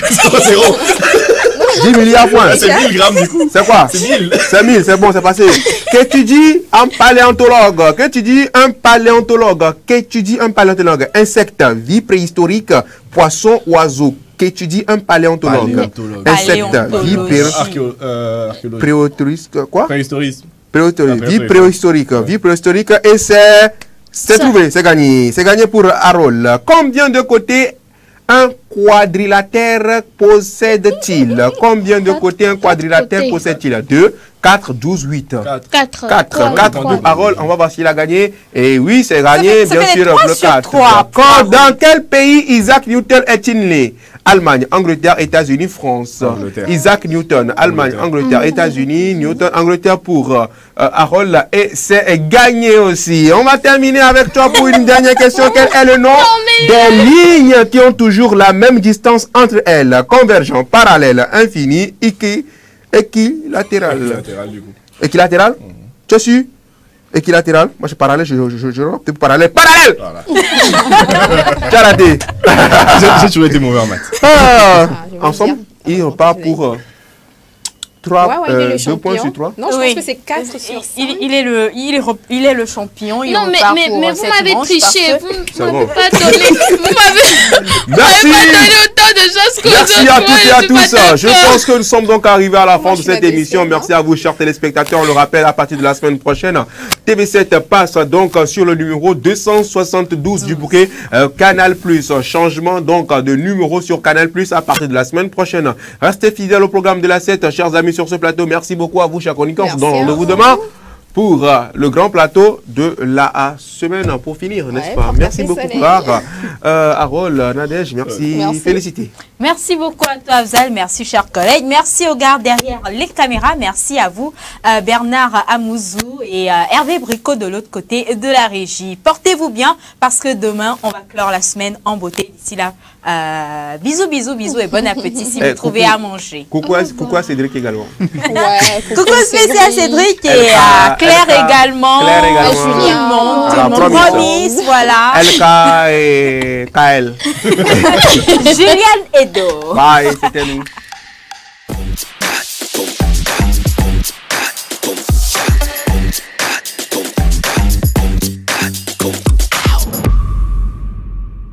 10 milliards points.
C'est 1000 grammes du coup.
C'est quoi?
C'est 1000.
C'est 1000, c'est bon, c'est passé. Qu'étudie un paléontologue? Qu'étudie un paléontologue? Qu'étudie un paléontologue? Insectes, vie préhistorique, poisson, oiseau. Qu'étudie un paléontologue? Insectes, vie préhistorique. Quoi?
Préhistorique.
Vie préhistorique. Vie préhistorique. Et c'est trouvé, c'est gagné. C'est gagné pour Harold. Combien de côtés un quadrilatère possède-t-il? Combien de côtés un quadrilatère possède-t-il? 2, 4, 12, 8. 4 pour Harold. On va voir s'il a gagné. Et oui, c'est gagné, bien sûr, le 4. Dans quel pays Isaac Newton est-il né? Allemagne, Angleterre, États-Unis, France. Angleterre. Isaac Newton, Allemagne, Angleterre, États-Unis, Newton, Angleterre pour Harold. Et c'est gagné aussi. On va terminer avec toi pour une dernière question. Quel est le nom des lignes qui ont toujours la même distance entre elles? Convergent, parallèle, infini, équilatéral.
Équilatéral du coup.
Équilatéral? Tu es sûr? Équilatéral? Moi je suis parallèle, je opte pour parallèle. Parallèle! Voilà. Tu as raté.
J'ai toujours été mauvais en maths.
Ensemble, il repart pour 3, 2 points sur 3.
Non, je pense que c'est 4 sur 5.
Il est le champion.
Non, mais vous m'avez triché. Vous m'avez pas donné.
Merci.
Autant de choses que
merci à toutes et à tous. Je pense que nous sommes donc arrivés à la fin de cette émission. Merci à vous, chers téléspectateurs. On le rappelle, à partir de la semaine prochaine, TV7 passe donc sur le numéro 272 du bouquet Canal+. Changement donc de numéro sur Canal+ à partir de la semaine prochaine. Restez fidèles au programme de la 7, chers amis sur ce plateau. Merci beaucoup à vous, chers chroniqueurs. On se donne rendez-vous demain pour le grand plateau de la semaine pour finir, n'est-ce pas? Merci beaucoup, Harold, Nadège, merci. Félicité.
Merci beaucoup à toi, Afzal. Merci, chers collègues. Merci aux gars derrière les caméras. Merci à vous, Bernard Amouzou et Hervé Bricot de l'autre côté de la régie. Portez-vous bien parce que demain, on va clore la semaine en beauté. D'ici là, bisous, bisous, bisous et bon appétit si vous trouvez à manger.
Coucou à Cédric également.
Coucou spécial à Cédric et à Claire également.
Claire également.
Tout le monde. Promise, voilà.
LK et KL.
Juliane Edo.
Bye, c'était nous.